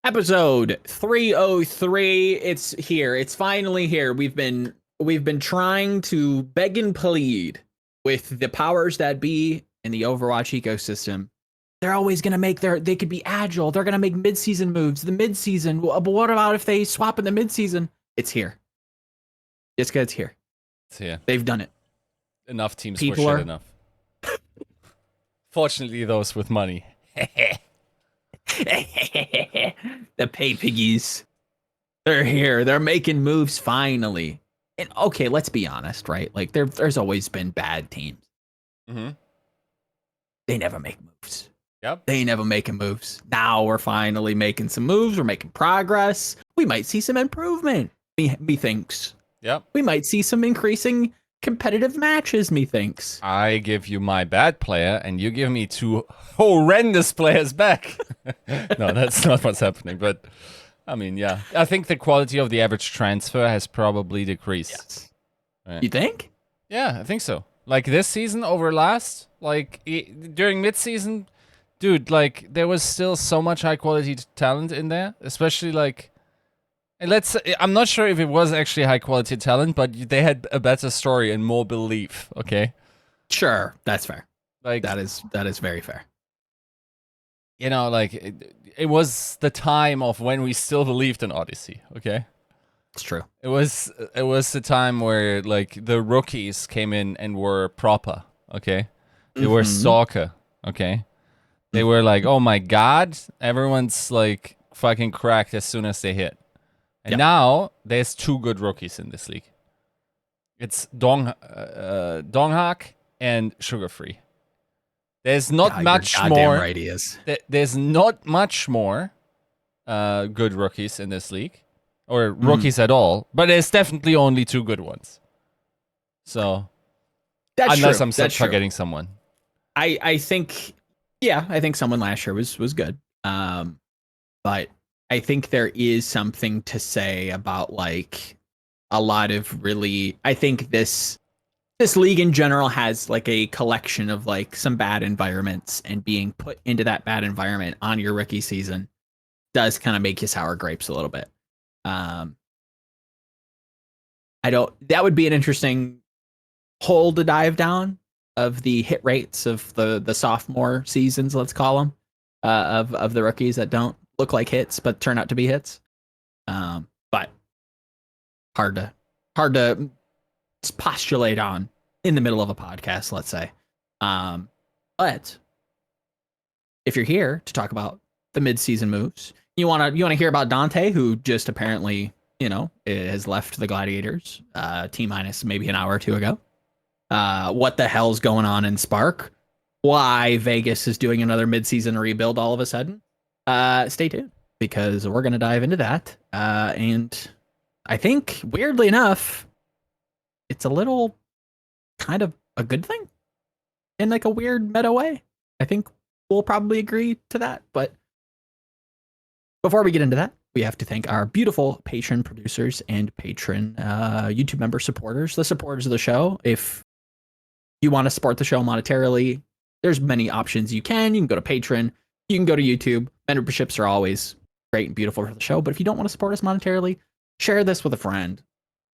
Episode 303. It's here. It's finally here. We've been trying to beg and plead with the powers that be in the Overwatch ecosystem. They're always going to they could be agile. They're going to make mid-season moves. The mid-season. But what about if they swap in the mid-season? It's here. Yiska, it's here. It's here. They've done it. Enough teams People were shit are... enough. Fortunately, those with money. The pay piggies. They're here. They're making moves finally. And okay, let's be honest, right? Like there's always been bad teams. Mm-hmm. They never make moves. Yep. They ain't never making moves. Now we're finally making some moves. We're making progress. We might see some improvement. Methinks. Yep. We might see some increasing competitive matches, methinks. I give you my bad player, and you give me two horrendous players back. No, that's not what's happening. But I mean, yeah, I think the quality of the average transfer has probably decreased. Yes. Right. You think? Yeah, I think so. Like this season over last, like during mid-season, dude, like there was still so much high quality talent in there, especially like. And I'm not sure if it was actually high quality talent, but they had a better story and more belief. Okay. Sure, that's fair. Like that is very fair. You know, like it was the time of when we still believed in Odyssey. Okay. It's true. It was the time where like the rookies came in and were proper. Okay. They were stalker. Okay. They were like, oh my god, everyone's like fucking cracked as soon as they hit. And now there's two good rookies in this league. It's Donghak and Sugar Free. There's not much more. Right, he is. There's not much more good rookies in this league, or rookies at all. But there's definitely only two good ones. So, that's unless true. I'm forgetting someone, I think, I think someone last year was good. But I think there is something to say about like a lot of really. I think this league in general has like a collection of like some bad environments, and being put into that bad environment on your rookie season does kind of make you sour grapes a little bit. That would be an interesting hole to dive down of the hit rates of the sophomore seasons, let's call them, of the rookies that don't look like hits but turn out to be hits. But hard to postulate on in the middle of a podcast, let's say. But if you're here to talk about the mid-season moves, you want to hear about Danteh, who just apparently, has left the Gladiators T-minus maybe an hour or two ago. What the hell's going on in Spark? Why Vegas is doing another mid-season rebuild all of a sudden? Stay tuned, because we're going to dive into that. And I think, weirdly enough, it's a little kind of a good thing in like a weird meta way. I think we'll probably agree to that. But before we get into that, we have to thank our beautiful patron producers and patron YouTube member supporters, the supporters of the show. If you want to support the show monetarily, there's many options you can. You can go to Patreon. You can go to YouTube. Memberships are always great and beautiful for the show. But if you don't want to support us monetarily, share this with a friend.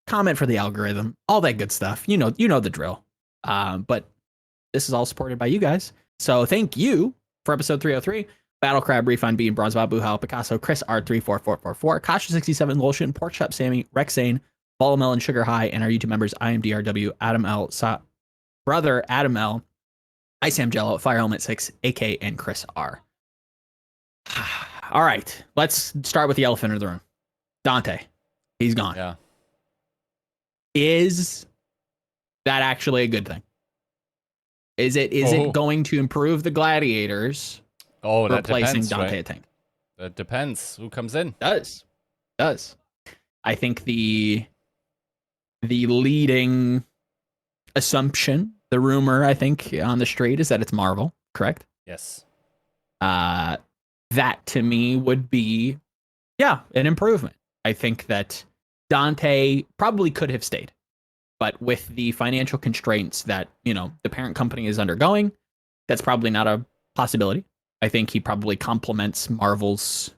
Comment for the algorithm. All that good stuff. You know the drill. But this is all supported by you guys. So thank you for episode 303. Battle Crab, Refund, Bean, Bronze Babu, Hal, Picasso, Chris R34444, Kasha67, Lolshin, Pork Chop, Sammy, Rexane, Volamel, and Sugar High, and our YouTube members, IMDRW, Adam L, Brother Adam L, Ice Sam Jello, Fire Element 6, AK, and Chris R. All right, let's start with the elephant in the room. Danteh, he's gone. Yeah. Is that actually a good thing? Is it going to improve the Gladiators? Oh, that replacing depends, Danteh right? Tank? That depends who comes in. Does. I think the leading assumption, the rumor, I think, on the street is that it's Marvel, correct? Yes. That to me would be, an improvement. I think that Danteh probably could have stayed, but with the financial constraints that, the parent company is undergoing, that's probably not a possibility. I think he probably complements Marvel's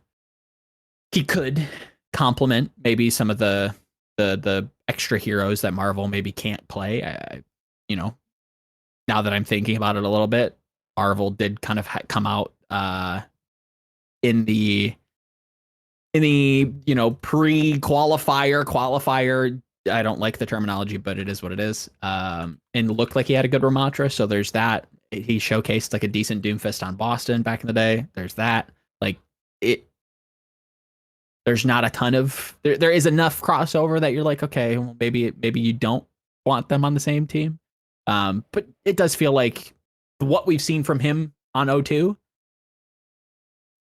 he could complement maybe some of the extra heroes that Marvel maybe can't play. You know, now that I'm thinking about it a little bit, Marvel did kind of come out in the qualifier. I don't like the terminology, but it is what it is. And looked like he had a good Ramatra. So there's that. He showcased like a decent Doomfist on Boston back in the day. There's that. Like it. There's not a ton of there is enough crossover that you're like, okay, well, maybe you don't want them on the same team. But it does feel like what we've seen from him on O2,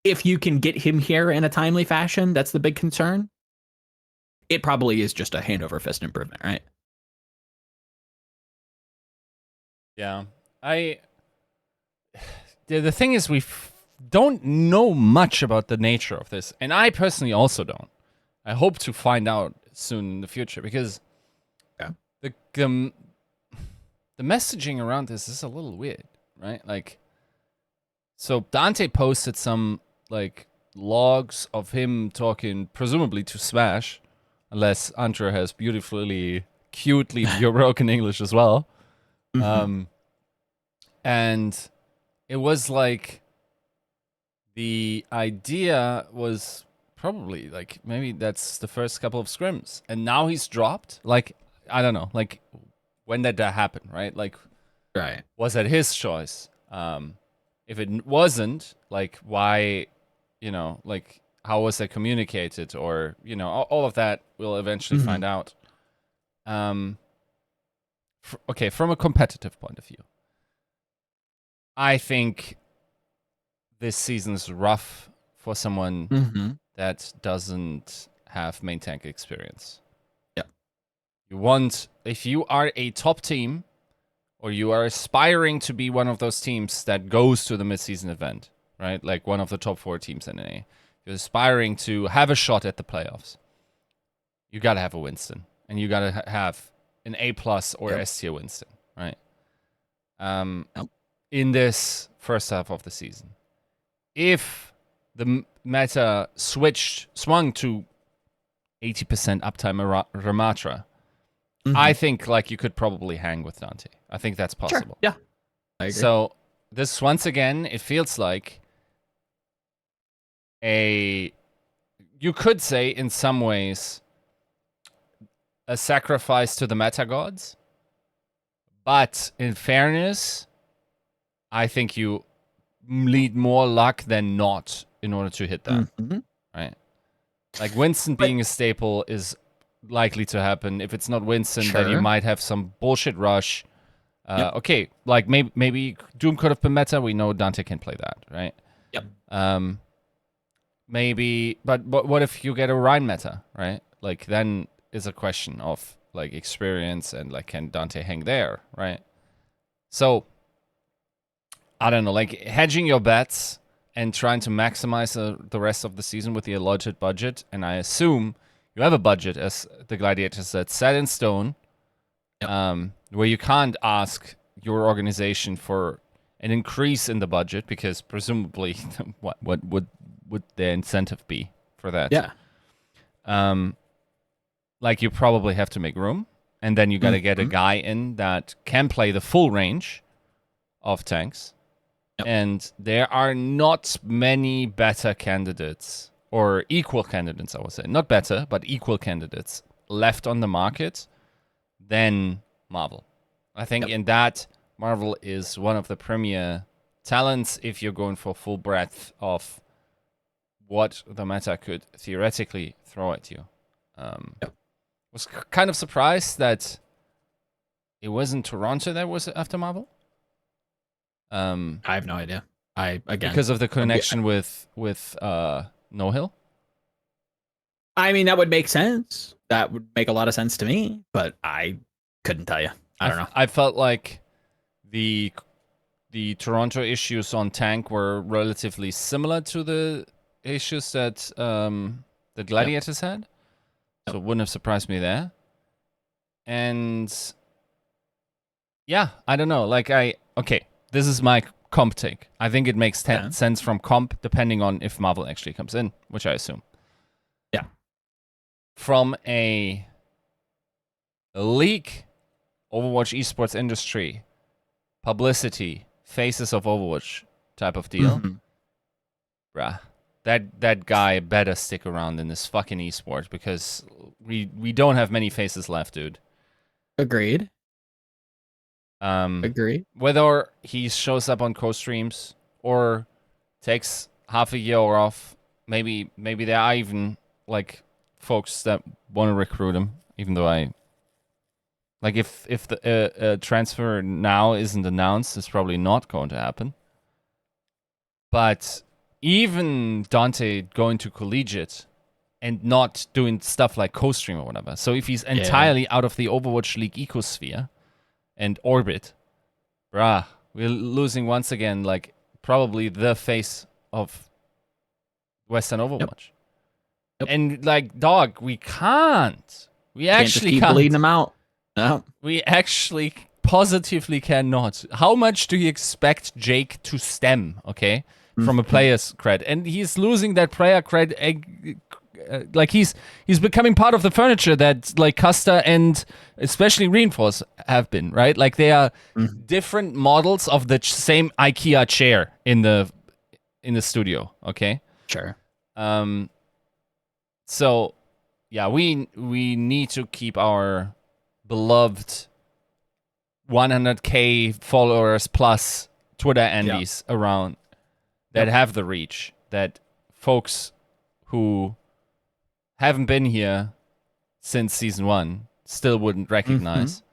if you can get him here in a timely fashion, that's the big concern. It probably is just a hand over fist improvement, right? Yeah. The thing is, we don't know much about the nature of this, and I personally also don't. I hope to find out soon in the future, because the messaging around this is a little weird, right? Like, so Danteh posted some like logs of him talking presumably to Smash, unless Andrew has beautifully, cutely broken English as well. Mm-hmm. And it was like, the idea was probably like, maybe that's the first couple of scrims, and now he's dropped. Like, I don't know, like, when did that happen, right? Like, right. Was that his choice? If it wasn't, like, why, like, how was that communicated? Or, all of that we'll eventually find out. Okay, from a competitive point of view, I think this season's rough for someone that doesn't have main tank experience. Yeah. If you are a top team, or you are aspiring to be one of those teams that goes to the midseason event, right? Like one of the top 4 teams in NA. You're aspiring to have a shot at the playoffs. You got to have a Winston, and you got to have an A+ or S tier Winston, right? In this first half of the season. If the meta swung to 80% uptime Ramatra, I think like you could probably hang with Danteh. I think that's possible. Sure. Yeah, I agree. So this, once again, it feels like you could say in some ways a sacrifice to the meta gods, but in fairness, I think you need more luck than not in order to hit that, right? Like Winston being a staple is likely to happen. If it's not Winston, then you might have some bullshit rush. Okay, like maybe Doom could have been meta. We know Danteh can play that, right? Yep. Maybe, but what if you get a Rhine meta, right? Like, then is a question of like experience and like, can Danteh hang there, right? So I don't know, like hedging your bets and trying to maximize the rest of the season with the allotted budget. And I assume you have a budget as the Gladiators that's set in stone, where you can't ask your organization for an increase in the budget, because presumably what would the incentive be for that? Yeah. Like, you probably have to make room, and then you got to get a guy in that can play the full range of tanks. And there are not many better candidates, or equal candidates, I would say. Not better, but equal candidates left on the market than Marvel. I think in that, Marvel is one of the premier talents if you're going for full breadth of what the meta could theoretically throw at you. Was kind of surprised that it wasn't Toronto that was after Marvel. I have no idea. Because of the connection with No Hill. I mean, that would make sense. That would make a lot of sense to me, but I couldn't tell you. I don't know. I felt like the Toronto issues on tank were relatively similar to the issues that the Gladiators had, so it wouldn't have surprised me there. And yeah, I don't know. Like, this is my comp take. I think it makes sense from comp, depending on if Marvel actually comes in, which I assume. from a league, Overwatch esports industry, publicity, faces of Overwatch type of deal, bruh, that guy better stick around in this fucking esports because we don't have many faces left, dude. Agreed. Agreed. Whether he shows up on co-streams or takes half a year off, maybe there are even like folks that want to recruit him, even though I like if the transfer now isn't announced, it's probably not going to happen. But even Danteh going to collegiate and not doing stuff like co-stream or whatever. So if he's entirely out of the Overwatch League ecosphere and orbit, bruh, we're losing once again, like, probably the face of Western Overwatch. Yep. And, like, dog, we can't. We actually can't. Bleeding them out. No. We actually positively cannot. How much do you expect Jake to stem, okay, from a player's cred? And he's losing that player cred. Like he's becoming part of the furniture that like Custer and especially Reinforce have been, right? Like they are different models of the same IKEA chair in the studio. Okay, sure. So yeah, we need to keep our beloved 100K followers plus Twitter Andes around that have the reach that folks who haven't been here since season 1 still wouldn't recognize.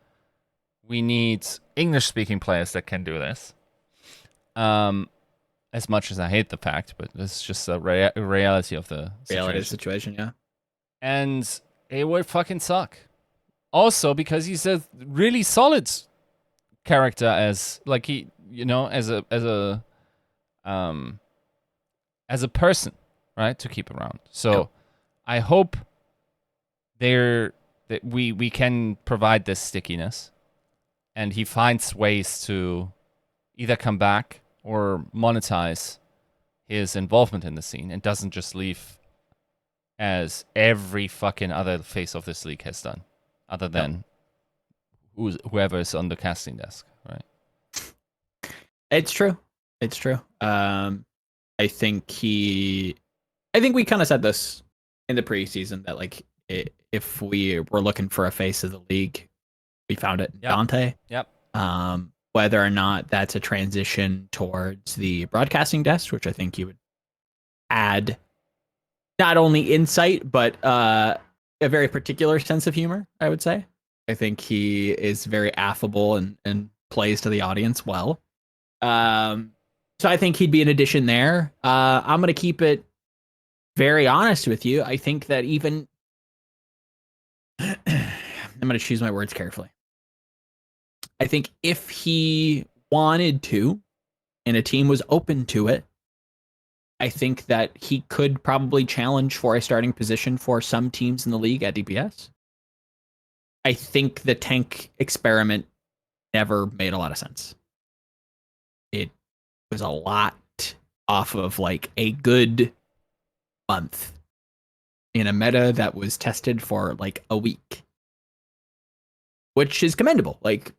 We need English-speaking players that can do this. As much as I hate the fact, but it's just a reality of the situation, yeah. And it would fucking suck. Also, because he's a really solid character as like he, you know, as a person, right? To keep around. So I hope that we can provide this stickiness, and he finds ways to either come back or monetize his involvement in the scene, and doesn't just leave as every fucking other face of this league has done, other than whoever is on the casting desk, right? It's true. It's true. I think we kind of said this in the preseason that like if we were looking for a face of the league, we found it in Danteh. Yep. Whether or not that's a transition towards the broadcasting desk, which I think you would add not only insight but a very particular sense of humor, I would say. I think he is very affable and plays to the audience well. So I think he'd be an addition there. I'm going to keep it very honest with you. I think that even I'm going to choose my words carefully. I think if he wanted to and a team was open to it, I think that he could probably challenge for a starting position for some teams in the league at DPS. I think the tank experiment never made a lot of sense. It was a lot off of like a good month in a meta that was tested for like a week, which is commendable. Like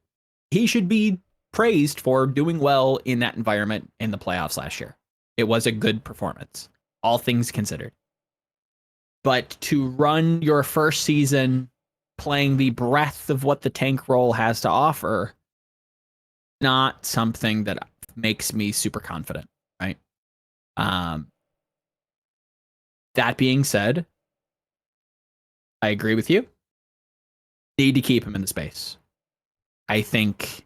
he should be praised for doing well in that environment in the playoffs last year. It was a good performance, all things considered. But to run your first season playing the breadth of what the tank role has to offer, not something that makes me super confident, right? That being said, I agree with you. Need to keep him in the space. I think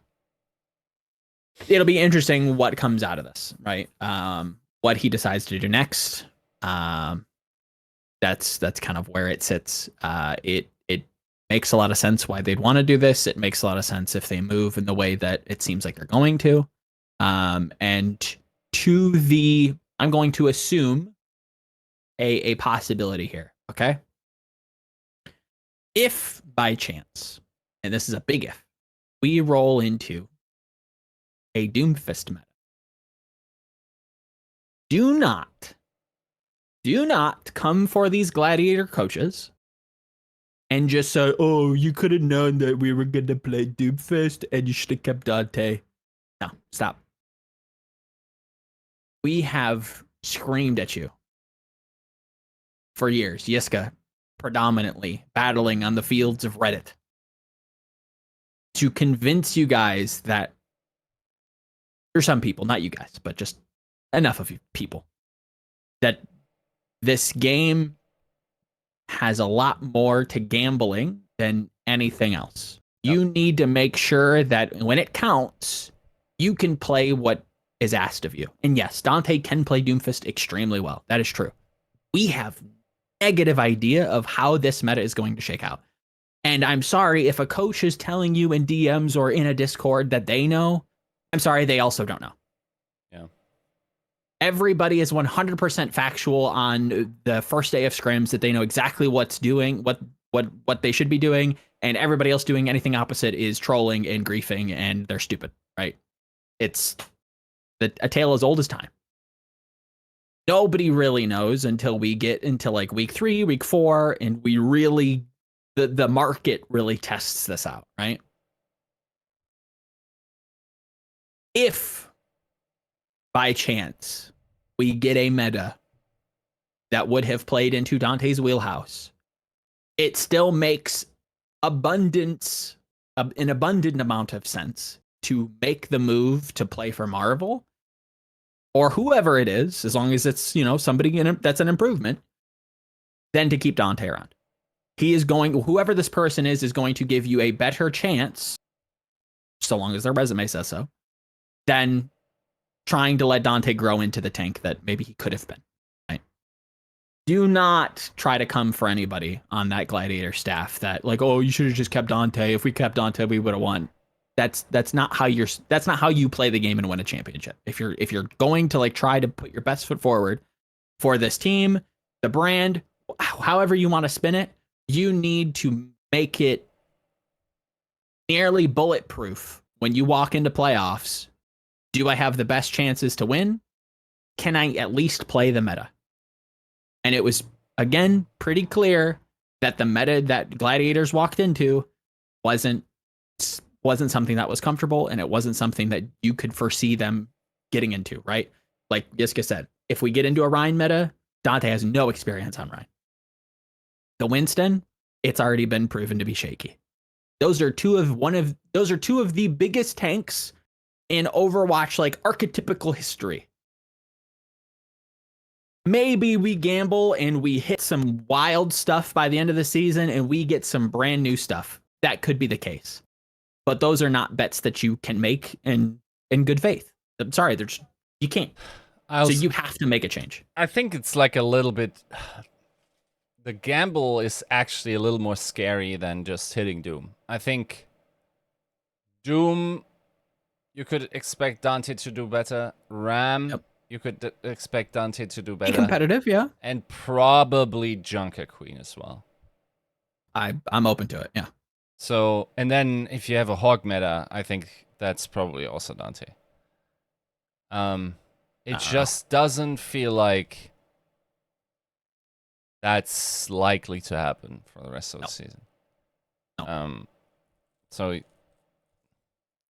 it'll be interesting what comes out of this, right? What he decides to do next. That's kind of where it sits. It makes a lot of sense why they'd want to do this. It makes a lot of sense if they move in the way that it seems like they're going to. And I'm going to assume a possibility here, okay? If by chance, and this is a big if, we roll into a Doomfist meta, do not come for these gladiator coaches and just say, "Oh, you could have known that we were gonna play Doomfist, and you should have kept Danteh." No, stop. We have screamed at you for years, Yiska, predominantly battling on the fields of Reddit to convince you guys that, or some people, not you guys, but just enough of you people, that this game has a lot more to gambling than anything else. Yep. You need to make sure that when it counts, you can play what is asked of you. And yes, Danteh can play Doomfist extremely well. That is true. We have negative idea of how this meta is going to shake out. And I'm sorry if a coach is telling you in DMs or in a Discord that they know, I'm sorry, they also don't know. Yeah. Everybody is 100% factual on the first day of scrims, that they know exactly what's doing, what they should be doing, and everybody else doing anything opposite is trolling and griefing, and they're stupid, right? It's a tale as old as time. Nobody really knows until we get into like week 3, week 4, and we really, the market really tests this out, right? If by chance we get a meta that would have played into Danteh's wheelhouse, it still makes an abundant amount of sense to make the move to play for Marvel or whoever it is, as long as it's, you know, somebody that's an improvement, than to keep Danteh around. He is going, whoever this person is going to give you a better chance, so long as their resume says so, than trying to let Danteh grow into the tank that maybe he could have been. Right? Do not try to come for anybody on that Gladiator staff that like, oh, you should have just kept Danteh. If we kept Danteh, we would have won. That's not how you play the game and win a championship. If you're going to like try to put your best foot forward for this team, the brand, however you want to spin it, you need to make it nearly bulletproof when you walk into playoffs. Do I have the best chances to win? Can I at least play the meta? And it was, again, pretty clear that the meta that Gladiators walked into wasn't something that was comfortable, and it wasn't something that you could foresee them getting into, right? Like Yiska said, if we get into a Rhine meta, Danteh has no experience on Rhine. The Winston, it's already been proven to be shaky. Those are two of the biggest tanks in Overwatch, like archetypical history. Maybe we gamble and we hit some wild stuff by the end of the season and we get some brand new stuff. That could be the case. But those are not bets that you can make in good faith. I'm sorry, you can't. So you have to make a change. I think it's like a little bit. The gamble is actually a little more scary than just hitting Doom. I think Doom, you could expect Danteh to do better. Ram, yep. You could expect Danteh to do better. Be competitive, yeah. And probably Junker Queen as well. I'm open to it, yeah. So, and then if you have a Hawk meta, I think that's probably also Danteh. It just doesn't feel like that's likely to happen for the rest of the season. No. So,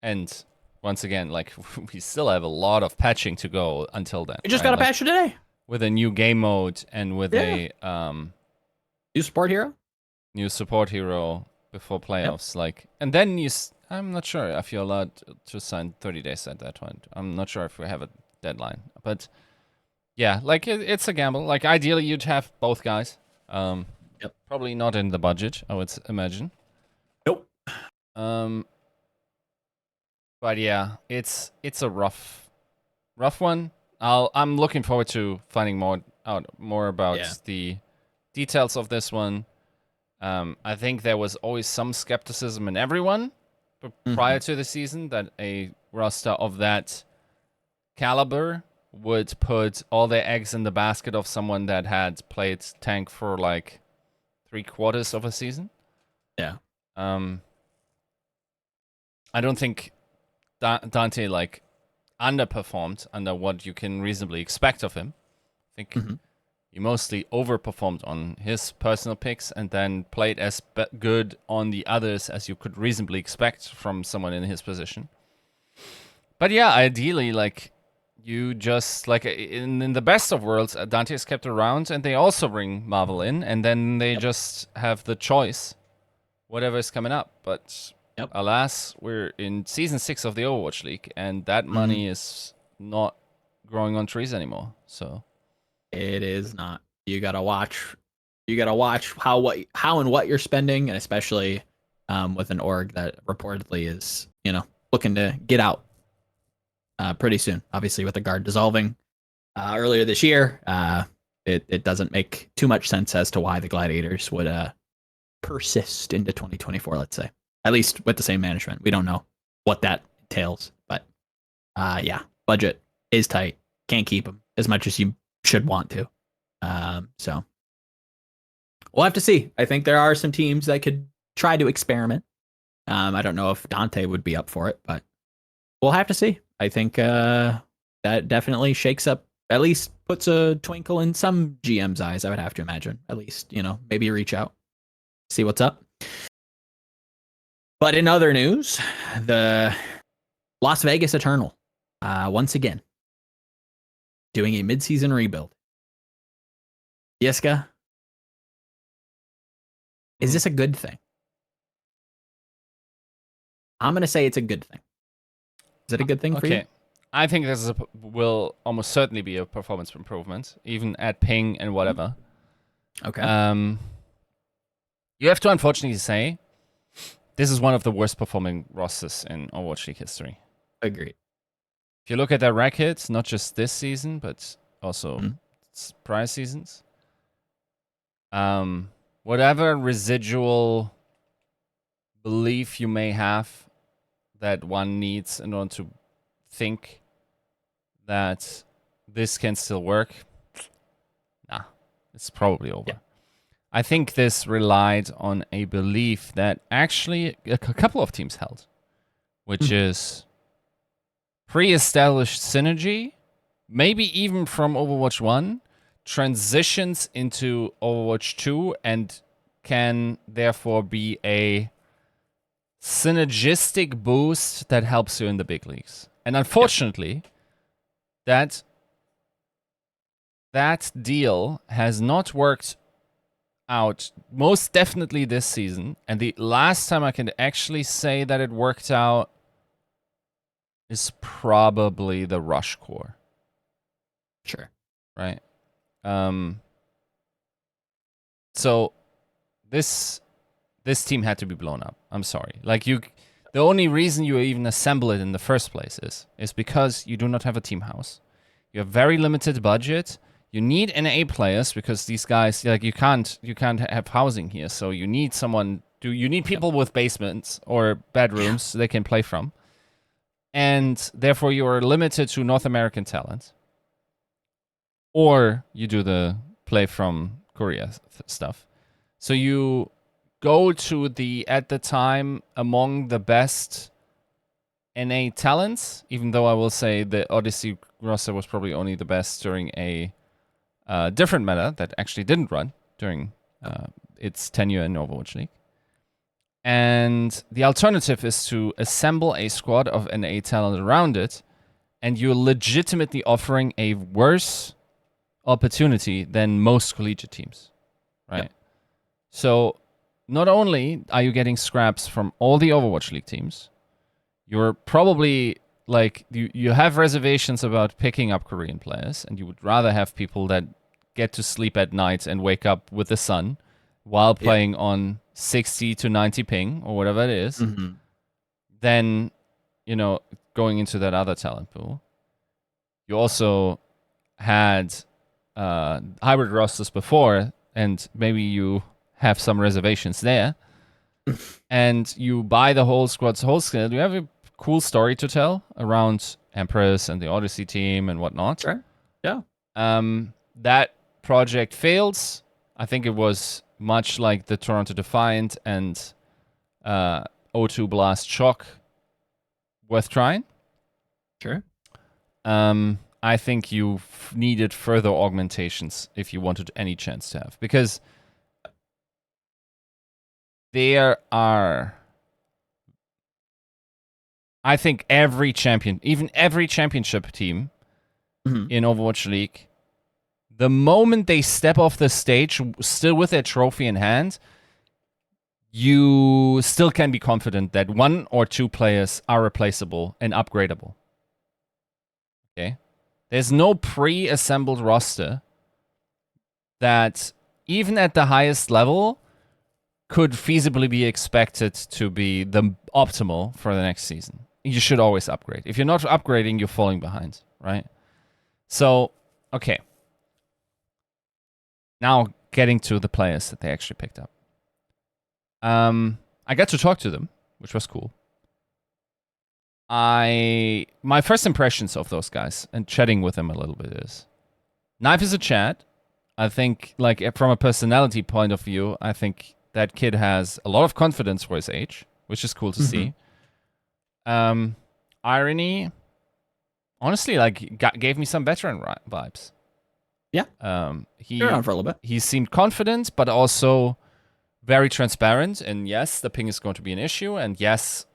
and once again, like, we still have a lot of patching to go until then. We just got a patch today. With a new game mode and with a new support hero before playoffs. Yep. Like, and then I'm not sure if you're allowed to sign 30 days at that point. I'm not sure if we have a deadline, but yeah, like it's a gamble. Like ideally you'd have both guys. Yep. Probably not in the budget, I would imagine. Nope. But yeah, it's a rough one. I'm looking forward to finding more about the details of this one. I think there was always some skepticism in everyone prior to the season that a roster of that caliber would put all their eggs in the basket of someone that had played tank for like 3/4 of a season. Yeah. I don't think Danteh like underperformed under what you can reasonably expect of him. I think He mostly overperformed on his personal picks and then played as good on the others as you could reasonably expect from someone in his position. But yeah, ideally, like, you just, like, in the best of worlds, Danteh is kept around, and they also bring Marvel in, and then they just have the choice, whatever is coming up. But alas, we're in Season 6 of the Overwatch League, and that money is not growing on trees anymore, so... It is not. You gotta watch. You gotta watch how and what you're spending, and especially with an org that reportedly is looking to get out pretty soon. Obviously, with the guard dissolving earlier this year, it doesn't make too much sense as to why the Gladiators would persist into 2024. Let's say, at least with the same management. We don't know what that entails, but yeah, budget is tight. Can't keep them as much as you should want to. So we'll have to see. I think there are some teams that could try to experiment. I don't know if Danteh would be up for it, but we'll have to see. I think that definitely shakes up, at least puts a twinkle in some GM's eyes, I would have to imagine. At least, maybe reach out, see what's up. But in other news, the Las Vegas Eternal, once again, doing a mid-season rebuild. Yiska, is this a good thing? I'm going to say it's a good thing. Is it a good thing for you? I think this will almost certainly be a performance improvement, even at ping and whatever. Okay. You have to unfortunately say, this is one of the worst performing rosters in Overwatch League history. Agreed. If you look at their records, not just this season, but also prior seasons, whatever residual belief you may have that one needs in order to think that this can still work, nah, it's probably over. Yeah. I think this relied on a belief that actually a couple of teams held, which is pre-established synergy, maybe even from Overwatch 1, transitions into Overwatch 2 and can therefore be a synergistic boost that helps you in the big leagues. And unfortunately, that deal has not worked out most definitely this season. And the last time I can actually say that it worked out is probably the Rush Core. Sure. Right? So this team had to be blown up. I'm sorry. Like, the only reason you even assemble it in the first place is because you do not have a team house. You have very limited budget. You need NA players because these guys, like, you can't have housing here. So you need you need people with basements or bedrooms they can play from. And therefore you are limited to North American talent. Or you do the play from Korea stuff. So you go to at the time, among the best NA talents, even though I will say the Odyssey roster was probably only the best during a different meta that actually didn't run during its tenure in Overwatch League. And the alternative is to assemble a squad of NA talent around it, and you're legitimately offering a worse opportunity than most collegiate teams, right? Yep. So not only are you getting scraps from all the Overwatch League teams, you're probably, like, you have reservations about picking up Korean players, and you would rather have people that get to sleep at night and wake up with the sun while playing on 60 to 90 ping, or whatever it is, than, going into that other talent pool. You also had hybrid rosters before, and maybe you have some reservations there, and you buy the whole squad's whole skill. You have a cool story to tell around Empress and the Odyssey team and whatnot. Sure. Yeah. That project fails. I think it was much like the Toronto Defiant and O2 Blast Shock worth trying. Sure. I think you needed further augmentations if you wanted any chance to have. Because there are... I think every champion, even every championship team in Overwatch League, the moment they step off the stage, still with their trophy in hand, you still can be confident that 1 or 2 players are replaceable and upgradable. Okay? There's no pre-assembled roster that, even at the highest level, could feasibly be expected to be the optimal for the next season. You should always upgrade. If you're not upgrading, you're falling behind, right? So, okay. Now, getting to the players that they actually picked up. I got to talk to them, which was cool. My first impressions of those guys and chatting with them a little bit is, Knife is a chat. I think, like, from a personality point of view, I think that kid has a lot of confidence for his age, which is cool to see. Irony, honestly, like, gave me some veteran vibes. Yeah. He been around for a little bit. He seemed confident, but also very transparent. And yes, the ping is going to be an issue. And yes,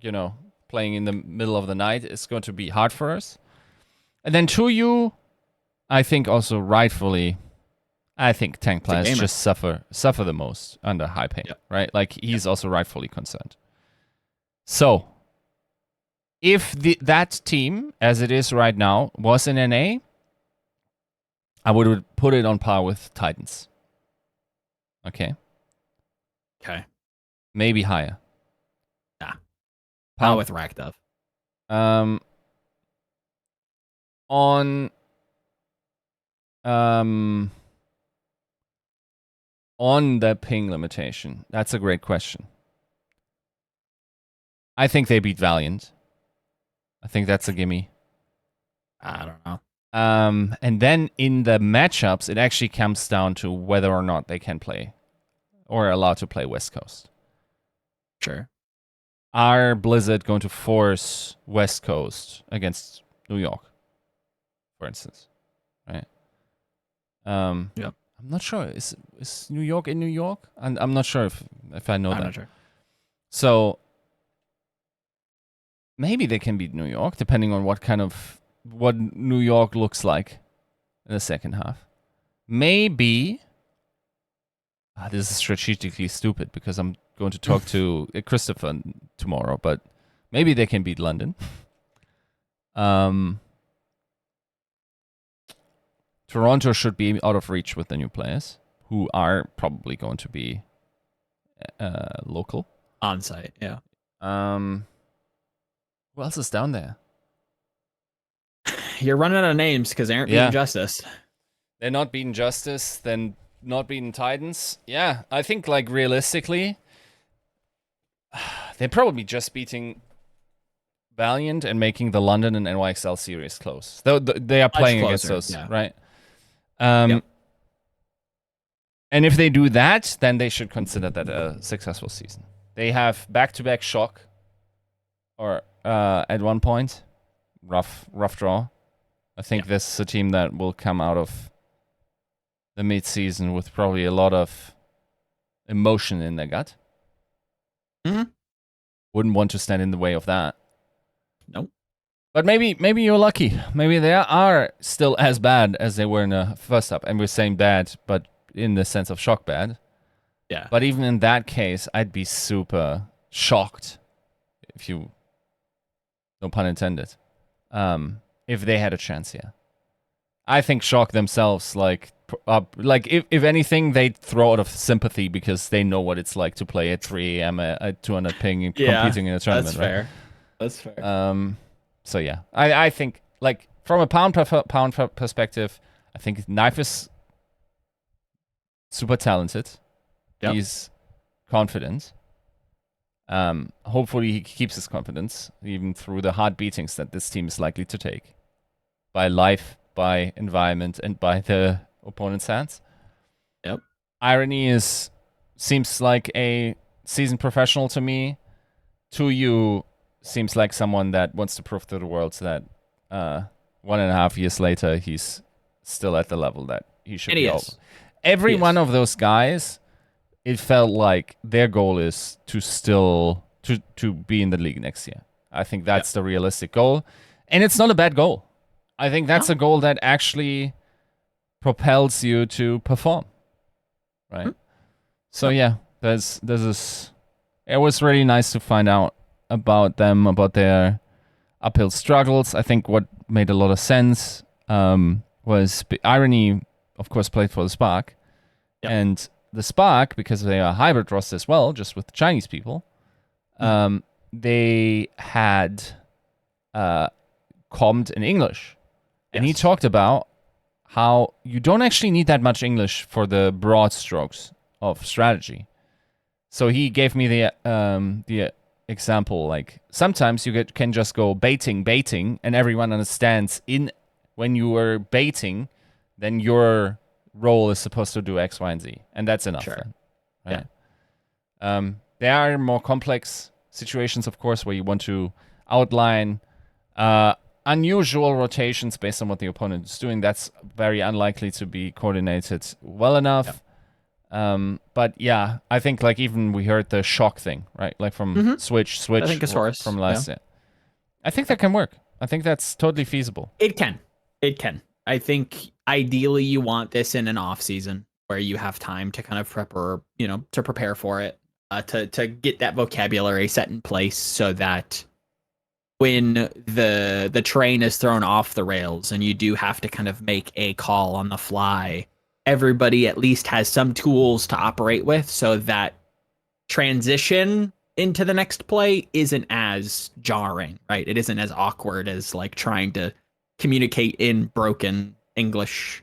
you know, playing in the middle of the night is going to be hard for us. And then Tuyu, I think also rightfully, I think tank players just suffer the most under high ping, right? Like, he's also rightfully concerned. So, if that team, as it is right now, was in NA, I would put it on par with Titans. Okay. Maybe higher. Nah. Par with Rakdov. On the ping limitation, that's a great question. I think they beat Valiant. I think that's a gimme. I don't know. And then in the matchups, it actually comes down to whether or not they can play or are allowed to play West Coast. Sure. Are Blizzard going to force West Coast against New York, for instance? Right. Yep. I'm not sure. Is New York in New York? I'm not sure if I know that. I'm not sure. So maybe they can beat New York, depending on what New York looks like in the second half. Maybe this is strategically stupid because I'm going to talk to Christopher tomorrow, but maybe they can beat London. Toronto should be out of reach with the new players, who are probably going to be local. On site, yeah. Who else is down there? You're running out of names because they aren't beating Justice. They're not beating Justice, then not beating Titans. Yeah, I think, like, realistically, they're probably just beating Valiant and making the London and NYXL series close. Though they are playing against those, right? And if they do that, then they should consider that a successful season. They have back-to-back Shock, or at one point, rough draw. I think this is a team that will come out of the mid-season with probably a lot of emotion in their gut. Wouldn't want to stand in the way of that. Nope. But maybe you're lucky. Maybe they are still as bad as they were in the first up. And we're saying bad, but in the sense of Shock bad. Yeah. But even in that case, I'd be super shocked, if you, no pun intended, if they had a chance here. I think Shock themselves, like if anything, they'd throw out of sympathy because they know what it's like to play at 3 a.m. at 200 ping and competing in a tournament. That's fair. So yeah, I think, like, from a pound perspective, I think Knife is super talented. Yep. He's confident. Hopefully he keeps his confidence even through the hard beatings that this team is likely to take by life, by environment, and by the opponent's hands. Yep. Irony seems like a seasoned professional to me. To you, seems like someone that wants to prove to the world that 1.5 years later, he's still at the level that he should And he be. is. Every He one is. of those guys, it felt like their goal is to still to be in the league next year. I think that's the realistic goal, and it's not a bad goal. I think that's No. a goal that actually propels you to perform, right? Mhm. So yeah, this is. It was really nice to find out about them, about their uphill struggles. I think what made a lot of sense was Irony, of course, played for the Spark, Yep. and the Spark, because they are a hybrid roster as well, just with the Chinese people. They had commed in English, and he Yes. talked about how you don't actually need that much English for the broad strokes of strategy. So he gave me the example, like sometimes you can just go baiting, and everyone understands when you are baiting, then your role is supposed to do X, Y, and Z, and that's enough. Sure. Then, right? There are more complex situations, of course, where you want to outline unusual rotations based on what the opponent is doing. That's very unlikely to be coordinated well enough. But yeah, I think like even we heard the shock thing, right? Like from switch I think it's Horus. from last year. I think that can work. I think that's totally feasible. It can. It can. I think ideally you want this in an off season where you have time to kind of to prepare for it, to get that vocabulary set in place so that when the train is thrown off the rails and you do have to kind of make a call on the fly, everybody at least has some tools to operate with so that transition into the next play isn't as jarring, right? It isn't as awkward as like trying to communicate in broken English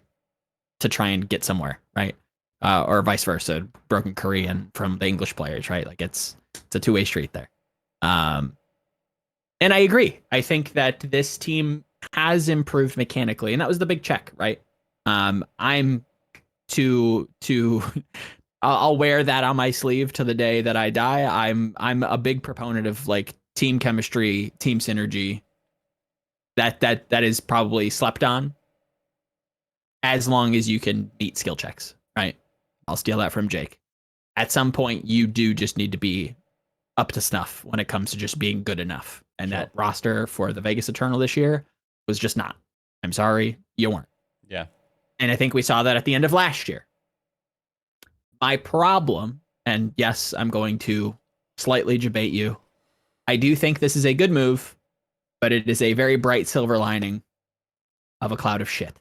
to try and get somewhere, right? Or vice versa, broken Korean from the English players, right? Like it's a two-way street there. And I agree. I think that this team has improved mechanically, and that was the big check, right? I'm to I'll wear that on my sleeve to the day that I die. I'm a big proponent of like team chemistry, team synergy. That is probably slept on as long as you can meet skill checks, right? I'll steal that from Jake. At some point, you do just need to be up to snuff when it comes to just being good enough. And that roster for the Vegas Eternal this year was just not. I'm sorry, you weren't. Yeah. And I think we saw that at the end of last year. My problem, and yes, I'm going to slightly debate you. I do think this is a good move, but it is a very bright silver lining of a cloud of shit.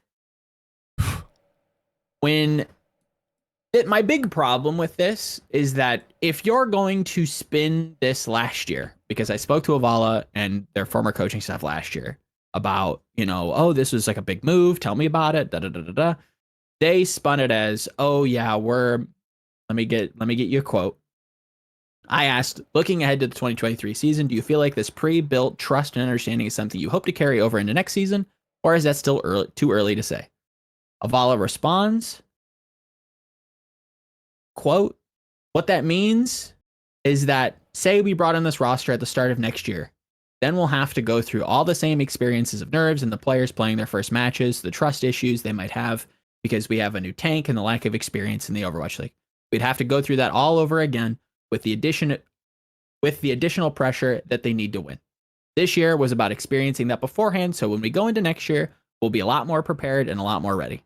My big problem with this is that if you're going to spin this last year, because I spoke to Avala and their former coaching staff last year about, oh, this was like a big move. Tell me about it. Da da da da da. They spun it as, oh yeah, let me get you a quote. I asked, looking ahead to the 2023 season, do you feel like this pre-built trust and understanding is something you hope to carry over into next season, or is that still too early to say? Avala responds, quote, what that means is that, say we brought in this roster at the start of next year, then we'll have to go through all the same experiences of nerves and the players playing their first matches, the trust issues they might have because we have a new tank and the lack of experience in the Overwatch League. We'd have to go through that all over again with the additional pressure that they need to win. This year was about experiencing that beforehand, so when we go into next year, we'll be a lot more prepared and a lot more ready.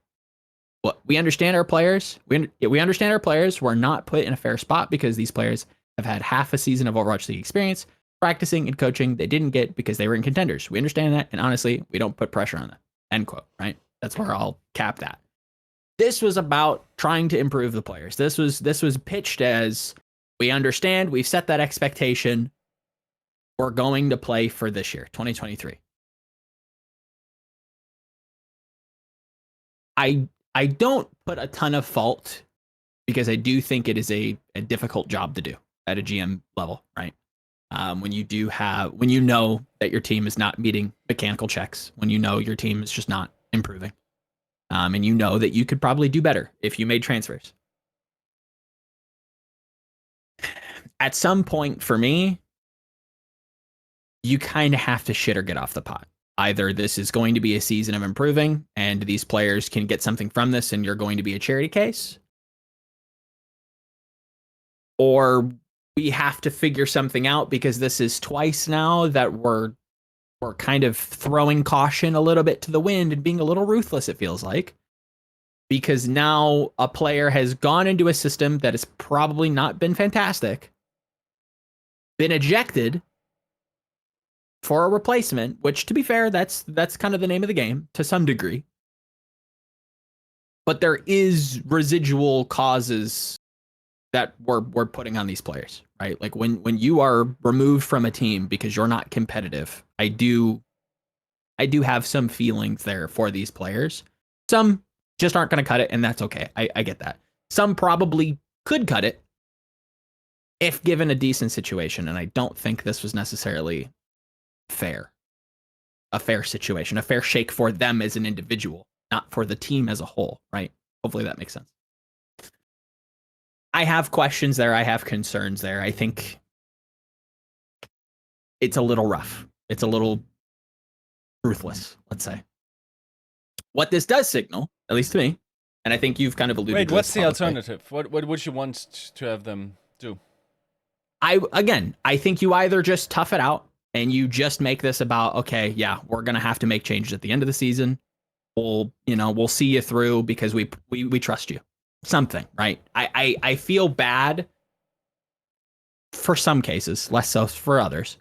Well, we understand our players. We understand our players were not put in a fair spot because these players have had half a season of Overwatch League experience, practicing and coaching they didn't get because they were in contenders. We understand that, and honestly, we don't put pressure on them. End quote, right? That's where I'll cap that. This was about trying to improve the players. This was pitched as, we understand, we've set that expectation. We're going to play for this year, 2023. I don't put a ton of fault because I do think it is a difficult job to do at a GM level, right? When you know that your team is not meeting mechanical checks, when you know your team is just not improving, and you know that you could probably do better if you made transfers. At some point for me, you kind of have to shit or get off the pot. Either this is going to be a season of improving and these players can get something from this and you're going to be a charity case, or we have to figure something out because this is twice now that we're kind of throwing caution a little bit to the wind and being a little ruthless, it feels like. Because now a player has gone into a system that has probably not been fantastic, been ejected for a replacement, which, to be fair, that's kind of the name of the game to some degree. But there is residual causes that we're putting on these players, right? Like when you are removed from a team because you're not competitive, I do have some feelings there for these players. Some just aren't going to cut it, and that's okay. I get that. Some probably could cut it if given a decent situation, and I don't think this was necessarily a fair situation, a fair shake for them as an individual, not for the team as a whole, right? Hopefully that makes sense. I have questions there. I have concerns there. I think it's a little rough. It's a little ruthless, let's say. What this does signal, at least to me, and I think you've kind of alluded to this. Wait, what's the alternative? What would you want to have them do? I think you either just tough it out and you just make this about, okay, yeah, we're going to have to make changes at the end of the season. We'll see you through because we trust you. Something, right? I feel bad for some cases, less so for others,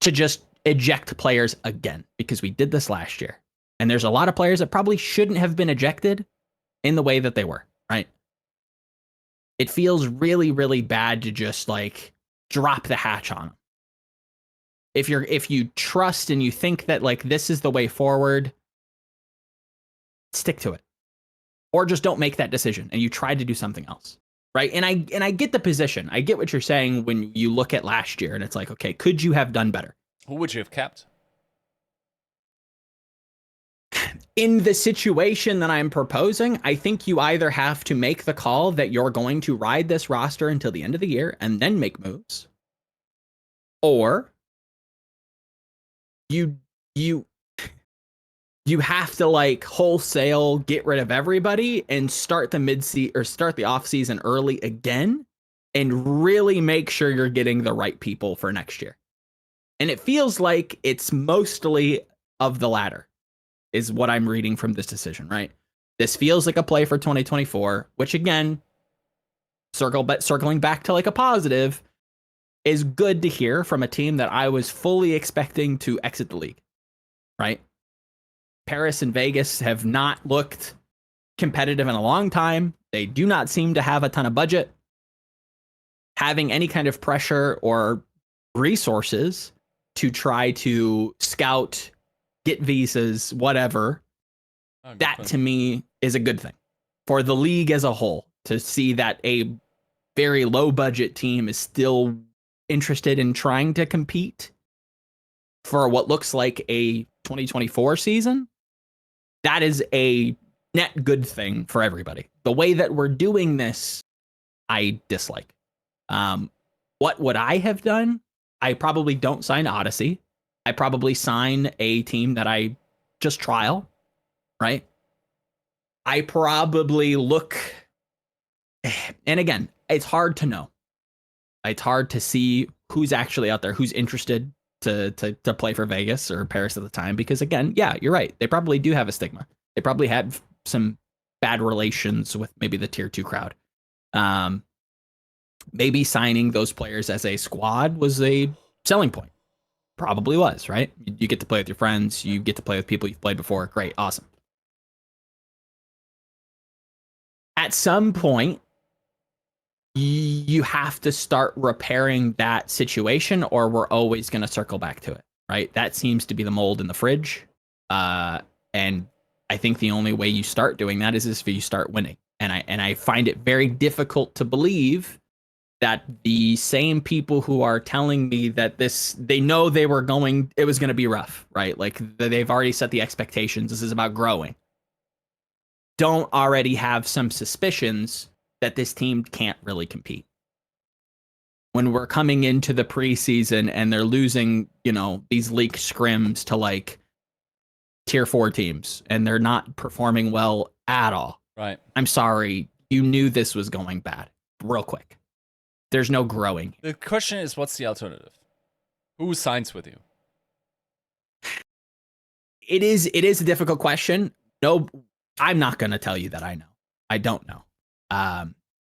to just eject players again, because we did this last year. And there's a lot of players that probably shouldn't have been ejected in the way that they were, right? It feels really, really bad to just like drop the hatch on them. If you trust and you think that like this is the way forward, stick to it. Or just don't make that decision and you try to do something else. Right. And I get the position. I get what you're saying when you look at last year and it's like, okay, could you have done better? Who would you have kept? In the situation that I'm proposing, I think you either have to make the call that you're going to ride this roster until the end of the year and then make moves, or you have to like wholesale get rid of everybody and start the off season early again and really make sure you're getting the right people for next year. And it feels like it's mostly of the latter is what I'm reading from this decision, right? This feels like a play for 2024, which again, circling back to like a positive, is good to hear from a team that I was fully expecting to exit the league, right? Paris and Vegas have not looked competitive in a long time. They do not seem to have a ton of budget. Having any kind of pressure or resources to try to scout, get visas, whatever, that to me is a good thing for the league as a whole, to see that a very low budget team is still interested in trying to compete for what looks like a 2024 season. That is a net good thing for everybody. The way that we're doing this, I dislike. What would I have done? I probably don't sign Odyssey. I probably sign a team that I just trial, right? I probably look, and again, it's hard to know. It's hard to see who's actually out there, who's interested to play for Vegas or Paris at the time, because again, yeah, you're right. They probably do have a stigma. They probably had some bad relations with maybe the tier 2 crowd. Maybe signing those players as a squad was a selling point. Probably was, right? You get to play with your friends. You get to play with people you've played before. Great. Awesome. At some point, you have to start repairing that situation, or we're always going to circle back to it, right? That seems to be the mold in the fridge. And I think the only way you start doing that is if you start winning. And I find it very difficult to believe that the same people who are telling me that they know it was going to be rough, right? Like they've already set the expectations. This is about growing. Don't already have some suspicions that this team can't really compete. When we're coming into the preseason and they're losing, these league scrims to like tier 4 teams and they're not performing well at all. Right. I'm sorry. You knew this was going bad real quick. There's no growing. The question is, what's the alternative? Who signs with you? It is a difficult question. No, I'm not going to tell you that I know. I don't know.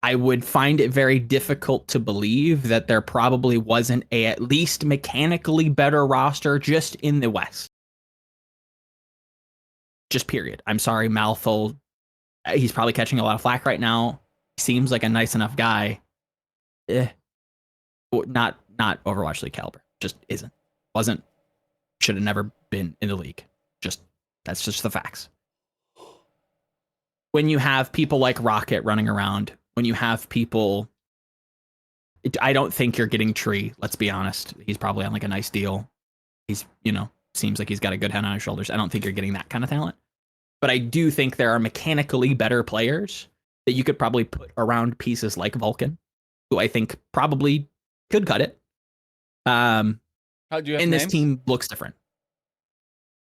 I would find it very difficult to believe that there probably wasn't a at least mechanically better roster just in the West. Just period. I'm sorry, Malthol. He's probably catching a lot of flack right now. Seems like a nice enough guy. Not Overwatch League caliber. Just isn't. Wasn't. Should have never been in the league. That's just the facts. When you have people like Rocket running around, when you have people, I don't think you're getting Tree. Let's be honest. He's probably on like a nice deal. He's, seems like he's got a good head on his shoulders. I don't think you're getting that kind of talent. But I do think there are mechanically better players that you could probably put around pieces like Vulcan, who I think probably could cut it. How do you have and names? This team looks different.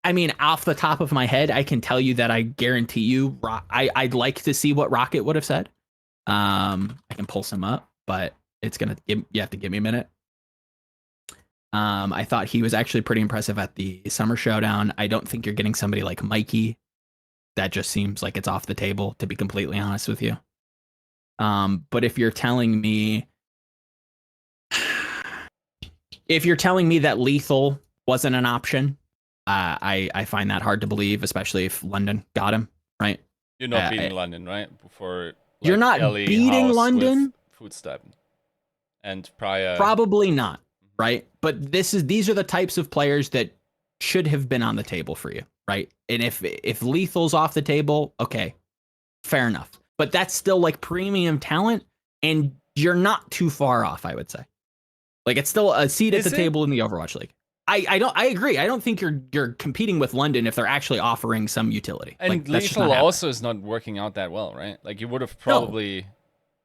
I mean, off the top of my head, I can tell you that I guarantee you, I'd like to see what Rocket would have said. I can pull some up, but you have to give me a minute. I thought he was actually pretty impressive at the Summer Showdown. I don't think you're getting somebody like Mikey. That just seems like it's off the table, to be completely honest with you. But if you're telling me that Lethal wasn't an option, I find that hard to believe, especially if London got him, right? You're not beating London, right? Before you're not Ellie beating House London. Footstep and prior. Probably not, right? But these are the types of players that should have been on the table for you, right? And if Lethal's off the table, okay, fair enough. But that's still like premium talent, and you're not too far off, I would say. Like, it's still a seat at the table in the Overwatch League. I agree. I don't think you're competing with London if they're actually offering some utility. And like, Lethal also is not working out that well, right? Like, you would have probably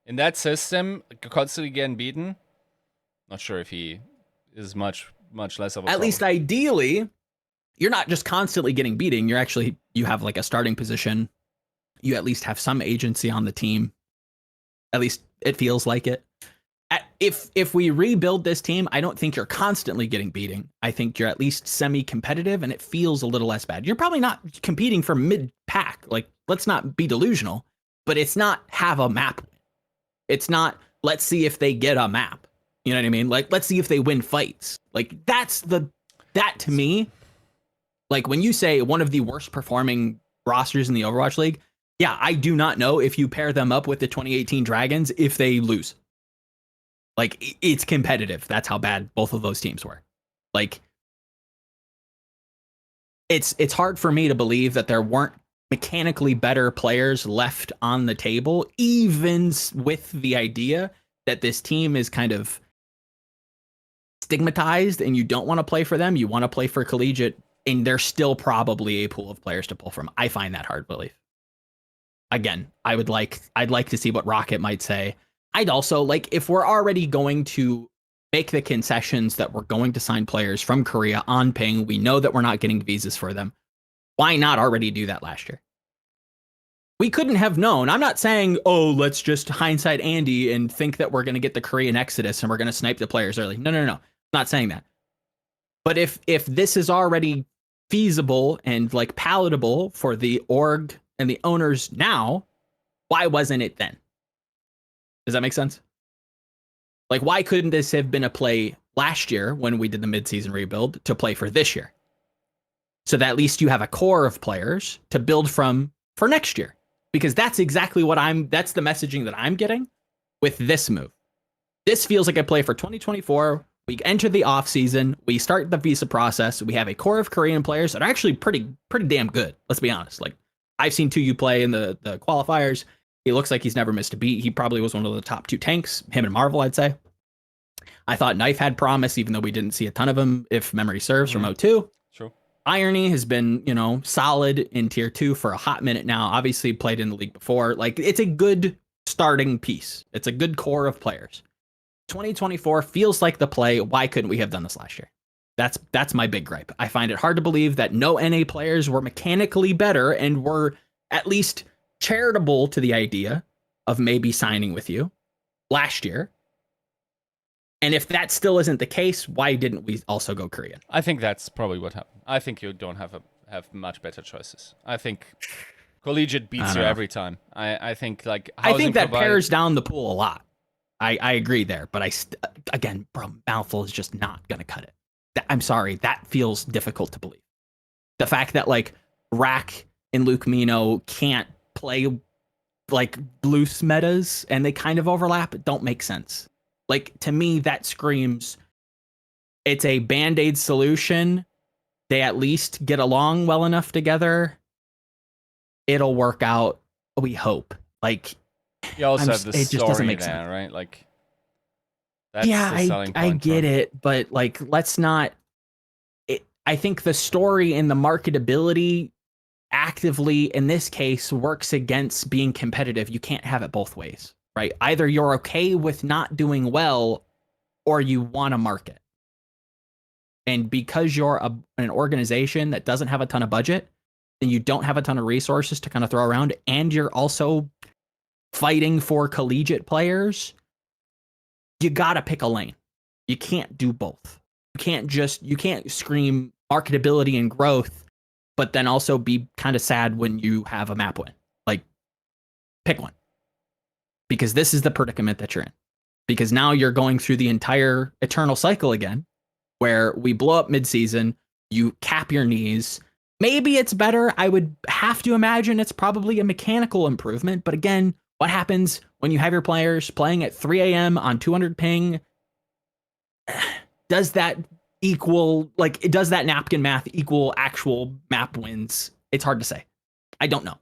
in that system constantly getting beaten. Not sure if he is much less of a at least ideally, you're not just constantly getting beating. You have like a starting position. You at least have some agency on the team. At least it feels like it. If we rebuild this team, I don't think you're constantly getting beating. I think you're at least semi-competitive, and it feels a little less bad. You're probably not competing for mid-pack. Like, let's not be delusional, but it's not have a map. It's not, let's see if they get a map. You know what I mean? Like, let's see if they win fights. Like, that to me, like, when you say one of the worst performing rosters in the Overwatch League, yeah, I do not know if you pair them up with the 2018 Dragons if they lose. Like, it's competitive. That's how bad both of those teams were. Like, it's hard for me to believe that there weren't mechanically better players left on the table, even with the idea that this team is kind of stigmatized and you don't want to play for them. You want to play for collegiate, and there's still probably a pool of players to pull from. I find that hard to believe. Again, I'd like to see what Rocket might say. I'd also like, if we're already going to make the concessions that we're going to sign players from Korea on ping, we know that we're not getting visas for them. Why not already do that last year? We couldn't have known. I'm not saying, oh, let's just hindsight Andy and think that we're going to get the Korean exodus and we're going to snipe the players early. No. I'm not saying that. But if this is already feasible and like palatable for the org and the owners now, why wasn't it then? Does that make sense? Like, why couldn't this have been a play last year when we did the midseason rebuild to play for this year? So that at least you have a core of players to build from for next year. Because that's exactly that's the messaging that I'm getting with this move. This feels like a play for 2024. We enter the off season. We start the visa process. We have a core of Korean players that are actually pretty damn good. Let's be honest. Like, I've seen 2U play in the qualifiers. He looks like he's never missed a beat. He probably was one of the top 2 tanks, him and Marvel, I'd say. I thought Knife had promise, even though we didn't see a ton of him, if memory serves, from O2. True. Irony has been, solid in tier 2 for a hot minute now. Obviously played in the league before. Like, it's a good starting piece. It's a good core of players. 2024 feels like the play. Why couldn't we have done this last year? That's my big gripe. I find it hard to believe that no NA players were mechanically better and were at least charitable to the idea of maybe signing with you last year. And if that still isn't the case, why didn't we also go Korean? I think that's probably what happened. I think you don't have much better choices. I think collegiate beats you every time. I think like I think that pares down the pool a lot. I agree there, but again, bro, Mouthful is just not gonna cut it. I'm sorry, that feels difficult to believe. The fact that like Rack and Luke Mino can't play like loose metas and they kind of overlap don't make sense. Like, to me, that screams it's a Band-Aid solution. They at least get along well enough together. It'll work out, we hope. Like, you also have the story just doesn't make sense, right? Like, that's the selling point. I get it, but like, let's not. I think the story and the marketability actively, in this case, works against being competitive. You can't have it both ways. Right? Either you're okay with not doing well or you want to market. And because you're an organization that doesn't have a ton of budget, then you don't have a ton of resources to kind of throw around, and you're also fighting for collegiate players, you got to pick a lane. You can't do both. You can't scream marketability and growth, but then also be kind of sad when you have a map win. Like, pick one. Because this is the predicament that you're in. Because now you're going through the entire eternal cycle again, where we blow up midseason, you cap your knees. Maybe it's better. I would have to imagine it's probably a mechanical improvement. But again, what happens when you have your players playing at 3 a.m. on 200 ping? Does that equal, like, does that napkin math equal actual map wins? It's hard to say. I don't know.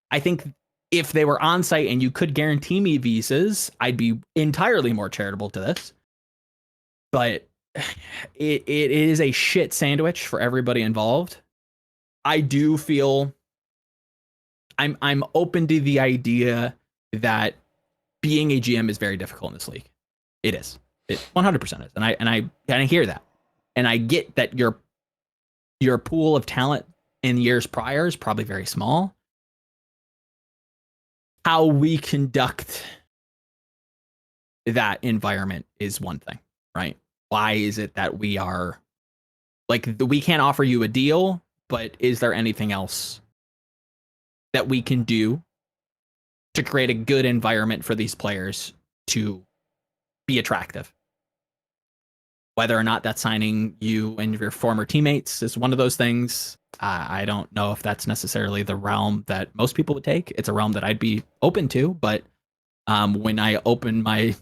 I think if they were on site and you could guarantee me visas, I'd be entirely more charitable to this. But it is a shit sandwich for everybody involved. I do feel I'm open to the idea that being a GM is very difficult in this league. It is. It 100% is. And I hear that. And I get that your pool of talent in years prior is probably very small. How we conduct that environment is one thing, right? Why is it that we are like, we can't offer you a deal, but is there anything else that we can do to create a good environment for these players to be attractive? Whether or not that's signing you and your former teammates is one of those things. I don't know if that's necessarily the realm that most people would take. It's a realm that I'd be open to, but when I open my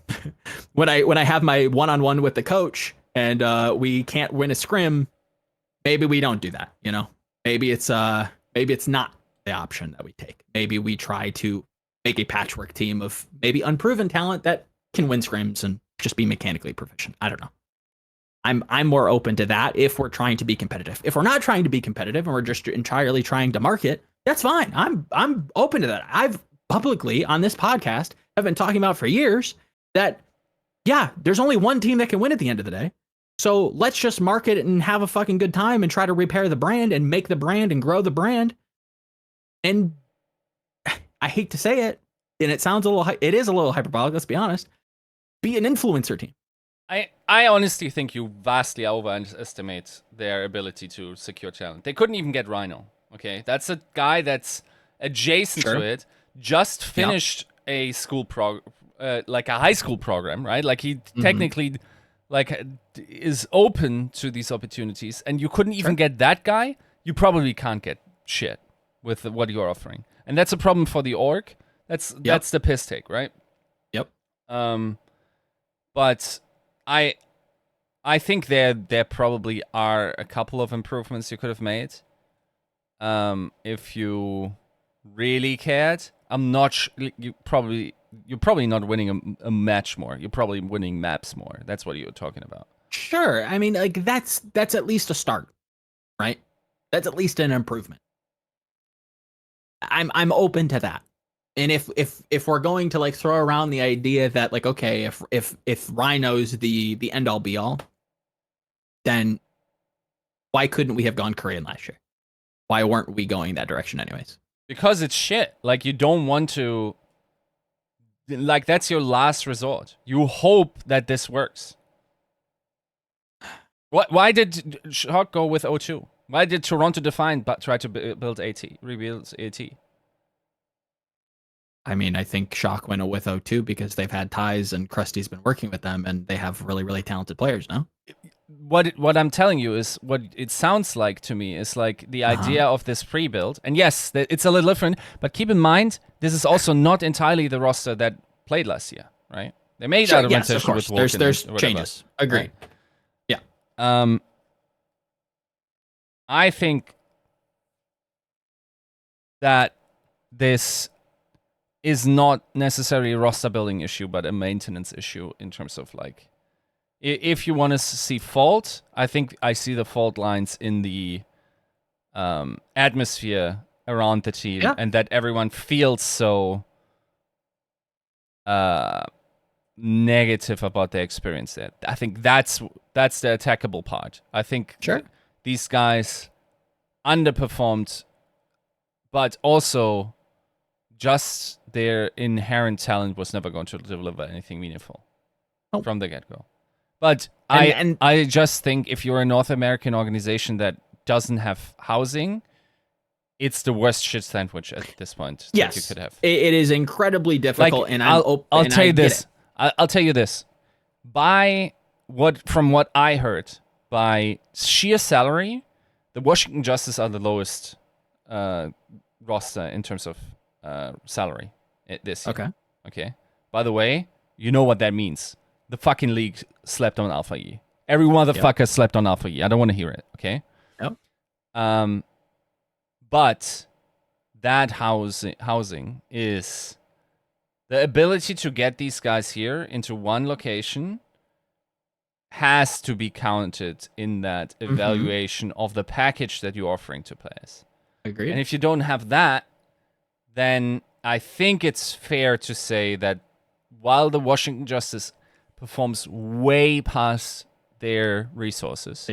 when I have my one-on-one with the coach and we can't win a scrim, maybe we don't do that. You know, maybe it's not the option that we take. Maybe we try to make a patchwork team of maybe unproven talent that can win scrims and just be mechanically proficient. I don't know. I'm more open to that if we're trying to be competitive. If we're not trying to be competitive and we're just entirely trying to market, that's fine. I'm open to that. I've publicly on this podcast have been talking about for years that, yeah, there's only one team that can win at the end of the day. So let's just market it and have a fucking good time and try to repair the brand and make the brand and grow the brand. And I hate to say it, and it is a little hyperbolic, let's be honest, be an influencer team. I honestly think you vastly overestimate their ability to secure talent. They couldn't even get Rhino. Okay, that's a guy that's adjacent to it, just finished a school like a high school program, right? Like he technically like is open to these opportunities, and you couldn't even get that guy. You probably can't get shit with what you're offering, and that's a problem for the org. That's the piss take, right? Yep. But I think there probably are a couple of improvements you could have made. If you really cared, I'm not. You're probably not winning a match more. You're probably winning maps more. That's what you're talking about. Sure. I mean, like that's at least a start, right? That's at least an improvement. I'm open to that. And if we're going to like throw around the idea that like, okay, if Rhino's the end all be all, then why couldn't we have gone Korean last year? Why weren't we going that direction anyways? Because it's shit. Like, you don't want to. Like, that's your last resort. You hope that this works. Why did Shock go with O2? Why did Toronto Defiant but try to build AT, rebuild AT? I mean, I think Shock went with O2 because they've had ties and Krusty's been working with them and they have really, really talented players now. What I'm telling you is what it sounds like to me is like the idea of this pre-build. And yes, it's a little different, but keep in mind, this is also not entirely the roster that played last year, right? They made Sure, out of yes, of transition course. with Vulcan There's and changes. Agreed. Right? Yeah. I think that this is not necessarily a roster building issue, but a maintenance issue in terms of like, if you want to see fault, I think I see the fault lines in the atmosphere around the team, and that everyone feels so negative about their experience there. I think that's the attackable part. I think these guys underperformed, but also just their inherent talent was never going to deliver anything meaningful from the get-go. But I just think if you're a North American organization that doesn't have housing, it's the worst shit sandwich at this point that you could have. It is incredibly difficult, like, and I'll tell you this. I'll tell you this. From what I heard, by sheer salary, the Washington Justice are the lowest roster in terms of salary this year. Okay. By the way, you know what that means. The fucking league slept on Alpha E. Every motherfucker slept on Alpha E. I don't want to hear it, okay? Yep. But that housing is the ability to get these guys here into one location has to be counted in that evaluation of the package that you're offering to players. Agreed. And if you don't have that, then I think it's fair to say that while the Washington Justice performs way past their resources,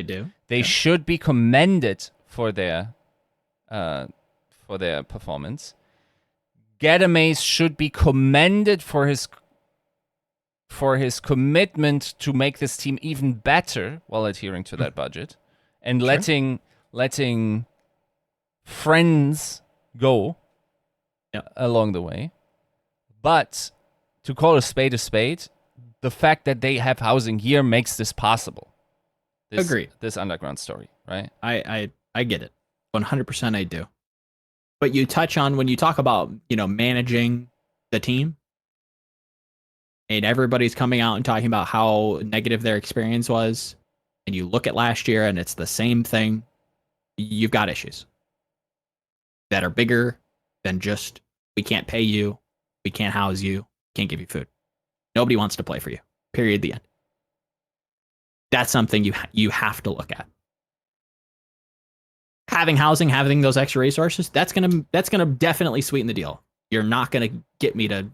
they should be commended for their performance. Gadamaze should be commended for his commitment to make this team even better while adhering to that budget and letting friends go along the way. But to call a spade, the fact that they have housing here makes this possible. Agreed. This underground story, right? I get it. 100% I do. But you touch on when you talk about, managing the team, and everybody's coming out and talking about how negative their experience was, and you look at last year and it's the same thing, you've got issues that are bigger than just, we can't pay you, we can't house you, can't give you food. Nobody wants to play for you. Period. The end. That's something you have to look at. Having housing, having those extra resources, that's gonna definitely sweeten the deal. You're not gonna get me to,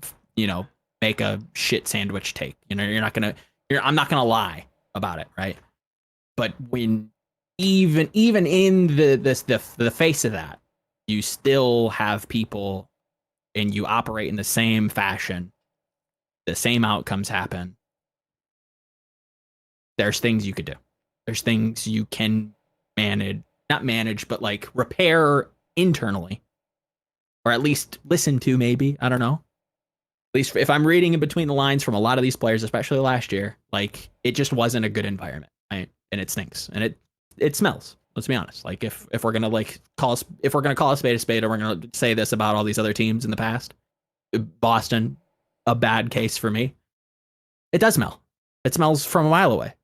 make a shit sandwich take. I'm not gonna lie about it, right? But when even in the face of that, you still have people and you operate in the same fashion, the same outcomes happen. There's things you could do. There's things you can not manage, but like repair internally, or at least listen to, maybe. I don't know. At least if I'm reading in between the lines from a lot of these players, especially last year, like it just wasn't a good environment, right? And it stinks, and it smells. Let's be honest. Like if we're gonna call a spade, or we're gonna say this about all these other teams in the past, Boston, a bad case for me. It does smell. It smells from a mile away,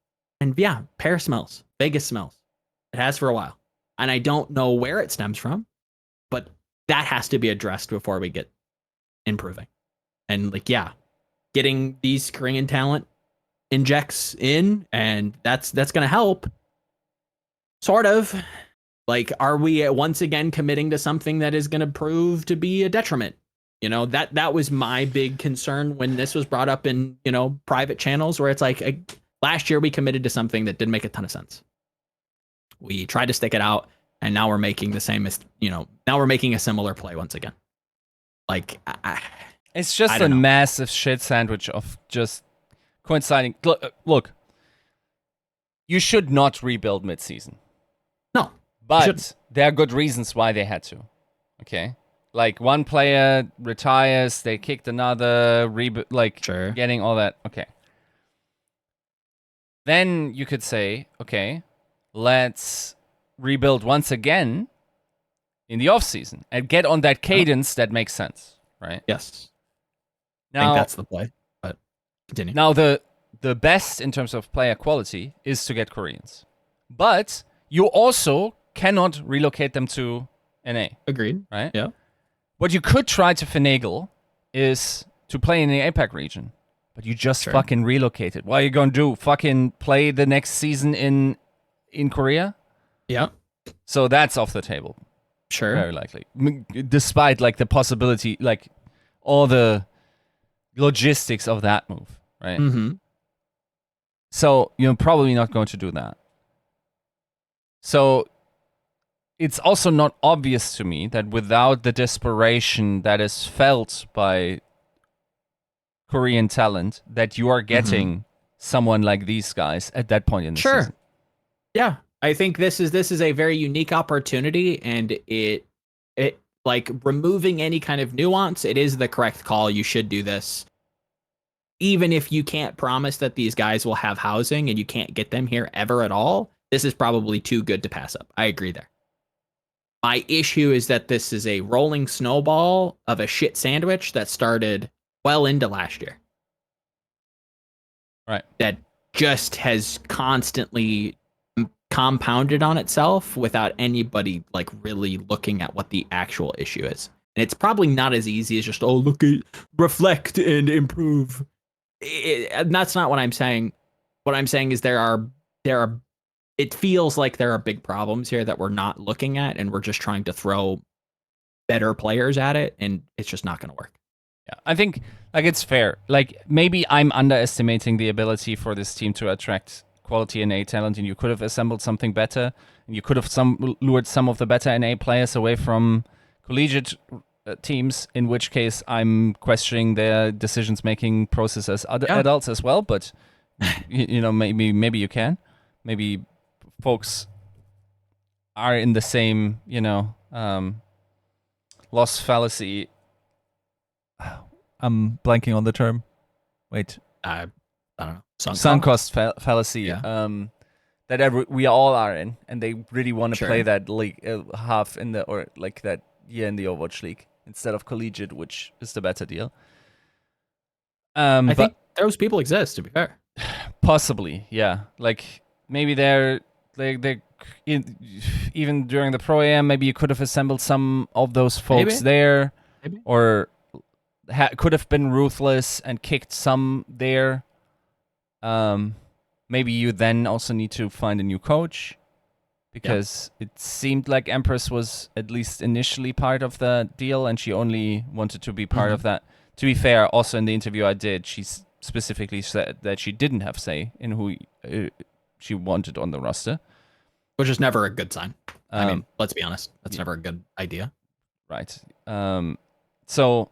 and Paris smells. Vegas smells. It has for a while, and I don't know where it stems from, but that has to be addressed before we get improving. And getting these Korean talent injects in, and that's gonna help. Sort of. Like, are we once again committing to something that is gonna prove to be a detriment? That was my big concern when this was brought up in private channels, where it's like last year we committed to something that didn't make a ton of sense. We tried to stick it out, and now we're making the same as now we're making a similar play once again. Like it's just a massive shit sandwich of just coinciding. Look, you should not rebuild midseason. No, but there are good reasons why they had to. Okay, like one player retires, they kicked another, getting all that. Okay. Then you could say, okay, let's rebuild once again in the offseason and get on that cadence that makes sense, right? Yes. Now, I think that's the play, but continue. Now, the best in terms of player quality is to get Koreans. But you also cannot relocate them to NA. Agreed. Right? Yeah. What you could try to finagle is to play in the APAC region. But you just fucking relocate it. What are you going to do? Fucking play the next season in Korea? Yeah. So that's off the table. Sure. Very likely. Despite like the possibility, like all the logistics of that move, right? Mm-hmm. So you're probably not going to do that. So it's also not obvious to me that without the desperation that is felt by Korean talent, that you are getting someone like these guys at that point in the season. Yeah. I think this is a very unique opportunity, and it like removing any kind of nuance, it is the correct call. You should do this. Even if you can't promise that these guys will have housing and you can't get them here ever at all, this is probably too good to pass up. I agree there. My issue is that this is a rolling snowball of a shit sandwich that started well into last year. Right. That just has constantly compounded on itself without anybody like really looking at what the actual issue is. And it's probably not as easy as just, reflect and improve. That's not what I'm saying. What I'm saying is there are it feels like there are big problems here that we're not looking at, and we're just trying to throw better players at it, and it's just not going to work. Yeah, I think like it's fair. Like maybe I'm underestimating the ability for this team to attract quality NA talent, and you could have assembled something better, and you could have lured some of the better NA players away from collegiate teams, in which case I'm questioning their decisions-making process as adults as well, but maybe you can. Maybe folks are in the same, loss fallacy. I'm blanking on the term. Wait. I don't know. Sunk cost fallacy. Yeah. That we all are in, and they really want to play that league half in the, or like that year in the Overwatch League instead of collegiate, which is the better deal. I think those people exist, to be fair. Possibly, yeah. Like maybe they're even during the Pro Am, maybe you could have assembled some of those folks there, or could have been ruthless and kicked some there. Maybe you then also need to find a new coach, because it seemed like Empress was at least initially part of the deal, and she only wanted to be part of that. To be fair, also in the interview I did, she specifically said that she didn't have say in who she wanted on the roster. Which is never a good sign. I mean, let's be honest. That's never a good idea. Right. So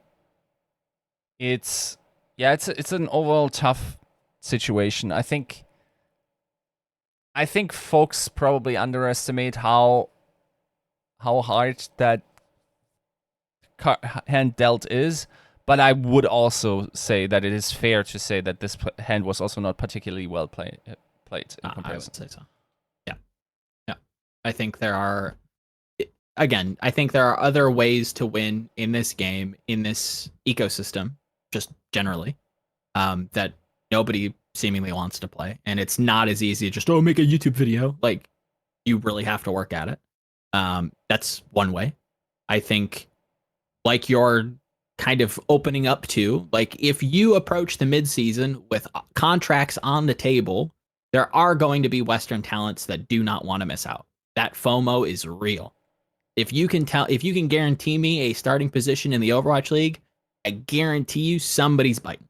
it's an overall tough situation. I think folks probably underestimate how hard that hand dealt is, but I would also say that it is fair to say that this hand was also not particularly well played in comparison. I would say so. Yeah. I think there are other ways to win in this game, in this ecosystem, just generally, that nobody seemingly wants to play. And it's not as easy as just, make a YouTube video. Like, you really have to work at it. That's one way. I think, like you're kind of opening up to, like, if you approach the midseason with contracts on the table, there are going to be Western talents that do not want to miss out. That FOMO is real. If you can guarantee me a starting position in the Overwatch League, I guarantee you somebody's biting.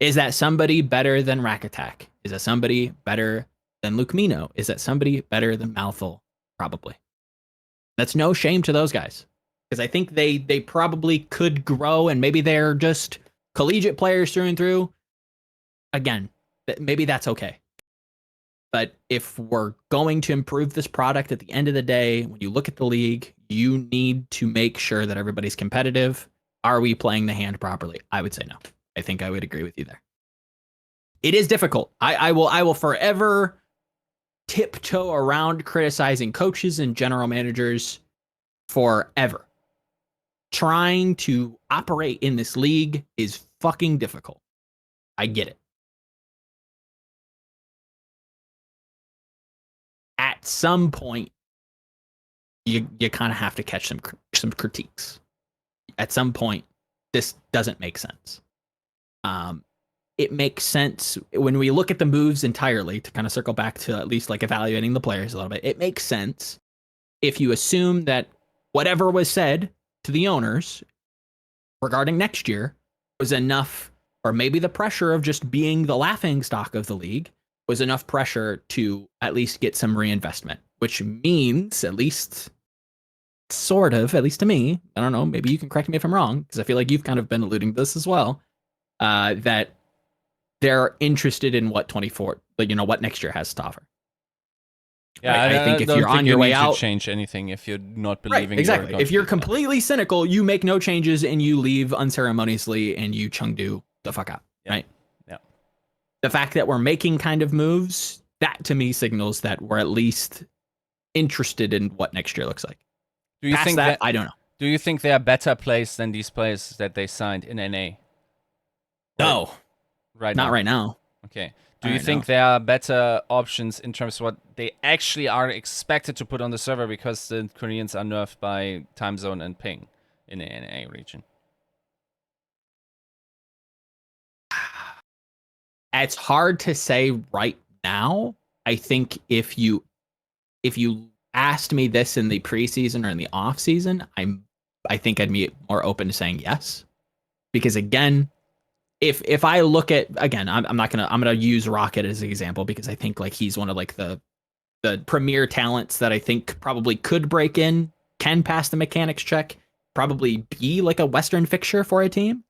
Is that somebody better than Rack Attack? Is that somebody better than Lucamino? Is that somebody better than Malthul? Probably. That's no shame to those guys, because I think they probably could grow, and maybe they're just collegiate players through and through. Again, maybe that's okay. But if we're going to improve this product at the end of the day, when you look at the league, you need to make sure that everybody's competitive. Are we playing the hand properly? I would say no. I think I would agree with you there. It is difficult. I will forever tiptoe around criticizing coaches and general managers forever. Trying to operate in this league is fucking difficult. I get it. At some point, you kind of have to catch some critiques. At some point, this doesn't make sense. It makes sense when we look at the moves entirely, to kind of circle back to at least like evaluating the players a little bit. It makes sense if you assume that whatever was said to the owners regarding next year was enough, or maybe the pressure of just being the laughing stock of the league was enough pressure to at least get some reinvestment, which means, at least sort of, at least to me, I don't know, maybe you can correct me if I'm wrong, because I feel like you've kind of been alluding to this as well, that they're interested in what 24, like, you know, what next year has to offer. Yeah, I think if you're on your way out, to change anything if you're not believing. Right, exactly. If you're completely cynical, you make no changes and you leave unceremoniously and you Chengdu the fuck out. Yeah. Right. Yeah. The fact that we're making kind of moves, that to me signals that we're at least interested in what next year looks like. Do you Past think that, I don't know. Do you think they are better placed than these players that they signed in NA? No. Right. Not now? right now. Okay. Do you think there are better options in terms of what they actually are expected to put on the server, because the Koreans are nerfed by time zone and ping in the NA region? It's hard to say right now. I think if you asked me this in the preseason or in the off season, I think I'd be more open to saying yes. Because again, if I look at, again, I'm gonna use Rocket as an example, because I think like he's one of like the premier talents that I think probably could break in, can pass the mechanics check, probably be like a Western fixture for a team,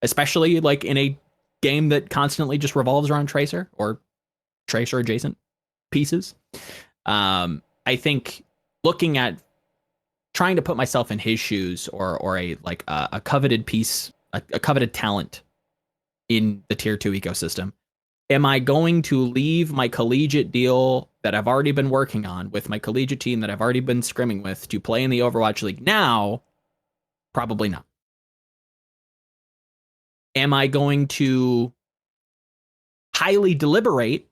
especially like in a game that constantly just revolves around Tracer or Tracer adjacent pieces. I think looking at trying to put myself in his shoes, or a like a coveted piece, a coveted talent in the tier 2 ecosystem, am I going to leave my collegiate deal that I've already been working on with my collegiate team that I've already been scrimming with to play in the Overwatch League now? Probably not. Am I going to highly deliberate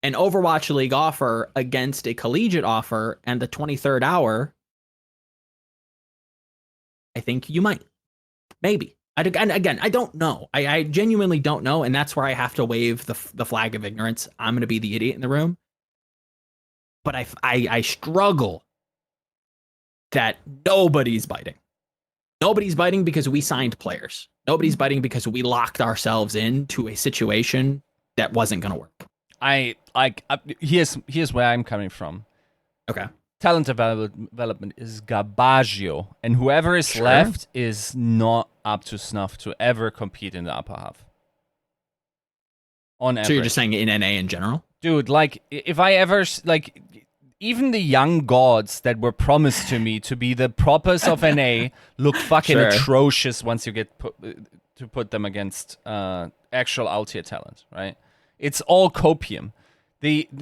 an Overwatch League offer against a collegiate offer and the 23rd hour? I think you might. Maybe. And again, I don't know. I genuinely don't know, and that's where I have to wave the flag of ignorance. I'm going to be the idiot in the room. But I struggle that nobody's biting. Nobody's biting because we signed players. Nobody's biting because we locked ourselves into a situation that wasn't going to work. Here's where I'm coming from. Okay. Talent development is garbaggio, and whoever is left is not up to snuff to ever compete in the upper half. On average. So you're just saying in NA in general? Dude, like, if I ever, like, even the young gods that were promised to me to be the propers of NA look fucking atrocious once you get to put them against actual out-tier talent, right? It's all copium.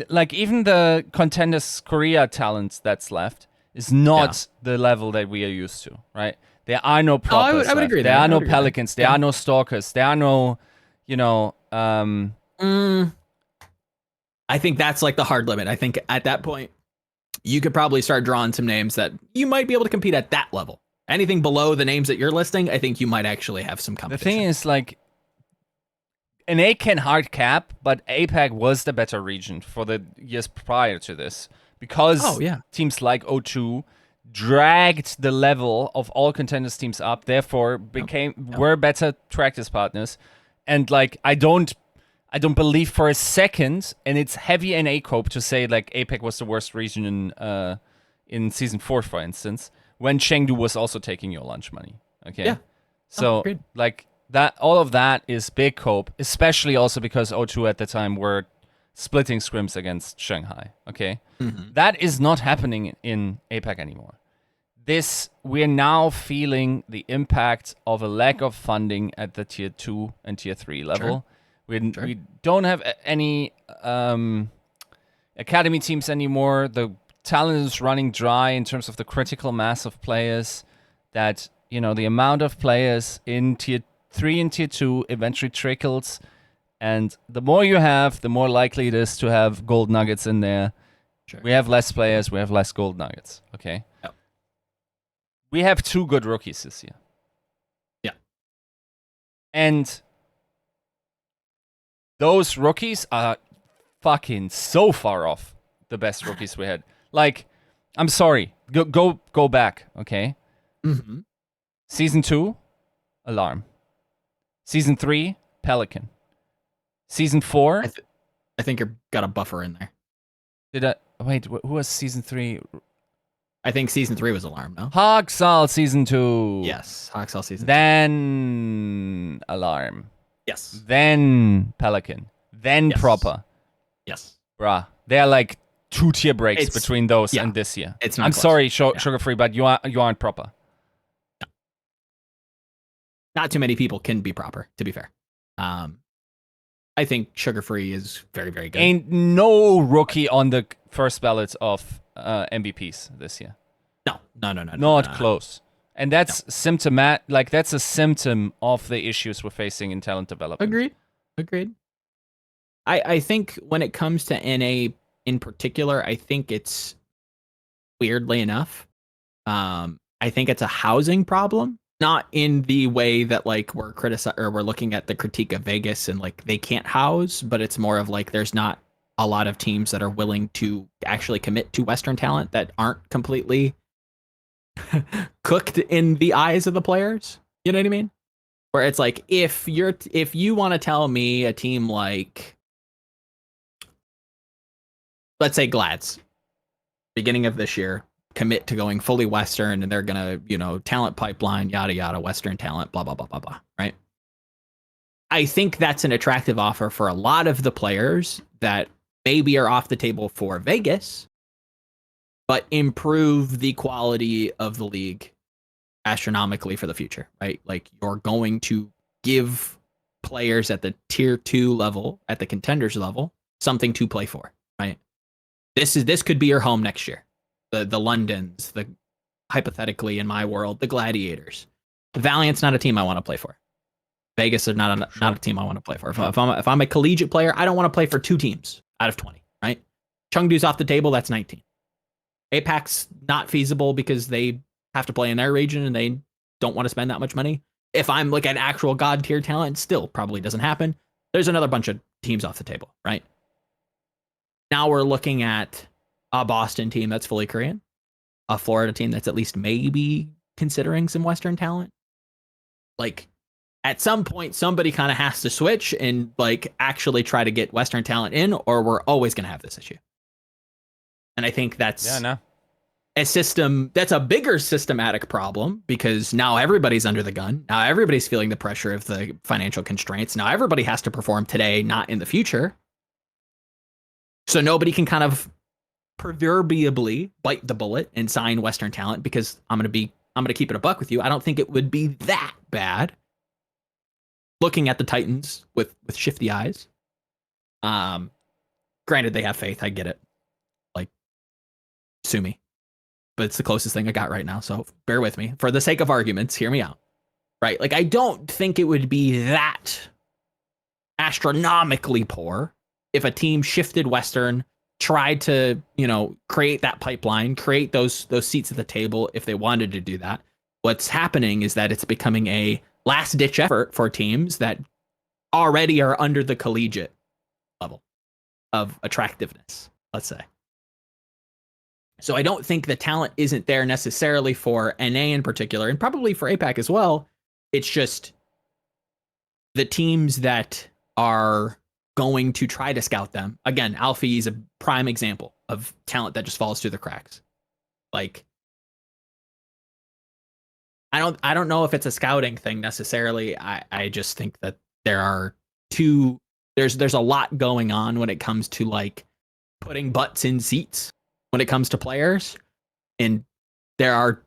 Like, even the contenders Korea talent that's left is not the level that we are used to, right? There are no propers. I would agree. There are no pelicans. There are no stalkers. There are no, I think that's like the hard limit. I think at that point, you could probably start drawing some names that you might be able to compete at that level. Anything below the names that you're listing, I think you might actually have some competition. The thing is, like, NA can hard cap, but APAC was the better region for the years prior to this, because teams like O2 dragged the level of all contenders teams up, therefore were better practice partners. And like, I don't I don't believe for a second, and it's heavy NA cope to say like APAC was the worst region in season 4, for instance, when Chengdu was also taking your lunch money. Okay. Yeah. So like that, all of that is big cope, especially also because O2 at the time were splitting scrims against Shanghai. Okay. That is not happening in APAC anymore. We're now feeling the impact of a lack of funding at the tier 2 and tier 3 level. We don't have any academy teams anymore. The talent is running dry in terms of the critical mass of players that, you know, the amount of players in tier 3 and tier 2 eventually trickles. And the more you have, the more likely it is to have gold nuggets in there. We have less players, we have less gold nuggets. Okay. Yep. We have 2 good rookies this year. Yeah. And those rookies are fucking so far off the best rookies we had. Like, I'm sorry. Go back, okay? Season 2, Alarm. Season 3, Pelican. Season 4... I think you've got a buffer in there. Wait, who was Season 3? I think Season 3 was Alarm, no? Hawksall Season 2. Yes, Hawksall Season 2. Then Alarm. Yes. Then Pelican. Then Proper. Yes. Bruh. They're like 2 tier breaks between those and this year. It's not I'm close. sorry, Sugar Free, but you aren't Proper. No. Not too many people can be Proper, to be fair. I think Sugar Free is very, very good. Ain't no rookie on the first ballot of MVPs this year. No. Not close. And that's symptomatic. Like, that's a symptom of the issues we're facing in talent development. Agreed. I think when it comes to NA in particular, I think it's weirdly enough. I think it's a housing problem, not in the way that like we're looking at the critique of Vegas and like they can't house, but it's more of like there's not a lot of teams that are willing to actually commit to Western talent that aren't completely cooked in the eyes of the players. You know what I mean? Where it's like if you want to tell me a team like, let's say Glads, beginning of this year, commit to going fully Western and they're gonna, talent pipeline, yada yada, Western talent, blah blah blah blah blah, right? I think that's an attractive offer for a lot of the players that maybe are off the table for Vegas, but improve the quality of the league astronomically for the future, right? Like you're going to give players at the tier 2 level, at the contenders level, something to play for, right? This could be your home next year. The Londons, hypothetically in my world, the Gladiators. Valiant's not a team I want to play for. Vegas is not a team I want to play for. If I'm a collegiate player, I don't want to play for 2 teams out of 20, right? Chengdu's off the table, that's 19. APAC's not feasible because they have to play in their region and they don't want to spend that much money. If I'm like an actual god tier talent, still probably doesn't happen. There's another bunch of teams off the table, right? Now we're looking at a Boston team that's fully Korean, a Florida team that's at least maybe considering some Western talent. Like at some point, somebody kind of has to switch and like actually try to get Western talent in, or we're always going to have this issue. And I think that's a system that's a bigger systematic problem because now everybody's under the gun. Now everybody's feeling the pressure of the financial constraints. Now everybody has to perform today, not in the future. So nobody can kind of proverbially bite the bullet and sign Western talent because I'm going to keep it a buck with you. I don't think it would be that bad. Looking at the Titans with shifty eyes. Granted, they have faith. I get it. Like, sue me. But it's the closest thing I got right now. So bear with me. For the sake of arguments, hear me out. Right? Like, I don't think it would be that astronomically poor if a team shifted Western, tried to, create that pipeline, create those seats at the table if they wanted to do that. What's happening is that it's becoming a last-ditch effort for teams that already are under the collegiate level of attractiveness, let's say. So I don't think the talent isn't there necessarily for NA in particular, and probably for APAC as well. It's just the teams that are going to try to scout them. Again, Alfie is a prime example of talent that just falls through the cracks. Like, I don't know if it's a scouting thing necessarily. I just think that there's a lot going on when it comes to like putting butts in seats when it comes to players, and there are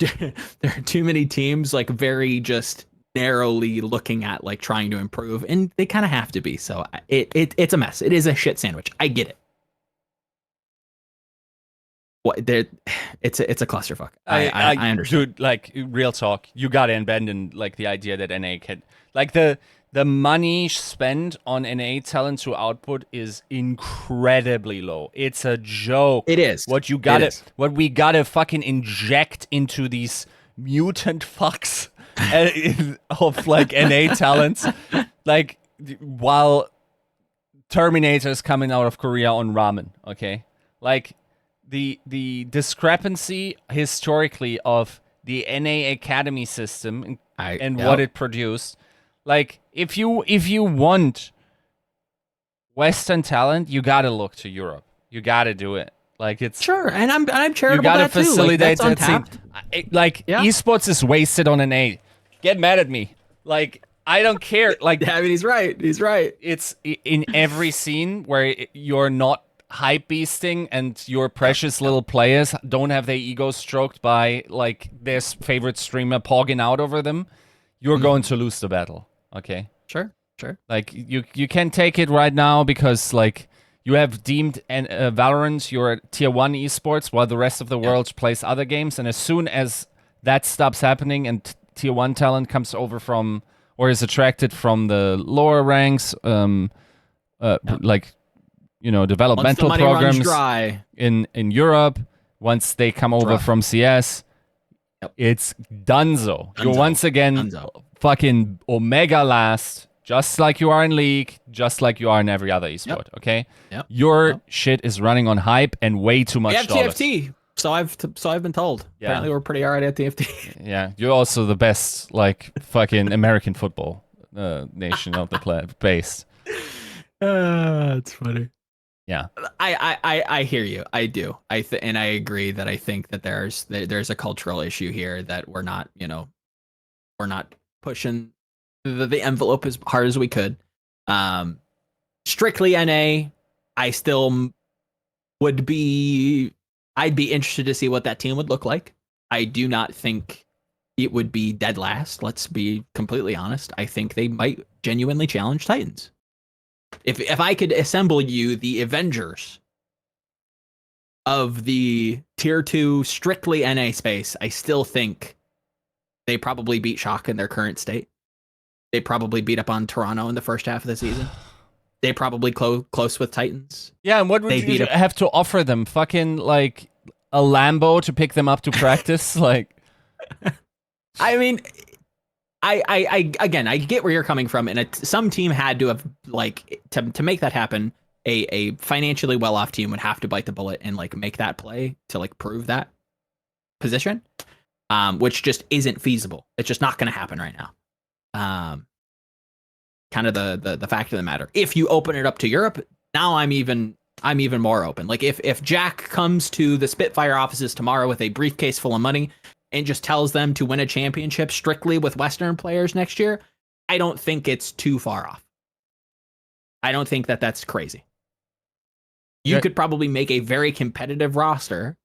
too many teams like very just narrowly looking at like trying to improve, and they kind of have to be. So it's a mess. It is a shit sandwich. I get it. It's a clusterfuck. I understand. Dude, like real talk, you gotta abandon like the idea that NA can like the money spent on NA talent to output is incredibly low. It's a joke. It is. What we gotta fucking inject into these mutant fucks of like NA talents, like while Terminator's coming out of Korea on ramen. Okay, like. The discrepancy historically of the NA Academy system and what it produced, like if you want Western talent, you gotta look to Europe. You gotta do it. Like it's sure, and I'm charitable. You gotta that facilitate too. Like, that's that scene. Esports is wasted on NA. Get mad at me. Like I don't care. Like I mean, he's right. He's right. It's in every scene where you're not hype beasting and your precious little players don't have their egos stroked by like their favorite streamer pogging out over them, you're going to lose the battle. Okay, sure. Like you can take it right now because like you have deemed Valorant your tier 1 esports while the rest of the world plays other games, and as soon as that stops happening and tier 1 talent comes over from or is attracted from the lower ranks, like developmental programs in Europe. Once they come over from CS, it's dunzo. You're once again fucking Omega last, just like you are in League, just like you are in every other esport. Okay, your shit is running on hype and way too much. We have TFT, so I've been told. Yeah. Apparently, we're pretty alright at TFT. Yeah, you're also the best like fucking American football nation of the based. It's funny. Yeah, I hear you. I do. And I agree that I think that there's a cultural issue here that we're not pushing the envelope as hard as we could. Strictly NA, I'd be interested to see what that team would look like. I do not think it would be dead last. Let's be completely honest. I think they might genuinely challenge Titans. If I could assemble you the Avengers of the tier 2 strictly NA space, I still think they probably beat Shock in their current state. They probably beat up on Toronto in the first half of the season. They probably close with Titans. Yeah, and what would you have to offer them? Fucking like a Lambo to pick them up to practice? Like, I mean, I get where you're coming from, and some team had to have like to make that happen. A financially well-off team would have to bite the bullet and like make that play to like prove that position, which just isn't feasible. It's just not going to happen right now. Kind of the fact of the matter. If you open it up to Europe, now I'm even more open. Like if Jack comes to the Spitfire offices tomorrow with a briefcase full of money and just tells them to win a championship strictly with Western players next year, I don't think it's too far off. I don't think that that's crazy. You could probably make a very competitive roster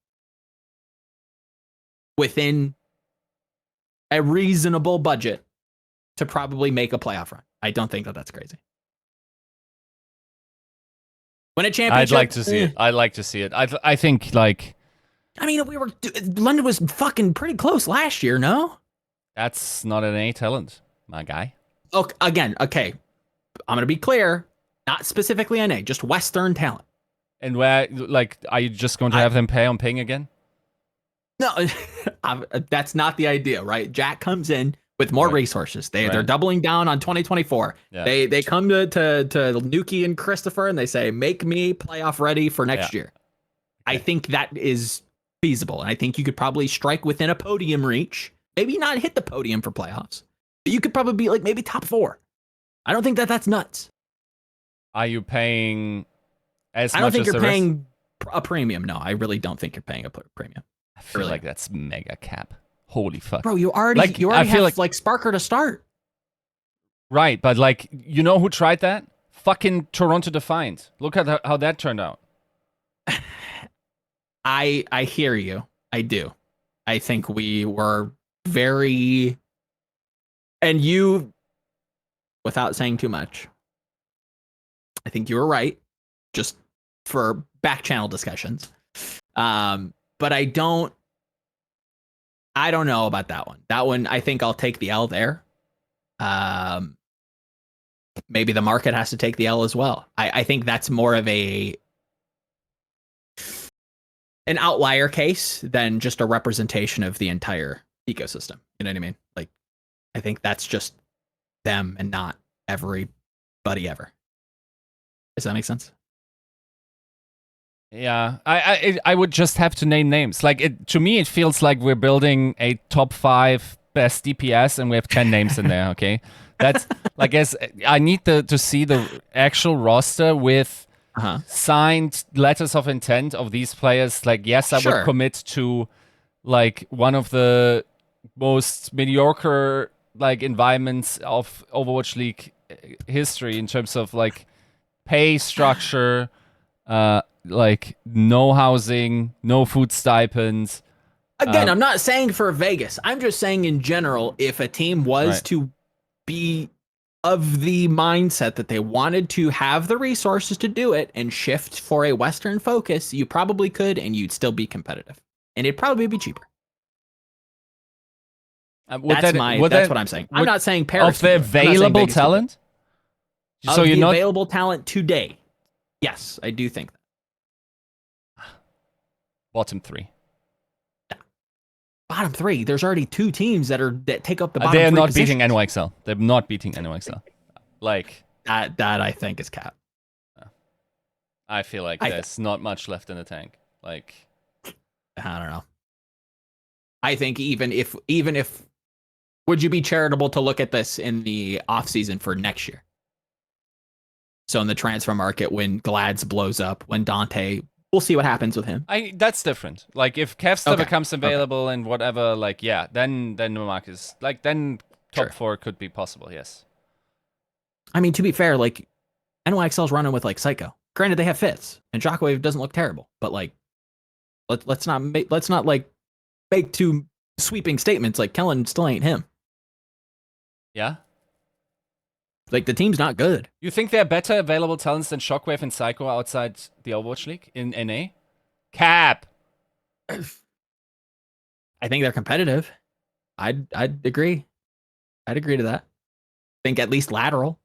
within a reasonable budget to probably make a playoff run. I don't think that that's crazy. Win a championship. I'd like to see it. I'd like to see it. I think like. I mean, London was fucking pretty close last year, no? That's not an A talent, my guy. Okay, again, okay. I'm going to be clear. Not specifically NA, just Western talent. And where, like, are you just going to have them pay on ping again? No, that's not the idea, right? Jack comes in with more resources. They're doubling down on 2024. Yeah. They come to Nuki and Christopher and they say, make me playoff ready for next year. Okay. I think that is feasible. And I think you could probably strike within a podium reach. Maybe not hit the podium for playoffs, but you could probably be like maybe top 4. I don't think that that's nuts. Are you paying as I don't much think as you're the rest? paying a premium. No, I really don't think you're paying a premium. I feel Really. like that's mega cap. Holy fuck. Bro, you already Like, I feel have like Sparker to start. right, but like, you know who tried that? Fucking Toronto Defiant. Look at how that turned out. I hear you. I do. I think we were very, and you, without saying too much, I think you were right, just for back channel discussions. But I don't know about that one. That one, I think I'll take the L there. Maybe the market has to take the L as well. I think that's more of an outlier case than just a representation of the entire ecosystem. You know what I mean? Like, I think that's just them and not everybody ever. Does that make sense? Yeah, I would just have to name names. Like, to me, it feels like we're building a top 5 best DPS, and we have 10 names in there. Okay, that's like, as I need to see the actual roster with signed letters of intent of these players. Like, yes, I would commit to like one of the most mediocre like environments of Overwatch League history in terms of like pay structure. Like no housing, no food stipends. Again, I'm not saying for Vegas. I'm just saying in general, if a team was to be of the mindset that they wanted to have the resources to do it and shift for a Western focus, you probably could, and you'd still be competitive, and it'd probably be cheaper. That's what I'm saying. I'm not saying Paris of the available talent. So you're not available talent today. Yes, I do think that. Bottom 3. Bottom 3. There's already 2 teams that take up the bottom 3 They are not positions. beating NYXL. They're not beating NYXL. Like that I think is cap. I feel like there's not much left in the tank. Like, I don't know. I think even if would you be charitable to look at this in the off season for next year? So in the transfer market, when Glads blows up, when Danteh, we'll see what happens with him. That's different. Like, if Kevster becomes available and whatever, like, yeah, then the market is like, then top 4 could be possible. Yes. I mean, to be fair, like NYXL's running with like Psycho. Granted, they have fits, and Shockwave doesn't look terrible, but like, let's not like make too sweeping statements. Like, Kellen still ain't him. Yeah. Like, the team's not good. You think there are better available talents than Shockwave and Psycho outside the Overwatch League in NA? Cap. I think they're competitive. I'd agree. I'd agree to that. I think at least lateral.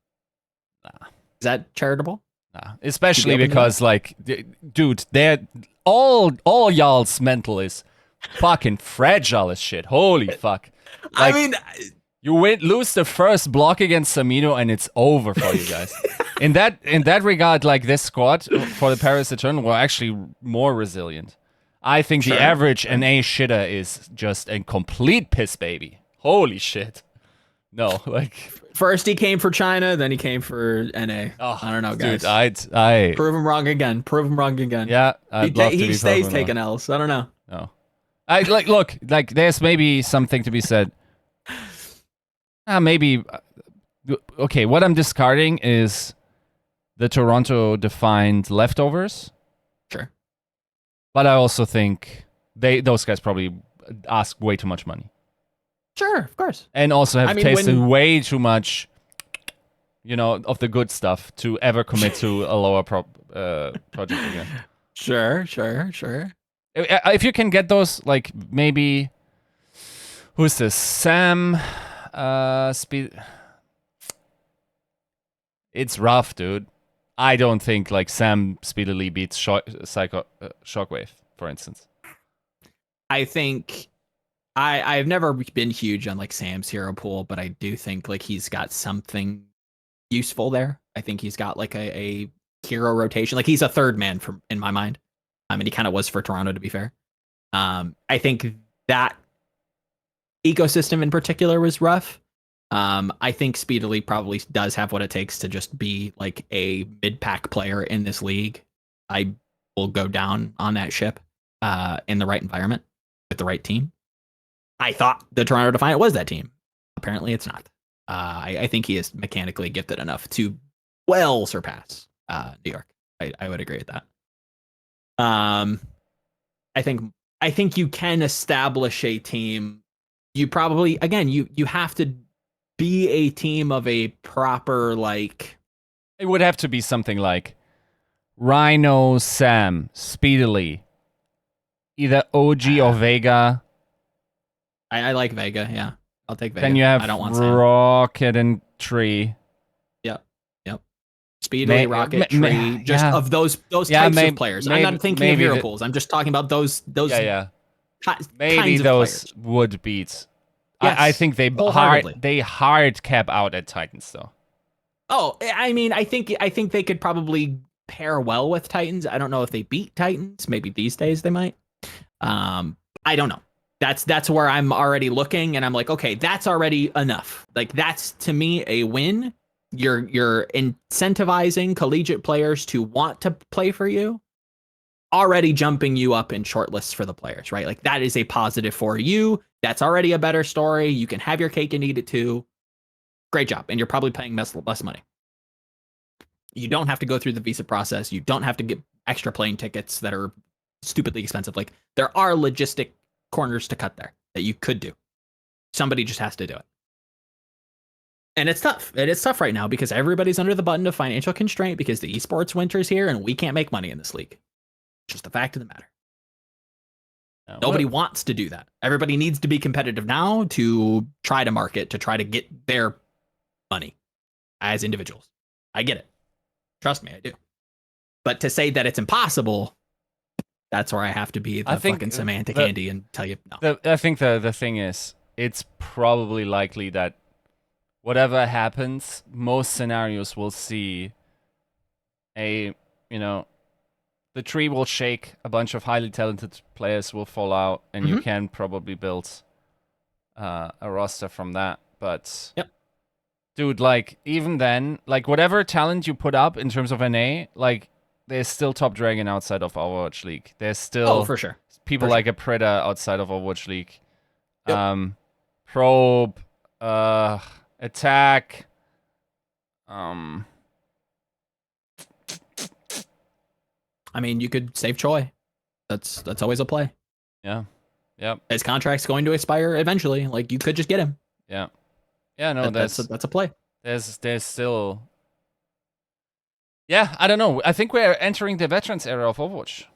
Nah. Is that charitable? Nah. Especially because, like, dude, they're all y'all's mental is fucking fragile as shit. Holy fuck. Like, I mean, you lose the first block against Samino and it's over for you guys. in that regard, like, this squad for the Paris Return were actually more resilient. I think the average NA shitter is just a complete piss baby. Holy shit. No, like, first he came for China, then he came for NA. Oh, I don't know, guys. Dude, I prove him wrong again. Yeah, he stays taking L's. I don't know. No, look, like, there's maybe something to be said. Maybe. Okay, what I'm discarding is the Toronto defined leftovers. Sure. But I also think those guys probably ask way too much money. Sure, of course. And also have tasted way too much, of the good stuff to ever commit to a lower project again. Sure. If you can get those, like, maybe, who's this? Sam, Speed. It's rough, dude. I don't think, like, Sam speedily beats Shockwave, for instance. I think I've never been huge on like Sam's hero pool, but I do think like he's got something useful there. I think he's got like a hero rotation. Like, he's a third man in my mind. I mean, he kind of was for Toronto, to be fair. I think that ecosystem in particular was rough. I think Speedily probably does have what it takes to just be like a mid-pack player in this league. I will go down on that ship in the right environment with the right team. I thought the Toronto Defiant was that team. Apparently, it's not. I think he is mechanically gifted enough to well surpass New York. I would agree with that. I think you can establish a team. You probably again you have to be a team of a proper like. It would have to be something like Rhino, Sam, Speedily, either OG or Vega. I like Vega. Yeah, I'll take Vega. Then you have I don't want Sam. Rocket and Tree. Yep. Speedily, Rocket, Tree. Just of those types of players. I'm not thinking of Miracles. I'm just talking about those. Maybe those would beat. Yes, I think they hard cap out at Titans though. Oh, I mean, I think they could probably pair well with Titans. I don't know if they beat Titans. Maybe these days they might. I don't know. That's where I'm already looking, and I'm like, okay, that's already enough. Like that's to me a win. You're incentivizing collegiate players to want to play for you, already jumping you up in shortlists for the players, right? Like that is a positive for you. That's already a better story. You can have your cake and eat it too. Great job. And you're probably paying less money. You don't have to go through the visa process. You don't have to get extra plane tickets that are stupidly expensive. Like there are logistic corners to cut there that you could do. Somebody just has to do it. And it's tough. It is tough right now because everybody's under the button of financial constraint because the esports winter's here and we can't make money in this league. Just the fact of the matter. Nobody wants to do that. Everybody needs to be competitive now to try to market, to try to get their money as individuals. I get it. Trust me, I do. But to say that it's impossible, that's where I have to be the fucking semantic Andy and tell you no. I think the thing is, it's probably likely that whatever happens, most scenarios will see the tree will shake, a bunch of highly talented players will fall out, and you can probably build a roster from that. But, dude, like, even then, like, whatever talent you put up in terms of NA, like, there's still Top Dragon outside of Overwatch League. There's still for sure. people like a Predator outside of Overwatch League. Probe, Attack, I mean, you could save Choi. That's always a play. Yeah. Yep. His contract's going to expire eventually. Like you could just get him. Yeah. Yeah. No, that's a play. There's still. Yeah, I don't know. I think we're entering the veterans era of Overwatch.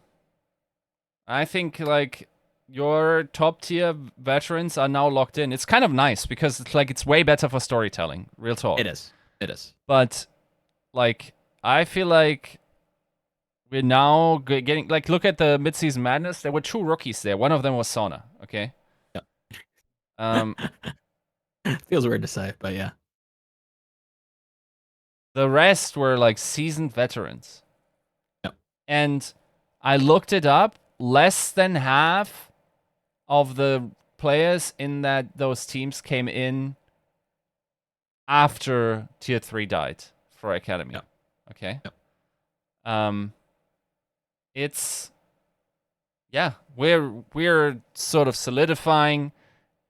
I think like your top tier veterans are now locked in. It's kind of nice because it's way better for storytelling. Real talk. It is. But like I feel like we're now getting like look at the midseason madness. There were 2 rookies there. One of them was Sauna. Okay. Yeah. Feels weird to say, but yeah. The rest were like seasoned veterans. Yep. And I looked it up. Less than half of the players in those teams came in after Tier 3 died for Academy. Yep. Okay. Yep. It's we're sort of solidifying,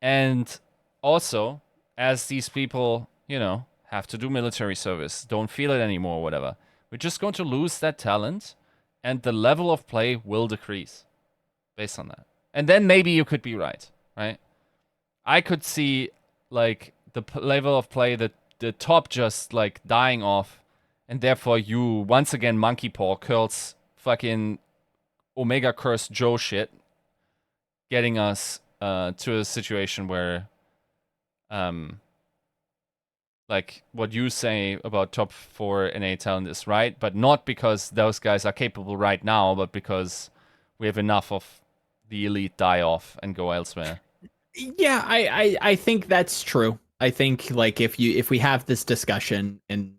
and also as these people, have to do military service, don't feel it anymore, whatever. We're just going to lose that talent, and the level of play will decrease based on that. And then maybe you could be right? I could see like the level of play, the top just like dying off, and therefore you once again monkey paw curls fucking Omega Curse Joe shit, getting us to a situation where like what you say about top 4 NA talent is right, but not because those guys are capable right now, but because we have enough of the elite die off and go elsewhere. Yeah, I think that's true. I think like if we have this discussion in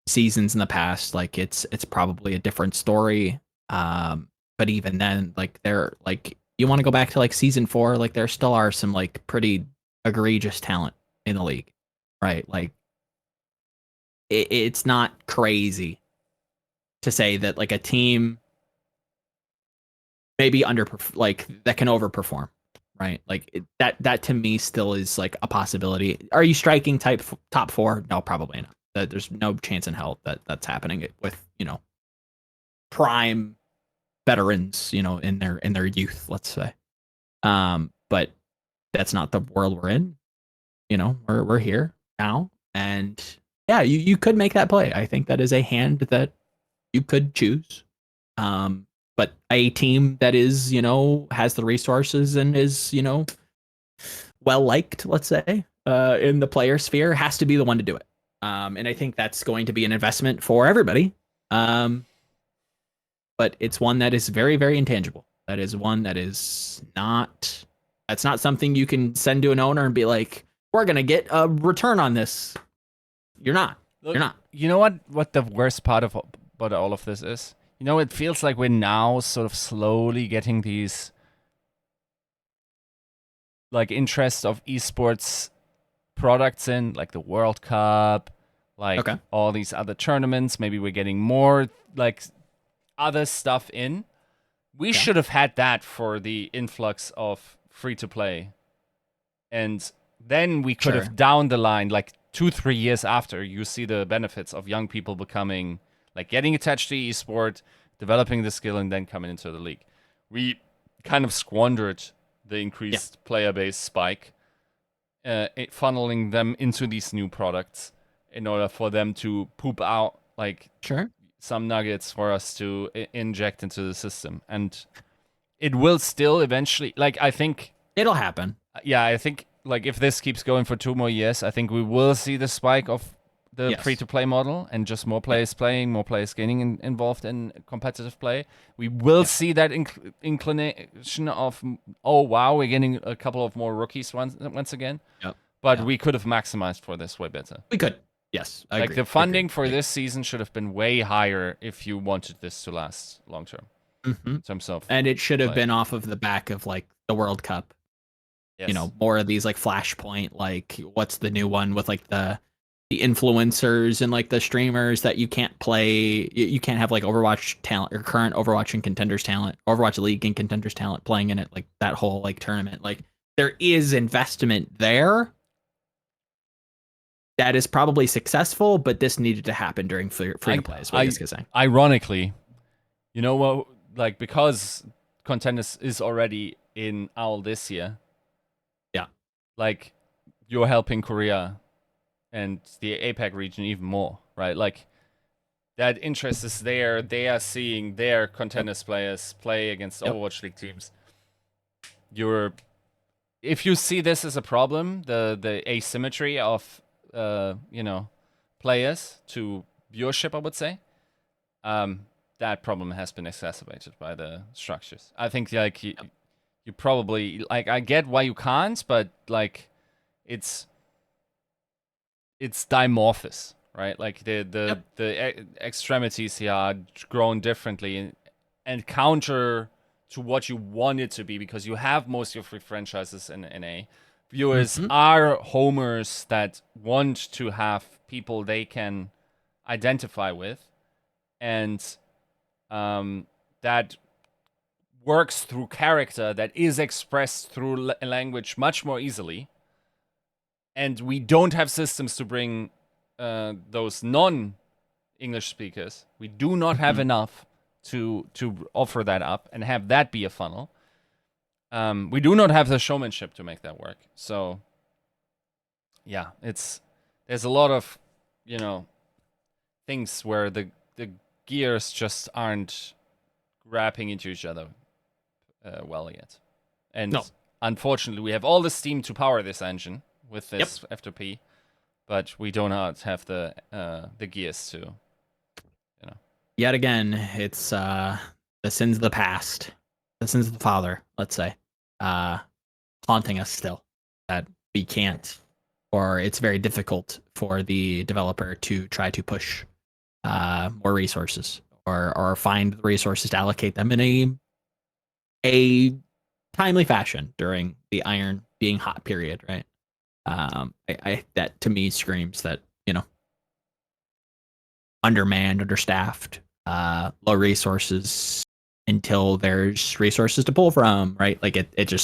seasons in the past, like it's probably a different story. But even then, like they're like you want to go back to like season 4, like there still are some like pretty egregious talent in the league, right? Like it's not crazy to say that like a team maybe like that can overperform, right? Like that to me still is like a possibility. Are you striking top four? No, probably not. There's no chance in hell that that's happening with prime veterans, in their youth, let's say. But that's not the world we're in. We're here now, and yeah, you could make that play. I think that is a hand that you could choose. But a team that is, has the resources and is, well liked, let's say, in the player sphere, has to be the one to do it. And I think that's going to be an investment for everybody. But it's one that is very, very intangible. That is one that is not. That's not something you can send to an owner and be like, "We're gonna get a return on this." You're not. Look, You're not. You know what the worst part of about all of this is? It feels like we're now sort of slowly getting these like interest of esports products in, like the World Cup, like all these other tournaments. Maybe we're getting more like other stuff in. We should have had that for the influx of free-to-play. And then we could have down the line, like 2-3 years after, you see the benefits of young people becoming, like getting attached to esport, developing the skill, and then coming into the league. We kind of squandered the increased player base spike, funneling them into these new products in order for them to poop out like some nuggets for us to inject into the system. And it will still eventually, like, I think it'll happen. Yeah, I think like if this keeps going for 2 more years, I think we will see the spike of the free-to-play model and just more players playing, more players getting involved in competitive play. We will see that inclination of, oh wow, we're getting a couple of more rookies once again. But we could have maximized for this way better. We could. Yes, I agree. The funding for this season should have been way higher if you wanted this to last long term. In terms of, and it should have been off of the back of like the World Cup. Yes. More of these like Flashpoint, like what's the new one with like the influencers and like the streamers that you can't play. You can't have like Overwatch talent or current Overwatch and Contenders talent, Overwatch League and Contenders talent playing in it, like that whole like tournament. Like there is investment there that is probably successful, but this needed to happen during free to play. Is what Yiska's saying. Ironically, you know what? Like because Contenders is already in OWL this year. Yeah, like you're helping Korea and the APAC region even more, right? Like that interest is there. They are seeing their Contenders players play against Overwatch League teams. If you see this as a problem, the asymmetry of players to viewership, I would say, that problem has been exacerbated by the structures. I think like you probably like I get why you can't, but like it's dimorphous, right? Like the extremities here are grown differently and counter to what you want it to be, because you have most of your free franchises in NA. Viewers are homers that want to have people they can identify with, and that works through character that is expressed through language much more easily. And we don't have systems to bring those non-English speakers. We do not have enough to offer that up and have that be a funnel. We do not have the showmanship to make that work. So, yeah, there's a lot of, things where the gears just aren't wrapping into each other well yet. And unfortunately, we have all the steam to power this engine with this F2P, but we do not have the gears to, Yet again, it's the sins of the past, the sins of the father, let's say, haunting us still, that we can't, or it's very difficult for the developer to try to push more resources or find the resources to allocate them in a timely fashion during the iron being hot period, right? That to me screams that, undermanned, understaffed, low resources until there's resources to pull from, right? Like it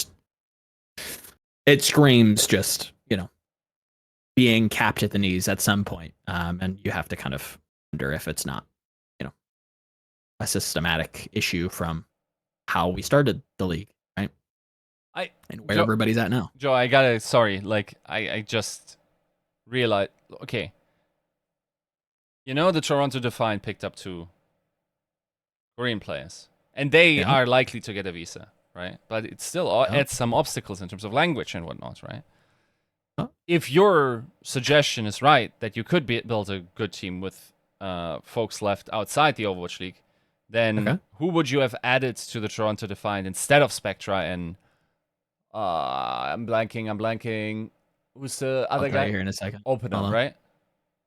screams just, being capped at the knees at some point. And you have to kind of wonder if it's not, a systematic issue from how we started the league, right? And where everybody's at now. Joe, I just realized, okay. The Toronto Defiant picked up 2 Korean players, and they are likely to get a visa, right? But it still adds some obstacles in terms of language and whatnot, right? If your suggestion is right, that you could build a good team with folks left outside the Overwatch League, then who would you have added to the Toronto Defiant instead of Spectra and I'm blanking. Who's the other guy? Here in a second. Opener, right?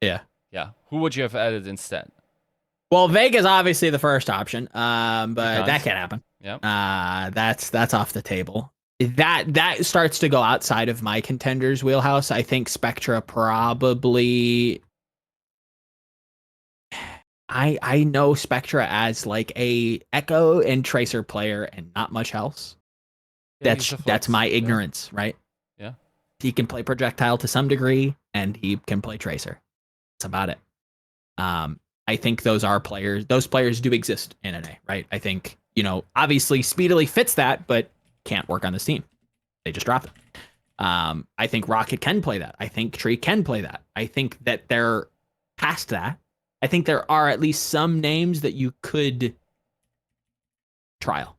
Yeah. Yeah. Who would you have added instead? Well, Vega's obviously the first option, but that can't happen. Yeah. That's off the table. That starts to go outside of my contenders wheelhouse. I think Spectra probably. I know Spectra as like a Echo and Tracer player and not much else. Yeah, that's my ignorance, right? Yeah. He can play projectile to some degree, and he can play Tracer. That's about it. I think those are players. Those players do exist in NA, right? I think, obviously Speedily fits that, but can't work on this team. They just drop it. I think Rocket can play that. I think Tree can play that. I think that they're past that. I think there are at least some names that you could trial.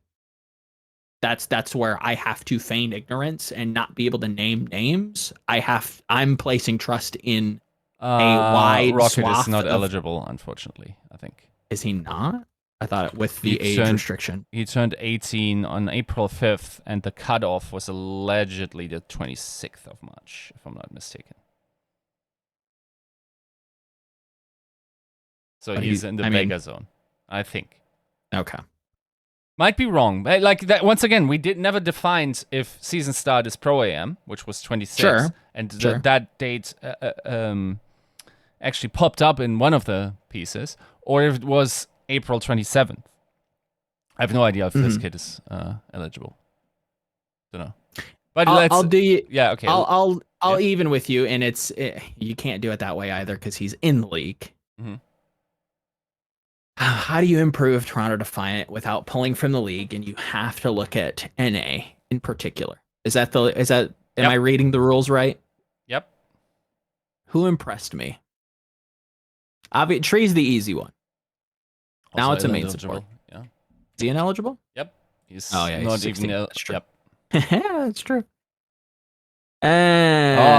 That's where I have to feign ignorance and not be able to name names. I'm placing trust in a wide Rocket swath is not eligible, unfortunately, I think. Is he not? I thought with the age restriction. He turned 18 on April 5th, and the cutoff was allegedly the 26th of March, if I'm not mistaken. So he's in the Vega zone, I think. Okay. Might be wrong. Like that, once again, we never defined if season start is Pro AM, which was 26, and that date actually popped up in one of the pieces, or if it was April 27th. I have no idea if this kid is eligible. Don't know. But I'll do you. Yeah, okay. I'll even with you, and you can't do it that way either because he's in the league. Mm-hmm. How do you improve Toronto Defiant without pulling from the league? And you have to look at NA in particular. Am I reading the rules right? Yep. Who impressed me? Tree's the easy one. Now it's a main support. Yeah. Is he ineligible? Yep. He's not even. That's true. Yep. Yeah, that's true.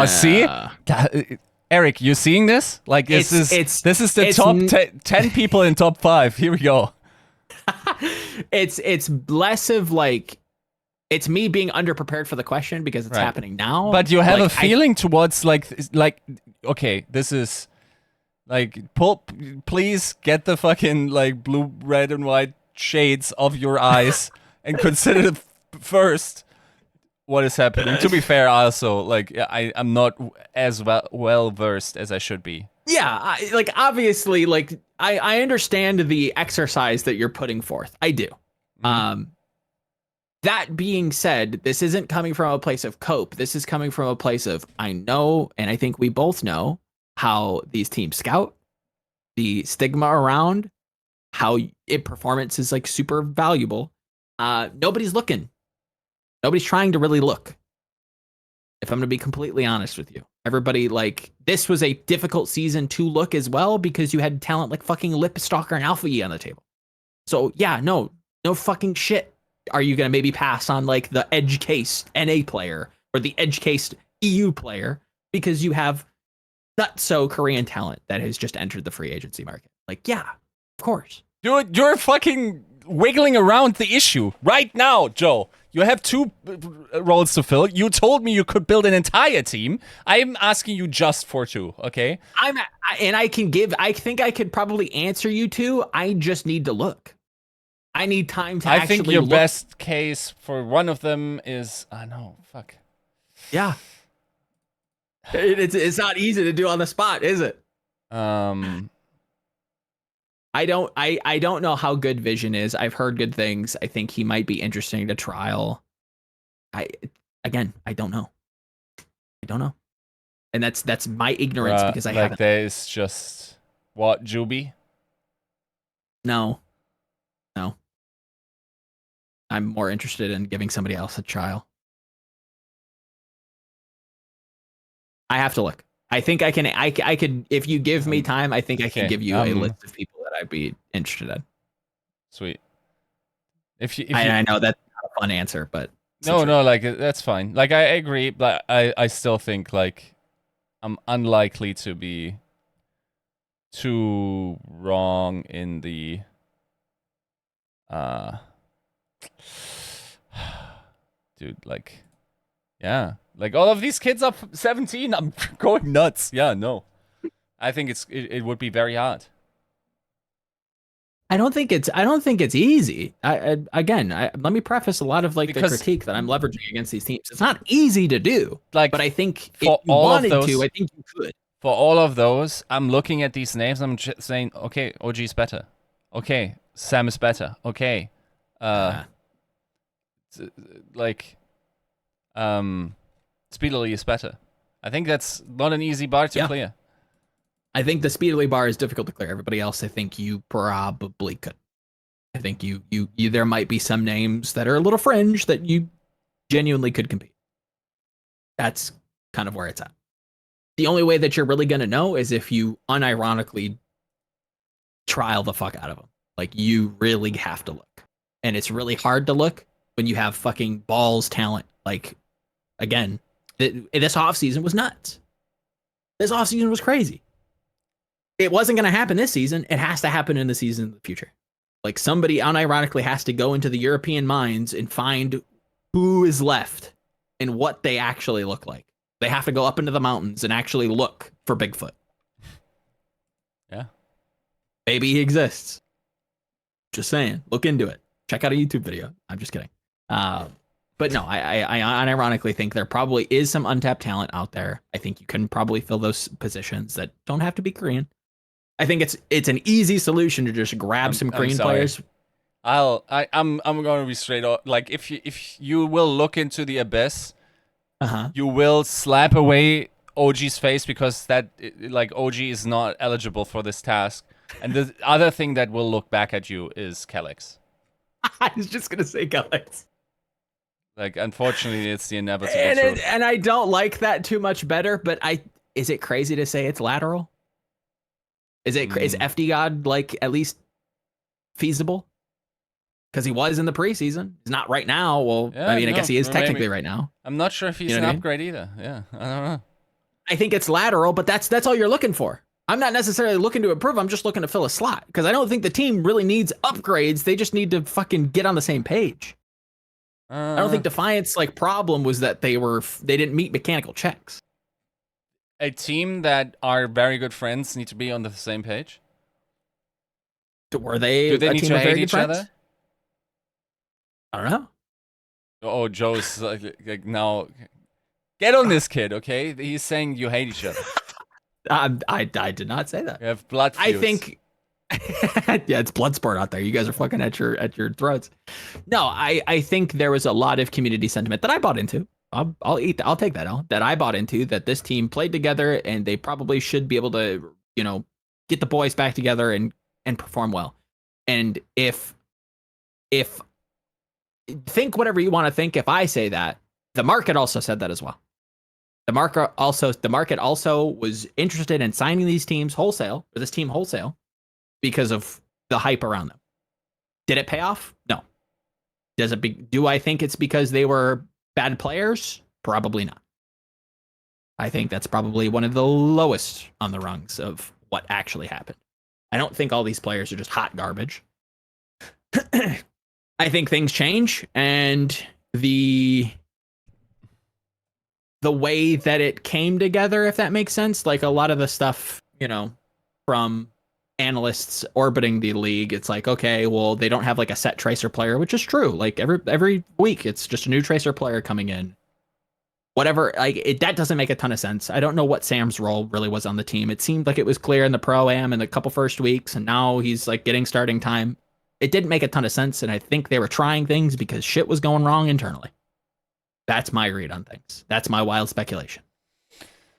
See? Eric, you seeing this? Like this is the top 10 people in top 5. Here we go. It's less of like it's me being underprepared for the question because it's happening now. But you have a feeling towards like okay, this is like please get the fucking like blue, red, and white shades of your eyes and consider first what is happening. To be fair, also, like, I'm not as well versed as I should be. Yeah, obviously, like, I understand the exercise that you're putting forth. I do. Mm-hmm. That being said, this isn't coming from a place of cope. This is coming from a place of, I know, and I think we both know how these teams scout, the stigma around, how performance is, like, super valuable. Nobody's looking. Nobody's trying to really look. If I'm going to be completely honest with you, everybody, like, this was a difficult season to look as well because you had talent like fucking Lipstalker and Alpha E on the table. So yeah, no fucking shit. Are you going to maybe pass on like the edge case NA player or the edge case EU player because you have not so Korean talent that has just entered the free agency market? Like, yeah, of course. You're fucking wiggling around the issue right now, Joe. You have 2 roles to fill. You told me you could build an entire team. I'm asking you just for 2, okay? I think I could probably answer you 2. I just need to look. I need time to actually look. I think your best case for one of them is... no, fuck. Yeah. It's not easy to do on the spot, is it? Um, I don't know how good Vision is. I've heard good things. I think he might be interesting to trial. I I don't know. I don't know. And that's my ignorance because I like haven't. there's just what Juby. No. No. I'm more interested in giving somebody else a trial. I have to look. I think I can. I could. If you give me time, I think I can Okay, give you a list of people that I'd be interested in. Sweet. If you, I know that's not a fun answer, but no, like that's fine. Like I agree, but I still think like I'm unlikely to be too wrong in the dude, like yeah, like all of these kids up 17, I'm going nuts. Yeah, no. I think it would be very hard. I don't think it's easy. Let me preface a lot of like the critique that I'm leveraging against these teams. It's not easy to do, like, but I think if for you all of wanted those, to, I think you could. For all of those, I'm looking at these names. I'm just saying, okay, OG is better. Okay, Sam is better. Okay, like, Speedily is better. I think that's not an easy bar to clear. I think the Speedily bar is difficult to clear. Everybody else, I think you probably could. I think you there might be some names that are a little fringe that you genuinely could compete. That's kind of where it's at. The only way that you're really going to know is if you unironically trial the fuck out of them. Like, you really have to look. And it's really hard to look when you have fucking balls talent. Like, again, this offseason was nuts. This offseason was crazy. It wasn't going to happen this season. It has to happen in the season in the future. Like, somebody unironically has to go into the European mines and find who is left and what they actually look like. They have to go up into the mountains and actually look for Bigfoot. Yeah. Maybe he exists. Just saying. Look into it. Check out a YouTube video. I'm just kidding. But no, I unironically think there probably is some untapped talent out there. I think you can probably fill those positions that don't have to be Korean. I think it's an easy solution to just grab some Korean players. I'm going to be straight up. Like, if you will look into the abyss, you will slap away OG's face because that, like, OG is not eligible for this task. And the other thing that will look back at you is Kellex. I was just gonna say Kellex. Like, unfortunately, it's the inevitable truth. And I don't like that too much better. But is it crazy to say it's lateral? Is FD God like at least feasible? Because he was in the preseason. He's not right now. Well, yeah, I guess he is technically right now. I'm not sure if he's an upgrade either. Yeah, I don't know. I think it's lateral, but that's all you're looking for. I'm not necessarily looking to improve. I'm just looking to fill a slot because I don't think the team really needs upgrades. They just need to fucking get on the same page. I don't think Defiant's like problem was that they didn't meet mechanical checks. A team that are very good friends need to be on the same page. Were they? Do they need to hate each other? I don't know. Oh, Joe's like now. Get on this kid, okay? He's saying you hate each other. I did not say that. You have blood feuds. I think, yeah, it's blood sport out there. You guys are fucking at your throats. No, I think there was a lot of community sentiment that I bought into. I'll take that out. That I bought into, that this team played together and they probably should be able to, get the boys back together and perform well. And if think whatever you want to think, if I say that, the market also said that as well. The market also was interested in signing these teams wholesale, or this team wholesale, because of the hype around them. Did it pay off? No. Do I think it's because they were bad players? Probably not. I think that's probably one of the lowest on the rungs of what actually happened. I don't think all these players are just hot garbage. I think things change, and the way that it came together, if that makes sense, like a lot of the stuff, from analysts orbiting the league, it's like, okay, well, they don't have like a set tracer player, which is true. Like every week, it's just a new tracer player coming in. whatever, like that doesn't make a ton of sense. I don't know what Sam's role really was on the team. It seemed like it was clear in the pro-am in the couple first weeks, and now he's like getting starting time. It didn't make a ton of sense, and I think they were trying things because shit was going wrong internally. That's my read on things. That's my wild speculation.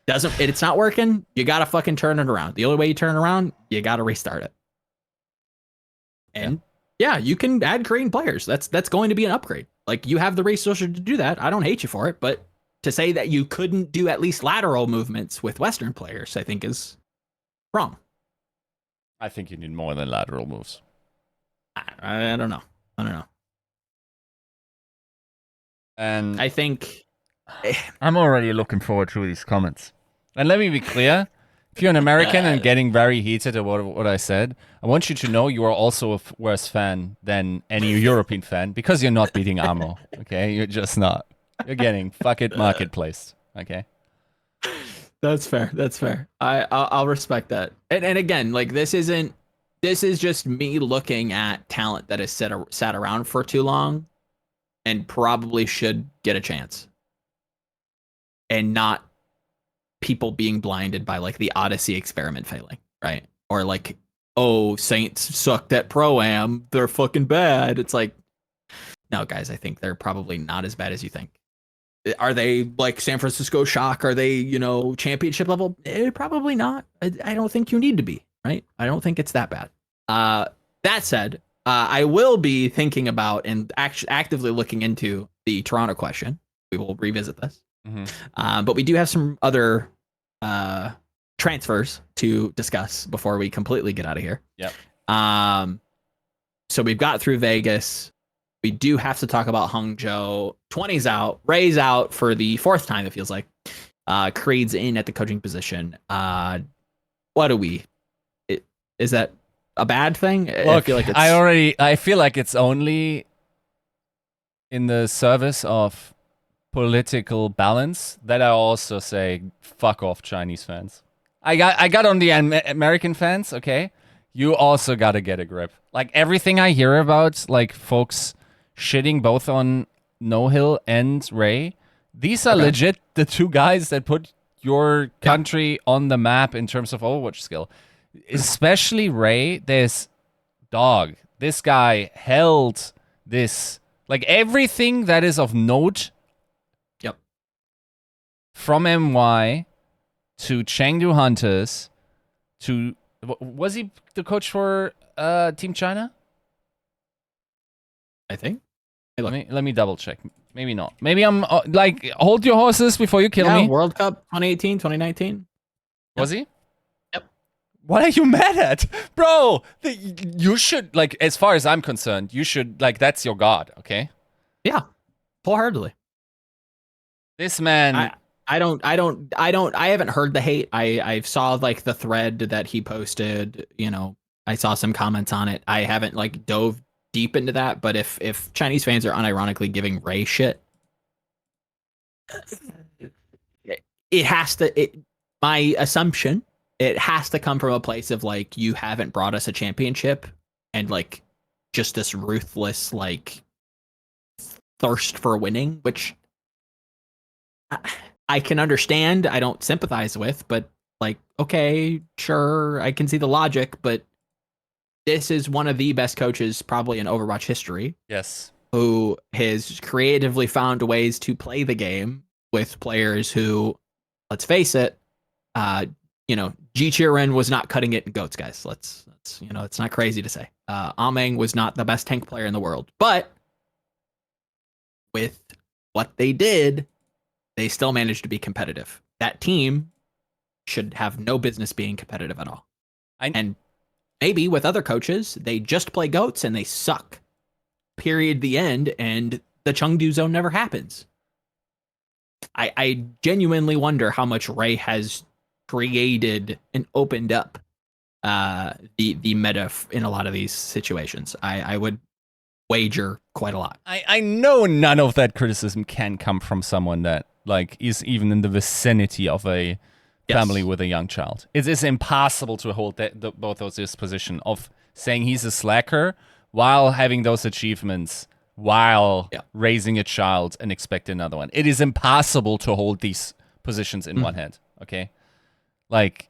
It's not working, you gotta fucking turn it around. The only way you turn it around, you gotta restart it. And yeah, you can add Korean players. That's going to be an upgrade. Like, you have the resources to do that. I don't hate you for it, but to say that you couldn't do at least lateral movements with Western players, I think is wrong. I think you need more than lateral moves. I don't know. And I think I'm already looking forward to these comments. And let me be clear. If you're an American and getting very heated at what I said, I want you to know you are also a worse fan than any European fan because you're not beating Amo. Okay? You're just not. You're getting fuck it marketplace. Okay? That's fair. I'll respect that. And again, like this is just me looking at talent that has sat around for too long and probably should get a chance. And not people being blinded by like the Odyssey experiment failing, right? Or like, oh, Saints sucked at Pro-Am, they're fucking bad. It's like, no, guys, I think they're probably not as bad as you think. Are they like San Francisco Shock? Are they, championship level? Probably not. I don't think you need to be, right? I don't think it's that bad. That said, I will be thinking about and actively looking into the Toronto question. We will revisit this. Mm-hmm. But we do have some other transfers to discuss before we completely get out of here. Yep. So we've got through Vegas. We do have to talk about Hangzhou. 20's out. Ray's out for the fourth time, it feels like. Creed's in at the coaching position. What do we... Is that a bad thing? Look, I feel like I feel like it's only in the service of political balance that I also say fuck off Chinese fans. I got on the American fans, okay? You also got to get a grip. Like everything I hear about, like folks shitting both on No Hill and Ray, these are legit the two guys that put your country on the map in terms of Overwatch skill. Especially Ray, this guy held this, like everything that is of note. Yep. From MY to Chengdu Hunters to, was he the coach for Team China? I think. Hey, let me double check. Maybe not. Maybe I'm like, hold your horses before you kill me. World Cup 2018, 2019. Was he? Yep. What are you mad at? Bro, you should, like, as far as I'm concerned, you should, like, that's your god, okay? Yeah. Wholeheartedly. This man... I haven't heard the hate. I saw like the thread that he posted, I saw some comments on it. I haven't like dove deep into that, but if Chinese fans are unironically giving Ray shit, it has to, my assumption, it has to come from a place of like, you haven't brought us a championship and like just this ruthless like thirst for winning, which I can understand. I don't sympathize with, but like, okay, sure, I can see the logic, but this is one of the best coaches probably in Overwatch history. Yes. Who has creatively found ways to play the game with players who, let's face it, Ji Chirin was not cutting it in goats, guys. Let's it's not crazy to say. Ameng was not the best tank player in the world, but with what they did, they still managed to be competitive. That team should have no business being competitive at all. And maybe with other coaches, they just play goats and they suck. Period. The end. And the Chengdu zone never happens. I genuinely wonder how much Ray has created and opened up the meta in a lot of these situations. I would wager quite a lot. I know none of that criticism can come from someone that like is even in the vicinity of a family with a young child. It's impossible to hold both of this position of saying he's a slacker while having those achievements while Yeah. raising a child and expect another one. It is impossible to hold these positions in one hand. Okay, like,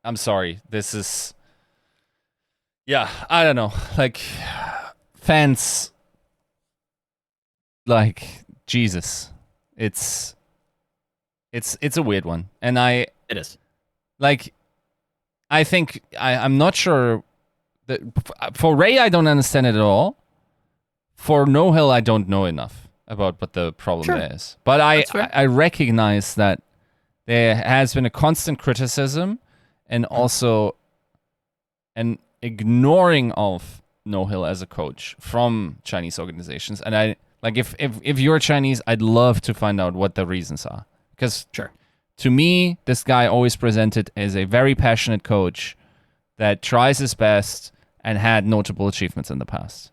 I'm sorry, this is, yeah, I don't know, like, fans, like, Jesus, it's a weird one, and It is. like, I think I'm not sure that for Ray I don't understand it at all. For No Hill I don't know enough about what the problem there is. But I recognize that there has been a constant criticism and also an ignoring of No Hill as a coach from Chinese organizations. And I like, if you're Chinese, I'd love to find out what the reasons are. Because to me, this guy always presented as a very passionate coach that tries his best and had notable achievements in the past.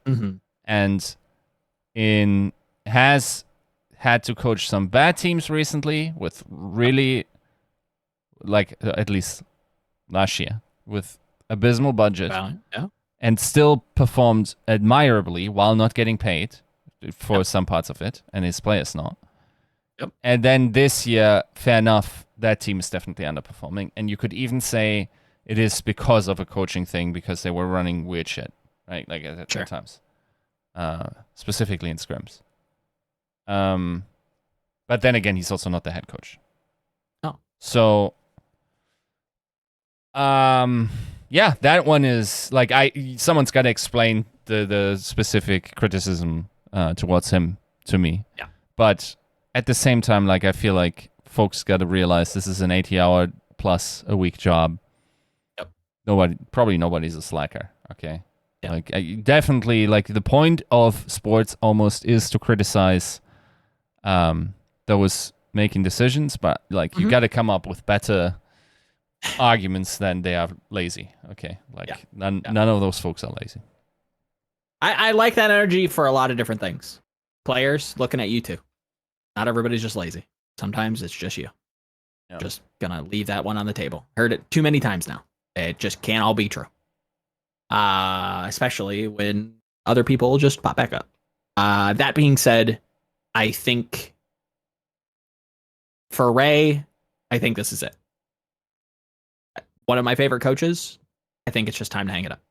And has had to coach some bad teams recently with really, like, at least last year, with abysmal budget, and still performed admirably while not getting paid for some parts of it, and his players not. And then this year, fair enough, that team is definitely underperforming, and you could even say it is because of a coaching thing, because they were running weird shit, right? Like, at times. Specifically in scrims. But then again, he's also not the head coach. So, yeah, that one is like, someone's got to explain the specific criticism towards him to me. But at the same time, like, I feel like folks got to realize this is an 80-hour plus a week job. Nobody's a slacker. Okay. Like, definitely, like, the point of sports almost is to criticize those making decisions, but, like, you got to come up with better arguments than they are lazy. Okay, like, none of those folks are lazy. I like that energy for a lot of different things. Players looking at you too. Not everybody's just lazy. Sometimes it's just you. Just gonna leave that one on the table. Heard it too many times now. It just can't all be true. Especially when other people just pop back up. That being said, I think for Ray, I think this is it. One of my favorite coaches. I think it's just time to hang it up.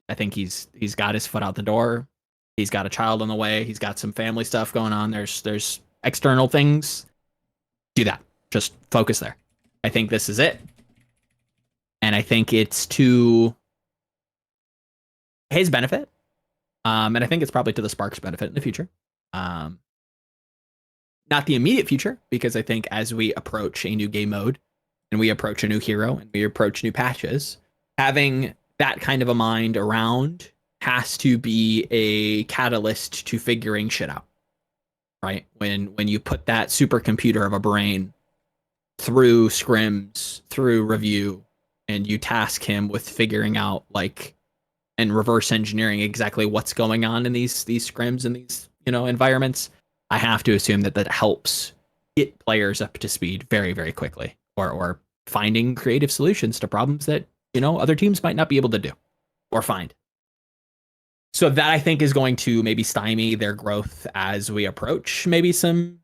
I think he's got his foot out the door. He's got a child on the way. He's got some family stuff going on. There's external things. Do that. Just focus there. I think this is it. And I think it's to his benefit. And I think it's probably to the Sparks' benefit in the future. Not the immediate future, because I think as we approach a new game mode and we approach a new hero and we approach new patches, having that kind of a mind around has to be a catalyst to figuring shit out. Right? When you put that supercomputer of a brain through scrims, through review, and you task him with figuring out, like, and reverse engineering exactly what's going on in these scrims and these, environments, I have to assume that helps get players up to speed very, very quickly, or finding creative solutions to problems that, other teams might not be able to do or find. So that, I think, is going to maybe stymie their growth as we approach maybe some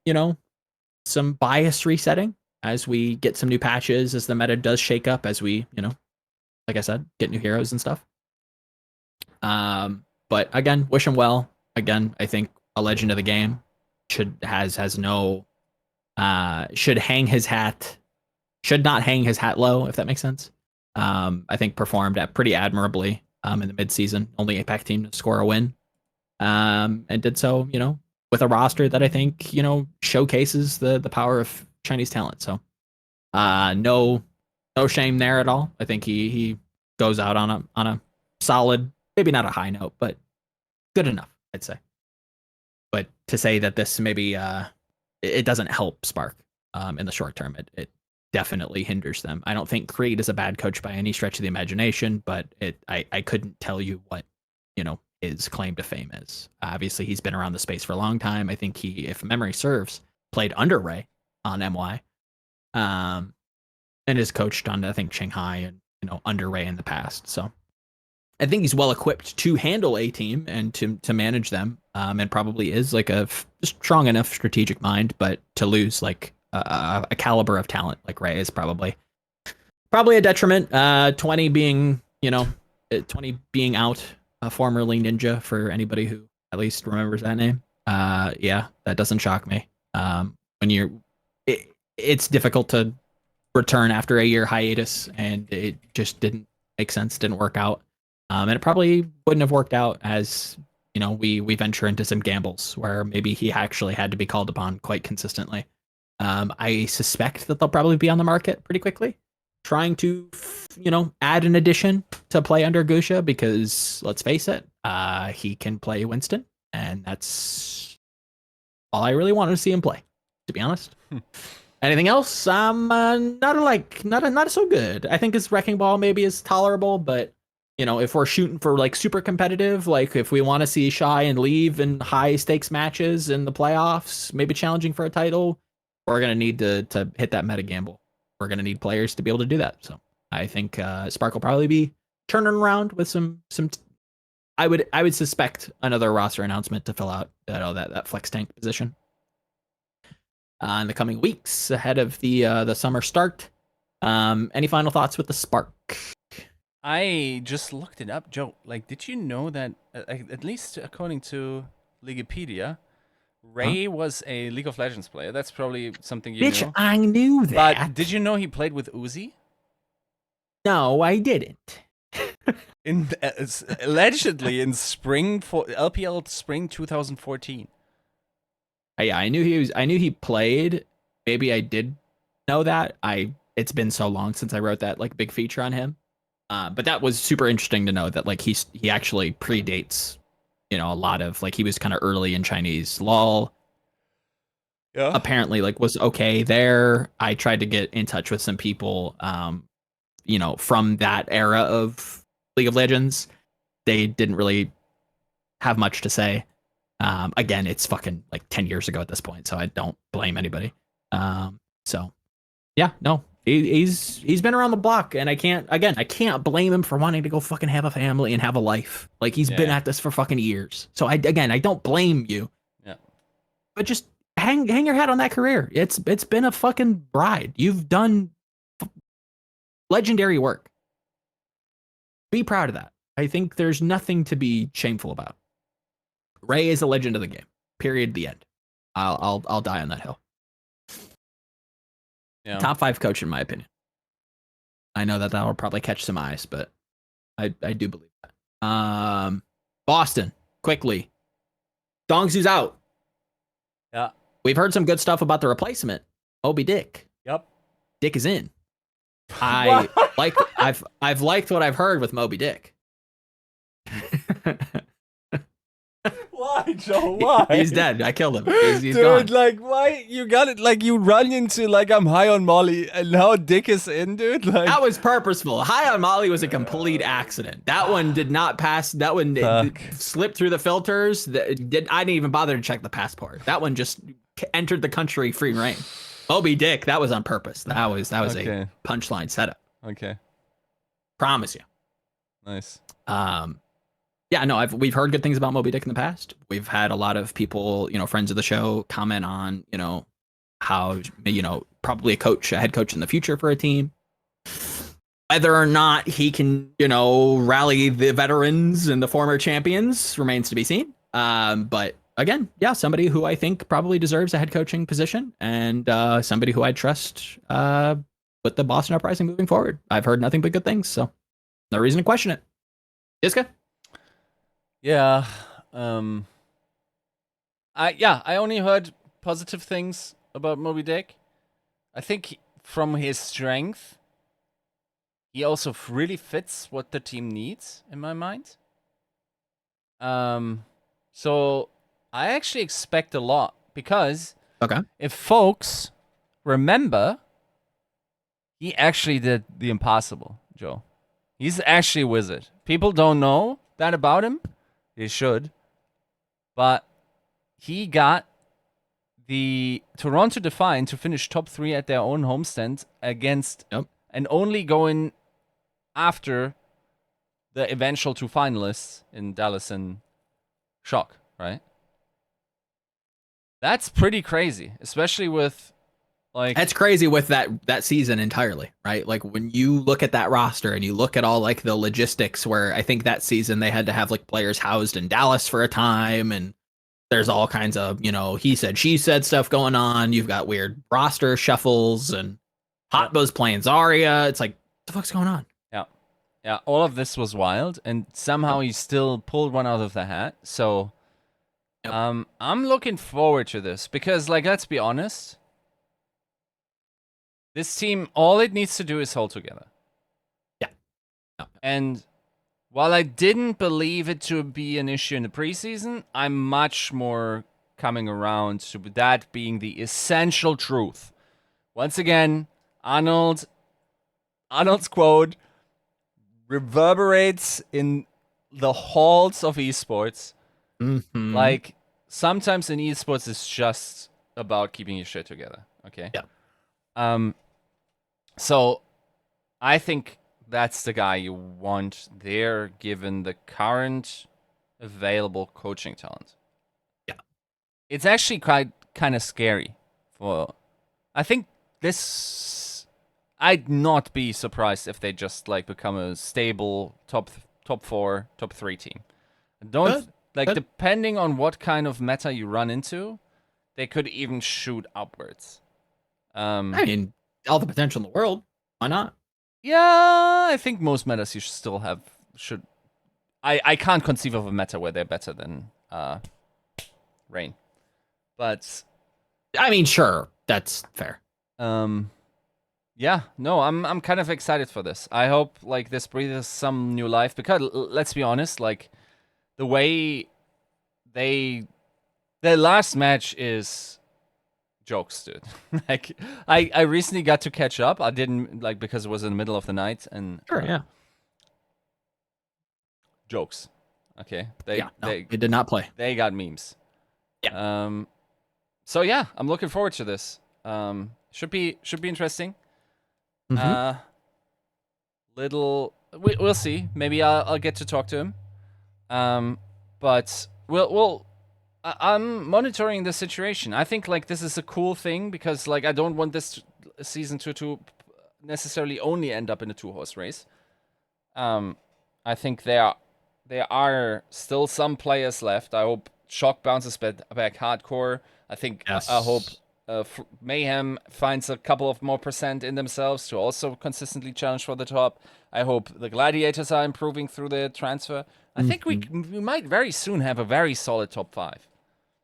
bias resetting, as we get some new patches, as the meta does shake up, as we, like I said, get new heroes and stuff. But again, wish him well. Again, I think a legend of the game should not hang his hat low, if that makes sense. I think performed pretty admirably in the midseason, only APAC team to score a win. And did so, with a roster that I think, showcases the power of Chinese talent. So no shame there at all. I think he goes out on a solid, maybe not a high note, but good enough, I'd say. But to say that this maybe it doesn't help Spark in the short term, it definitely hinders them. I don't think Creed is a bad coach by any stretch of the imagination, but I couldn't tell you what, his claim to fame is. Obviously, he's been around the space for a long time. I think he, if memory serves, played under Ray on MY, and is coached on, I think, Shanghai and, under Ray in the past. So I think he's well equipped to handle a team and to manage them, and probably is like a strong enough strategic mind. But to lose like a caliber of talent like Ray is probably a detriment. 20 being 20 being out, formerly Ninja for anybody who at least remembers that name. Yeah, that doesn't shock me. When it's difficult to return after a year hiatus, and it just didn't make sense, didn't work out. And it probably wouldn't have worked out as we venture into some gambles where maybe he actually had to be called upon quite consistently. I suspect that they'll probably be on the market pretty quickly, trying to add an addition to play under Gusha, because let's face it, he can play Winston, and that's all I really wanted to see him play, to be honest. Anything else? Not so good. I think his wrecking ball maybe is tolerable, but if we're shooting for like super competitive, like if we want to see Shy and Leave in high stakes matches in the playoffs, maybe challenging for a title, we're gonna need to hit that meta gamble. We're gonna need players to be able to do that. So I think Spark will probably be turning around with some. I would suspect another roster announcement to fill out that flex tank position in the coming weeks ahead of the summer start. Any final thoughts with the Spark? I just looked it up, Joe. Like, did you know that, at least according to Wikipedia, Ray was a League of Legends player? That's probably something you Bitch, knew. I knew that. But did you know he played with Uzi? No, I didn't. Allegedly in LPL spring 2014. Yeah, I knew he played. Maybe I did know that. It's been so long since I wrote that like big feature on him. But that was super interesting to know that like he actually predates, a lot of like he was kind of early in Chinese LOL. Yeah. Apparently like was okay there. I tried to get in touch with some people, from that era of League of Legends. They didn't really have much to say. Again, it's fucking like 10 years ago at this point, so I don't blame anybody. So yeah, no, he's been around the block, and I can't blame him for wanting to go fucking have a family and have a life. Like he's been at this for fucking years. So I don't blame you. Yeah. But just hang your hat on that career. It's been a fucking ride. You've done legendary work. Be proud of that. I think there's nothing to be shameful about. Ray is a legend of the game. Period. The end. I'll die on that hill. Yeah. Top 5 coach in my opinion. I know that will probably catch some eyes, but I do believe that. Boston, quickly. Dongsu's out. Yeah. We've heard some good stuff about the replacement, MobyDik. Yep. Dick is in. I've liked what I've heard with MobyDik. Why, Joe? Why? He's dead. I killed him. He's Dude, gone. like, why? You got it. Like, you run into, like, I'm high on Molly, and now Dick is in, dude. Like, that was purposeful. High on Molly was a complete accident. That one did not pass. That one slipped through the filters. I didn't even bother to check the passport. That one just entered the country free reign. MobyDik, that was on purpose. That was a punchline setup. Okay. Promise you. Nice. Yeah, no, we've heard good things about MobyDik in the past. We've had a lot of people, friends of the show, comment on, how, probably a head coach in the future for a team. Whether or not he can, rally the veterans and the former champions remains to be seen. But again, yeah, somebody who I think probably deserves a head coaching position, and somebody who I trust with the Boston Uprising moving forward. I've heard nothing but good things, so no reason to question it. Yiska? Yeah. I only heard positive things about MobyDik. I think from his strength, he also really fits what the team needs, in my mind. So I actually expect a lot, because if folks remember, he actually did the impossible, Joe. He's actually a wizard. People don't know that about him. They should. But he got the Toronto Defiant to finish top 3 at their own homestand against and only going after the eventual 2 finalists in Dallas and Shock, right? That's pretty crazy, especially with like That's crazy with that season entirely, right? Like when you look at that roster and you look at all like the logistics where I think that season they had to have like players housed in Dallas for a time, and there's all kinds of, he said, she said stuff going on. You've got weird roster shuffles and Hotbo's playing Zarya. It's like, what the fuck's going on? Yeah. Yeah, all of this was wild, and somehow he still pulled one out of the hat. So I'm looking forward to this because, like, let's be honest, this team, all it needs to do is hold together. Yeah. And while I didn't believe it to be an issue in the preseason, I'm much more coming around to that being the essential truth. Once again, Arnold's quote reverberates in the halls of esports. Mm-hmm. Like, sometimes in esports, it's just about keeping your shit together. Okay? Yeah. So I think that's the guy you want there, given the current available coaching talent. Yeah. It's actually quite kind of scary. I think this, I'd not be surprised if they just like become a stable top 4, top 3 team. Depending on what kind of meta you run into, they could even shoot upwards. I mean, all the potential in the world. Why not? Yeah, I think most metas you should. I can't conceive of a meta where they're better than Rain, but I mean, sure, that's fair. Yeah, no, I'm kind of excited for this. I hope like this breathes some new life because let's be honest, like the way their last match is jokes, dude. Like I recently got to catch up. I didn't like because it was in the middle of the night and Sure, yeah. Jokes. Okay. They did not play. They got memes. Yeah. So yeah, I'm looking forward to this. Should be interesting. Mm-hmm. We'll see. Maybe I'll get to talk to him. But I'm monitoring the situation. I think like this is a cool thing because like I don't want this season to necessarily only end up in a 2-horse race. I think there are still some players left. I hope Shock bounces back hardcore. I think Yes. I hope Mayhem finds a couple of more percent in themselves to also consistently challenge for the top. I hope the Gladiators are improving through their transfer. I think we might very soon have a very solid top 5.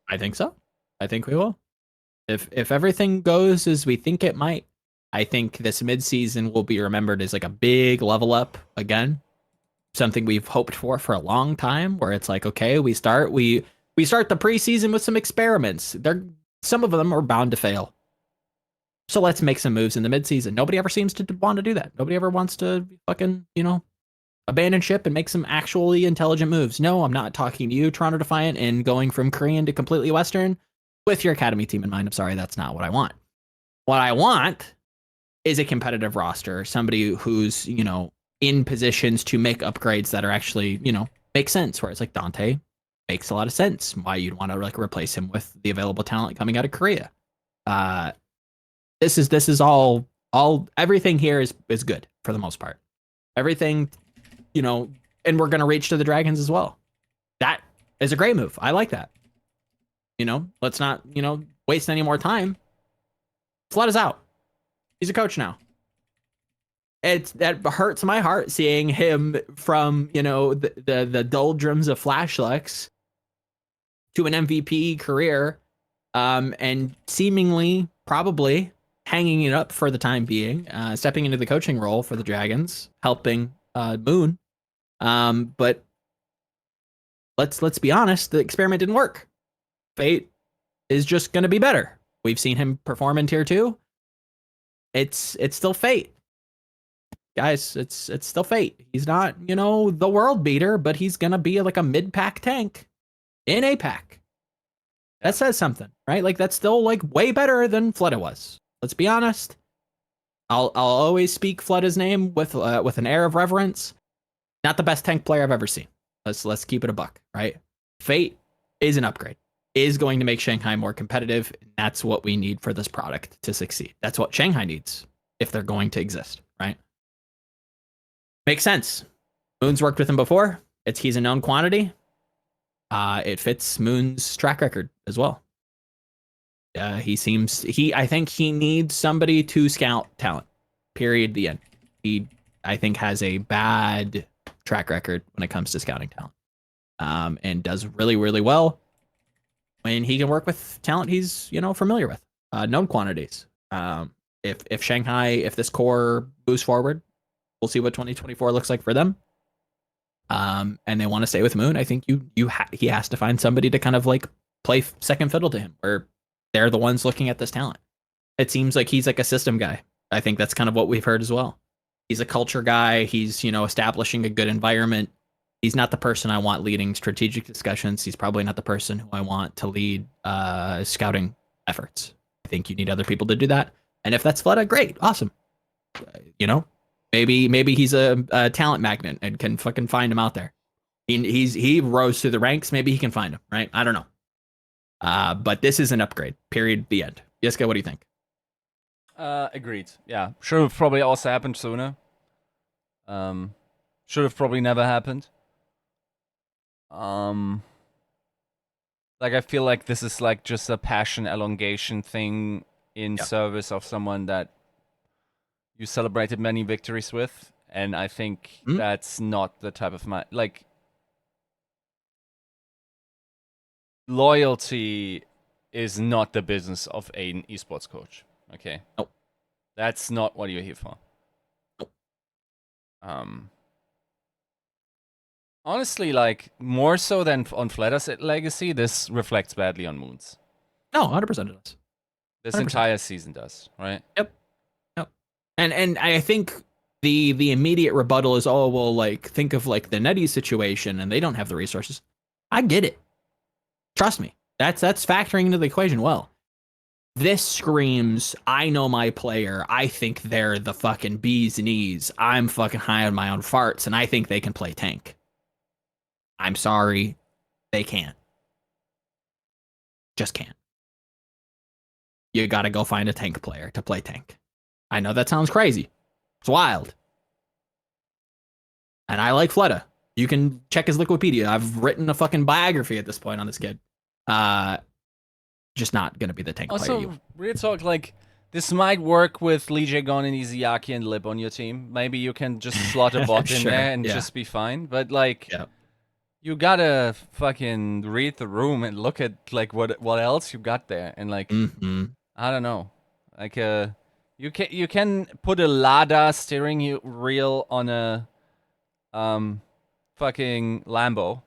I think so. I think we will. If everything goes as we think it might, I think this midseason will be remembered as like a big level up again. Something we've hoped for a long time, where it's like, okay, we start the preseason with some experiments. Some of them are bound to fail. So let's make some moves in the midseason. Nobody ever seems to want to do that. Nobody ever wants to fucking, abandon ship and make some actually intelligent moves. No, I'm not talking to you, Toronto Defiant, and going from Korean to completely Western with your academy team in mind. I'm sorry, that's not what I want. What I want is a competitive roster, somebody who's, in positions to make upgrades that are actually, make sense. Where it's like Danteh makes a lot of sense. Why you'd want to like replace him with the available talent coming out of Korea. This is all everything here is good for the most part. Everything, and we're gonna reach to the Dragons as well. That is a great move. I like that. Let's not, waste any more time. Fleta's out. He's a coach now. That hurts my heart seeing him from, the doldrums of Flashlex to an MVP career, and seemingly probably hanging it up for the time being, stepping into the coaching role for the Dragons, helping Moon. But let's be honest, the experiment didn't work. Fate is just going to be better. We've seen him perform in tier 2. It's still Fate. Guys, it's still Fate. He's not, the world beater, but he's going to be like a mid-pack tank in a pack. That says something, right? Like that's still like way better than Fleta was. Let's be honest. I'll always speak Fleta's name with an air of reverence. Not the best tank player I've ever seen. Let's keep it a buck, right? Fate is an upgrade. Is going to make Shanghai more competitive. That's what we need for this product to succeed. That's what Shanghai needs if they're going to exist, right? Makes sense. Moon's worked with him before. He's a known quantity. It fits Moon's track record as well. I think he needs somebody to scout talent. Period. The end. He, I think, has a bad track record when it comes to scouting talent. And does really, really well when he can work with talent he's, familiar with, known quantities. If Shanghai, if this core moves forward, we'll see what 2024 looks like for them. And they want to stay with Moon. I think he has to find somebody to kind of like play second fiddle to him, where they're the ones looking at this talent. It seems like he's like a system guy. I think that's kind of what we've heard as well. He's a culture guy. He's, establishing a good environment. He's not the person I want leading strategic discussions. He's probably not the person who I want to lead scouting efforts. I think you need other people to do that. And if that's Fleta, great, awesome. Maybe he's a talent magnet and can fucking find him out there. He rose through the ranks. Maybe he can find him, right? I don't know. But this is an upgrade. Period. The end. Yiska, what do you think? Agreed. Yeah, should have probably also happened sooner. Should have probably never happened. Like I feel like this is like just a passion elongation thing in service of someone that you celebrated many victories with, and I think that's not the type of loyalty is not the business of an esports coach. Okay. Nope. That's not what you're here for. Nope. Honestly, like more so than on Fleta's legacy, this reflects badly on Moon's. No, 100% it does. This 100%. Entire season does, right? Yep. And I think the immediate rebuttal is, oh well, like think of like the Netty situation and they don't have the resources. I get it. Trust me. That's factoring into the equation well. This screams, I know my player. I think they're the fucking bee's knees. I'm fucking high on my own farts, and I think they can play tank. I'm sorry, they can't. Just can't. You gotta go find a tank player to play tank. I know that sounds crazy. It's wild. And I like Fleta. You can check his Wikipedia. I've written a fucking biography at this point on this kid. Just not gonna be the tank player. Also, real talk, like this might work with Lee Jae-gon and Izayaki and Lib on your team. Maybe you can just slot a bot in there and just be fine. But like, you gotta fucking read the room and look at like what else you got there, and like I don't know, like you can put a Lada steering wheel on a fucking Lambo.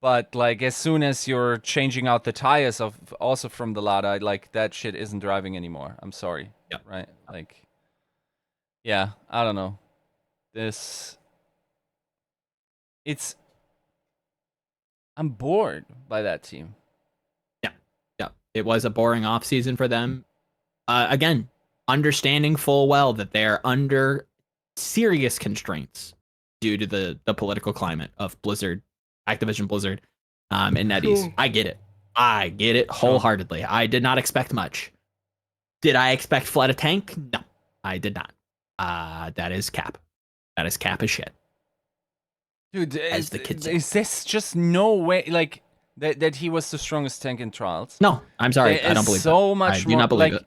But like as soon as you're changing out the tires also from the Lada, like that shit isn't driving anymore. I'm sorry. Yeah. Right? Like yeah, I don't know. I'm bored by that team. Yeah. It was a boring offseason for them. Again, understanding full well that they're under serious constraints due to the political climate of Blizzard, Activision Blizzard, and NetEase. I get it wholeheartedly. I did not expect much. Did I expect Fleta tank? No, I did not. That is cap. That is cap as shit. Dude, as the kids say. Is this just no way, like, that he was the strongest tank in Trials? No, I'm sorry. I don't believe so that. much I do more, not believe it.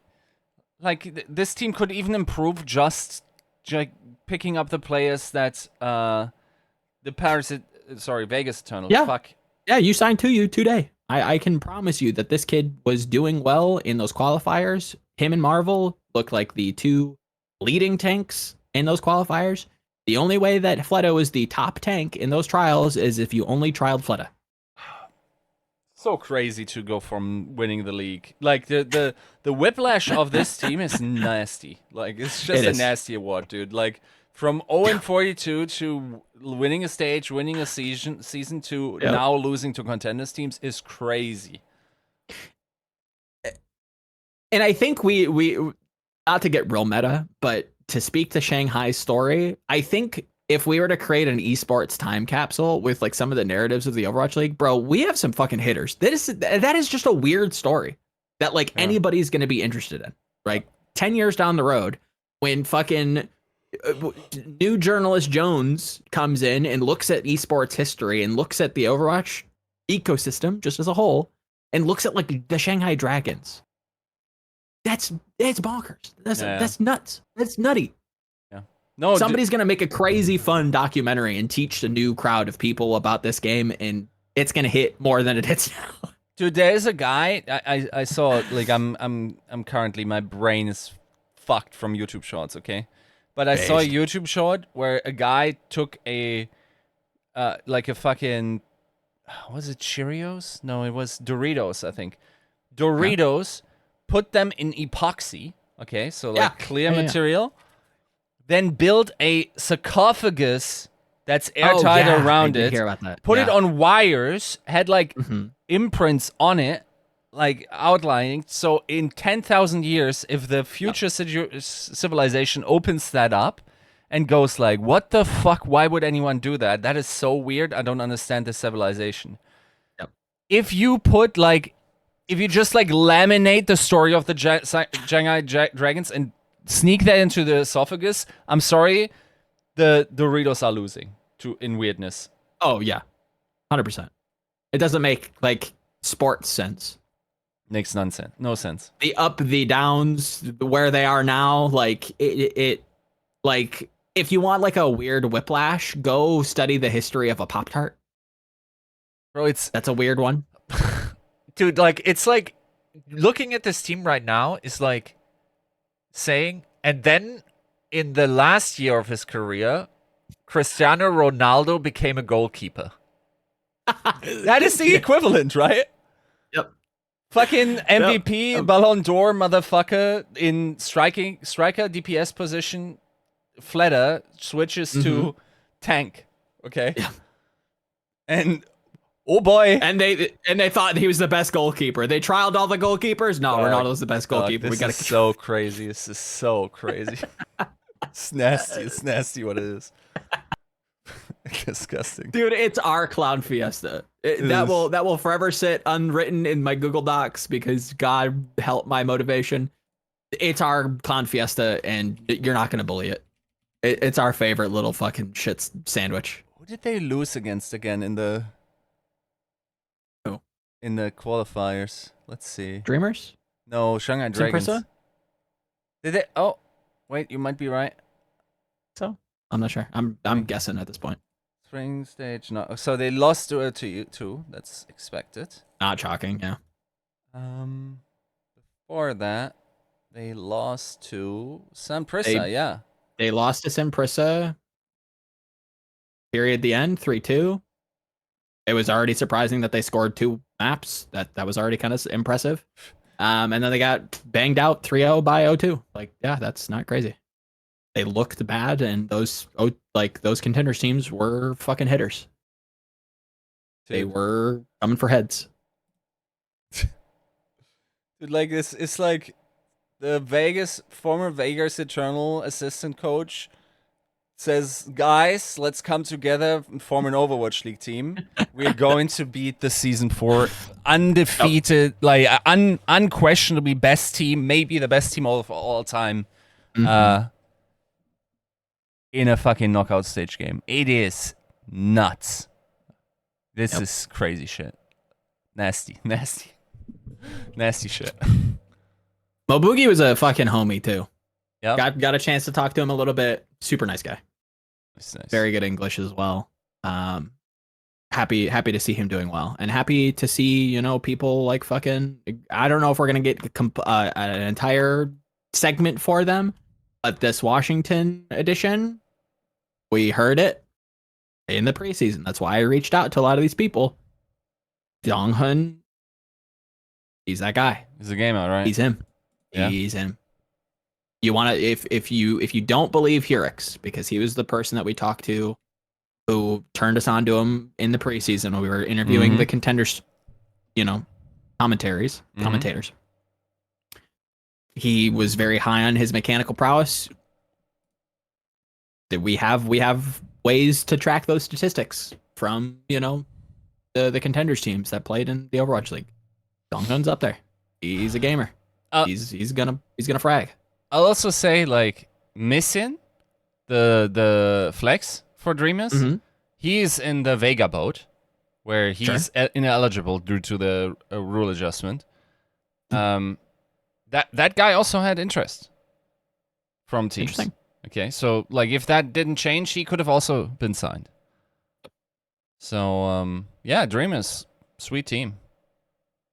Like, this team could even improve just picking up the players that Vegas Eternal. Yeah. Fuck. Yeah, you signed to you today. I can promise you that this kid was doing well in those qualifiers. Him and Marvel looked like the two leading tanks in those qualifiers. The only way that Fleta was the top tank in those trials is if you only trialed Fleta. So crazy to go from winning the league. Like the whiplash of this team is nasty. Like it's just a nasty award, dude. Like from 0-42 to winning a stage, winning a season to now losing to contenders teams is crazy. And I think we not to get real meta, but to speak to Shanghai's story, I think if we were to create an esports time capsule with like some of the narratives of the Overwatch League, bro, we have some fucking hitters. That is just a weird story that like anybody's going to be interested in. Like 10 years down the road, when fucking new journalist Jones comes in and looks at esports history and looks at the Overwatch ecosystem just as a whole and looks at like the Shanghai Dragons. That's bonkers. That's nuts. That's nutty. Yeah. No, somebody's gonna make a crazy fun documentary and teach the new crowd of people about this game, and it's gonna hit more than it hits now. Dude, there's a guy I saw. Like I'm currently, my brain is fucked from YouTube shorts. Okay, but I saw a YouTube short where a guy took a like a fucking, was it Cheerios? No, it was Doritos. I think Doritos. Put them in epoxy, okay, so like clear material, then build a sarcophagus that's airtight around it, hear about that. Put it on wires, had like imprints on it, like outlining, so in 10,000 years, if the future civilization opens that up and goes like, what the fuck, why would anyone do that? That is so weird, I don't understand this civilization. If you put like, if you just like laminate the story of the Shanghai Dragons and sneak that into the esophagus, I'm sorry, the Doritos are losing in weirdness. Oh yeah, 100%. It doesn't make like sports sense. Makes no sense. The up, the downs, where they are now, like it like if you want like a weird whiplash, go study the history of a Pop-Tart. Bro, that's a weird one. Dude, like, it's like, looking at this team right now is like saying, and then in the last year of his career, Cristiano Ronaldo became a goalkeeper. That is the equivalent, right? Yep. Fucking MVP, Ballon d'Or motherfucker in striker DPS position. Fleta switches to tank. Okay. Yeah. And oh boy. And they thought he was the best goalkeeper. They trialed all the goalkeepers. No, Ronaldo's the best goalkeeper. This is so crazy. This is so crazy. It's nasty. It's nasty what it is. Disgusting. Dude, it's our clown fiesta. That will forever sit unwritten in my Google Docs because God help my motivation. It's our clown fiesta and you're not going to bully it. It's our favorite little fucking shit sandwich. Who did they lose against again in the qualifiers? Let's see. Dreamers? No, Shanghai Dragons. Simprissa? Did they? Oh, wait, you might be right. So I'm not sure. I'm guessing at this point. Spring stage, no. So they lost to you too. That's expected. Not shocking, yeah. Before that, they lost to Simprissa. They lost to Simprissa. Period. The end. 3-2. It was already surprising that they scored 2 maps. That was already kind of impressive. And then they got banged out 3-0 by O2. Like, yeah, that's not crazy. They looked bad, and those contenders teams were fucking hitters. They were coming for heads. Dude, like this, it's like the former Vegas Eternal assistant coach says, guys, let's come together and form an Overwatch League team. We're going to beat the Season 4 undefeated, like unquestionably best team, maybe the best team of all time, in a fucking knockout stage game. It is nuts. This is crazy shit. Nasty shit. MobyDik was a fucking homie too. Yeah. Got a chance to talk to him a little bit. Super nice guy. That's nice. Very good English as well. Happy to see him doing well, and happy to see people like fucking. I don't know if we're gonna get an entire segment for them, but this Washington edition, we heard it in the preseason. That's why I reached out to a lot of these people. Donghun, he's that guy. He's a game out, right? He's him. Yeah. He's him. You want to if you don't believe Hurix, because he was the person that we talked to who turned us on to him in the preseason when we were interviewing the contenders, commentators. He was very high on his mechanical prowess. That we have ways to track those statistics from, the contenders teams that played in the Overwatch League. Dongsun's up there. He's a gamer. He's gonna frag. I'll also say like missing the flex for Dreamers. Mm-hmm. He's in the Vega boat where he's ineligible due to the rule adjustment. That guy also had interest from teams. Interesting. Okay, so like if that didn't change, he could have also been signed. So yeah, Dreamers, sweet team.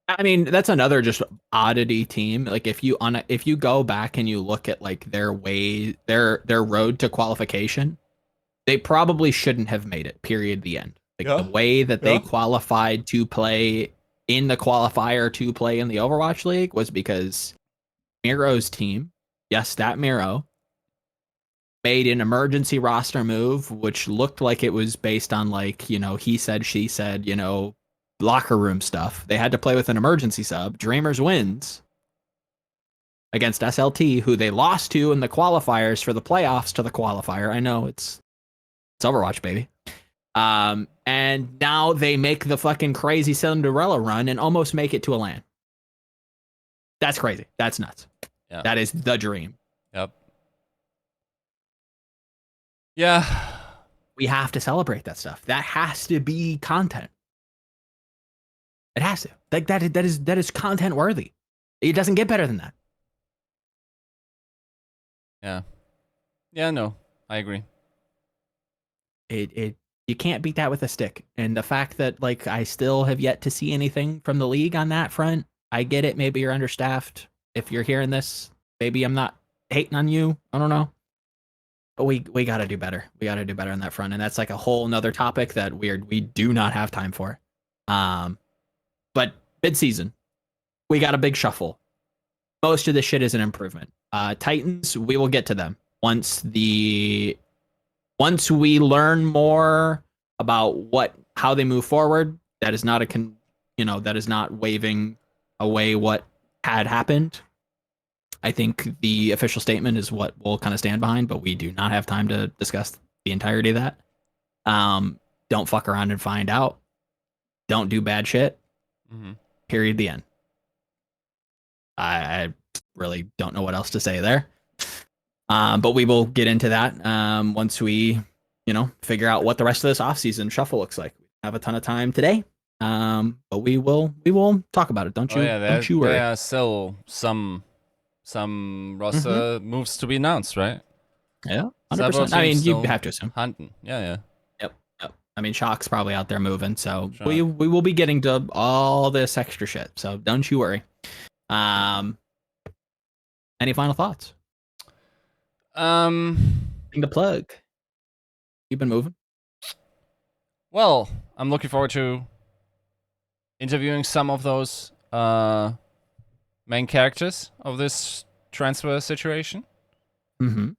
I mean, that's another just oddity team. Like if you go back and you look at like their road to qualification, they probably shouldn't have made it. Period. The end. Like the way that they qualified to play in the qualifier to play in the Overwatch League was because Miro's team, yes, that Miro, made an emergency roster move, which looked like it was based on like, he said, she said, locker room stuff. They had to play with an emergency sub. Dreamers wins against SLT, who they lost to in the qualifiers for the playoffs to the qualifier. I know it's Overwatch, baby. And now they make the fucking crazy Cinderella run and almost make it to a LAN. That's crazy. That's nuts. Yeah. That is the dream. Yep. Yeah. We have to celebrate that stuff. That has to be content. It has to. Like that is content worthy. It doesn't get better than that. Yeah. Yeah, no. I agree. You can't beat that with a stick. And the fact that like I still have yet to see anything from the league on that front, I get it. Maybe you're understaffed. If you're hearing this, maybe I'm not hating on you. I don't know. But we got to do better. We got to do better on that front. And that's like a whole nother topic that we do not have time for. But midseason, we got a big shuffle. Most of this shit is an improvement. Titans, we will get to them once we learn more about how they move forward. That is not that is not waving away what had happened. I think the official statement is what we'll kind of stand behind, but we do not have time to discuss the entirety of that. Don't fuck around and find out. Don't do bad shit. Mm-hmm. Period. The end. I really don't know what else to say there. But we will get into that once we, figure out what the rest of this offseason shuffle looks like. We have a ton of time today, but we will talk about it. Don't you worry. There are still some roster moves to be announced, right? Yeah, 100%. I mean, you have to assume. Hunting. Yeah. Yep. I mean, Shock's probably out there moving, so Sure. we will be getting to all this extra shit. So don't you worry. Any final thoughts? Thing to plug. You've been moving. Well, I'm looking forward to interviewing some of those main characters of this transfer situation. Mm-hmm.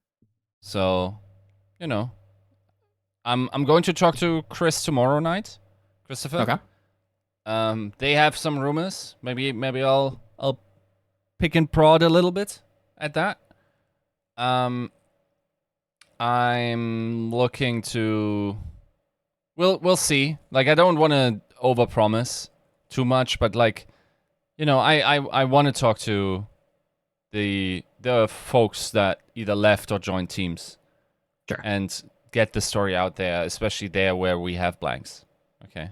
So, I'm going to talk to Chris tomorrow night, Christopher. Okay. They have some rumors. Maybe I'll pick and prod a little bit at that. I'm looking to. We'll see. Like, I don't want to overpromise too much, but like, I want to talk to the folks that either left or joined teams, Sure, and get the story out there, especially there where we have blanks. Okay,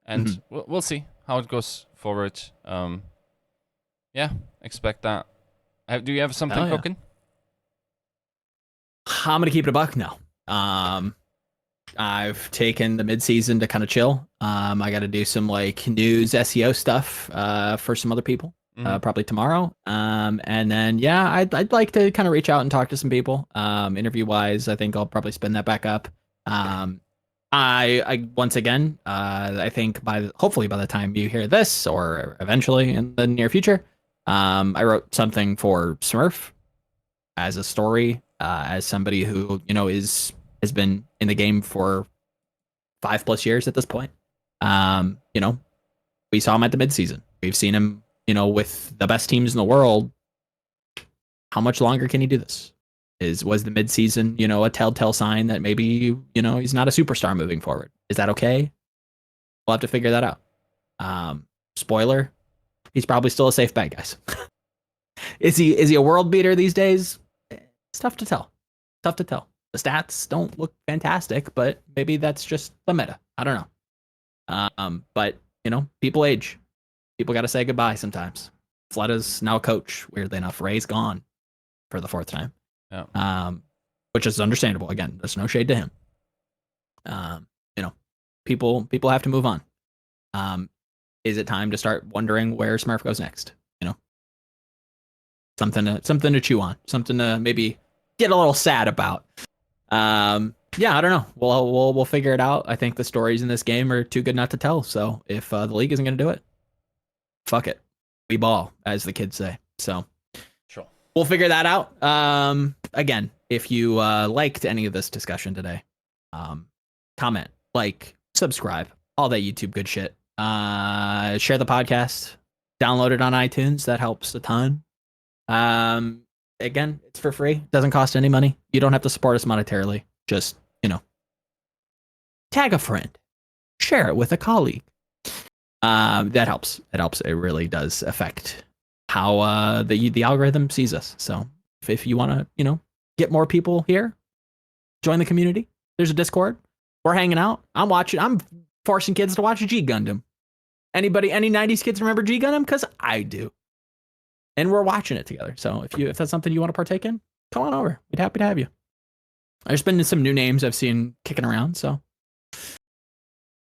and we'll see how it goes forward. Yeah, expect that. Do you have something cooking? I'm gonna keep it a buck now. I've taken the midseason to kind of chill. I got to do some like news SEO stuff for some other people, probably tomorrow. And then I'd like to kind of reach out and talk to some people. Interview wise, I think I'll probably spin that back up. I once again, I think hopefully by the time you hear this, or eventually in the near future, I wrote something for Smurf as a story, as somebody who has been in the game for 5+ years at this point. We saw him at the midseason. We've seen him, with the best teams in the world. How much longer can he do this? Was the midseason, a telltale sign that maybe, he's not a superstar moving forward? Is that okay? We'll have to figure that out. Spoiler, he's probably still a safe bet, guys. Is he a world beater these days? It's tough to tell. Tough to tell. The stats don't look fantastic, but maybe that's just the meta. I don't know. But people age. People got to say goodbye sometimes. Fleta's now a coach. Weirdly enough, Ray's gone for the 4th time. Yeah. Which is understandable. Again, there's no shade to him. People have to move on. Is it time to start wondering where Smurf goes next? Something to chew on. Something to maybe get a little sad about. Yeah, I don't know. We'll figure it out. I think the stories in this game are too good not to tell. So if the league isn't going to do it, fuck it. We ball, as the kids say. So sure, we'll figure that out. Again, if you liked any of this discussion today, comment, like, subscribe, all that YouTube good shit. Share the podcast, download it on iTunes. That helps a ton. Again, it's for free. Doesn't cost any money. You don't have to support us monetarily. Just, tag a friend, share it with a colleague. That helps. It helps. It really does affect how the algorithm sees us. So if you want to, get more people here, join the community. There's a Discord. We're hanging out. I'm forcing kids to watch G Gundam. Any 90s kids remember G Gundam? Because I do. And we're watching it together. So if that's something you want to partake in, come on over. We'd be happy to have you. There's been some new names I've seen kicking around, so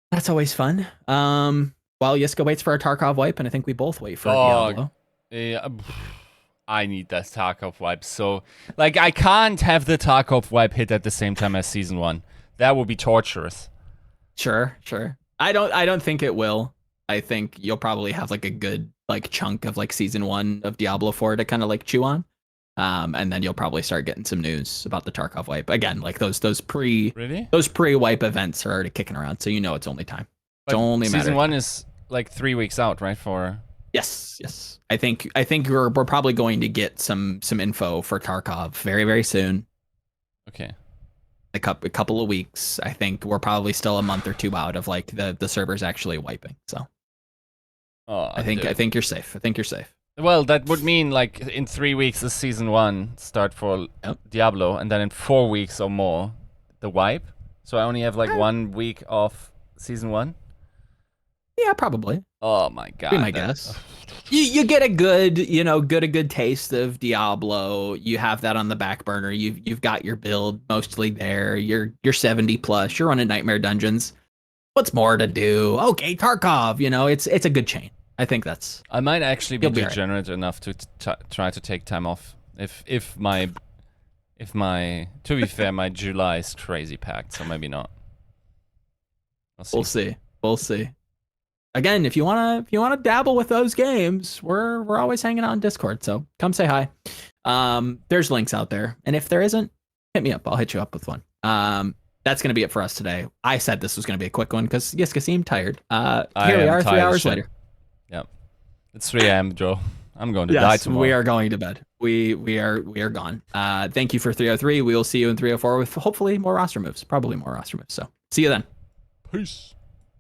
that's always fun. While Yiska waits for a Tarkov wipe, and I think we both wait for a Diablo. Yeah, I need that Tarkov wipe. So, I can't have the Tarkov wipe hit at the same time as Season 1. That would be torturous. Sure. I don't think it will. I think you'll probably have a good chunk of Season 1 of Diablo 4 to kind of chew on. And then you'll probably start getting some news about the Tarkov wipe. Again, those pre-wipe events are already kicking around, so it's only time. It's only Season 1 is 3 weeks out, right? For yes. I think we're probably going to get some info for Tarkov very, very soon. Okay. A couple of weeks. I think we're probably still a month or two out of the servers actually wiping. So I think you're safe. Well, that would mean in 3 weeks is Season 1 start for Diablo, and then in 4 weeks or more the wipe. So I only have 1 week off Season 1. Yeah, probably. Oh my god. Be my guess. You get a good taste of Diablo. You have that on the back burner. You've got your build mostly there. You're 70 plus. You're running Nightmare Dungeons. What's more to do? Okay, Tarkov. It's a good chain. I think that's. I might actually be degenerate enough to try to take time off. If my to be fair, my July is crazy packed, so maybe not. We'll see. Again, if you wanna dabble with those games, we're always hanging out on Discord, so come say hi. There's links out there, and if there isn't, hit me up. I'll hit you up with one. That's gonna be it for us today. I said this was gonna be a quick one because Yiska seemed tired. Here we are, 3 hours later. Yep, it's 3 a.m., Joe. I'm going to die tomorrow. We are going to bed. We are gone. Thank you for 303. We will see you in 304 with hopefully more roster moves. Probably more roster moves. So see you then. Peace.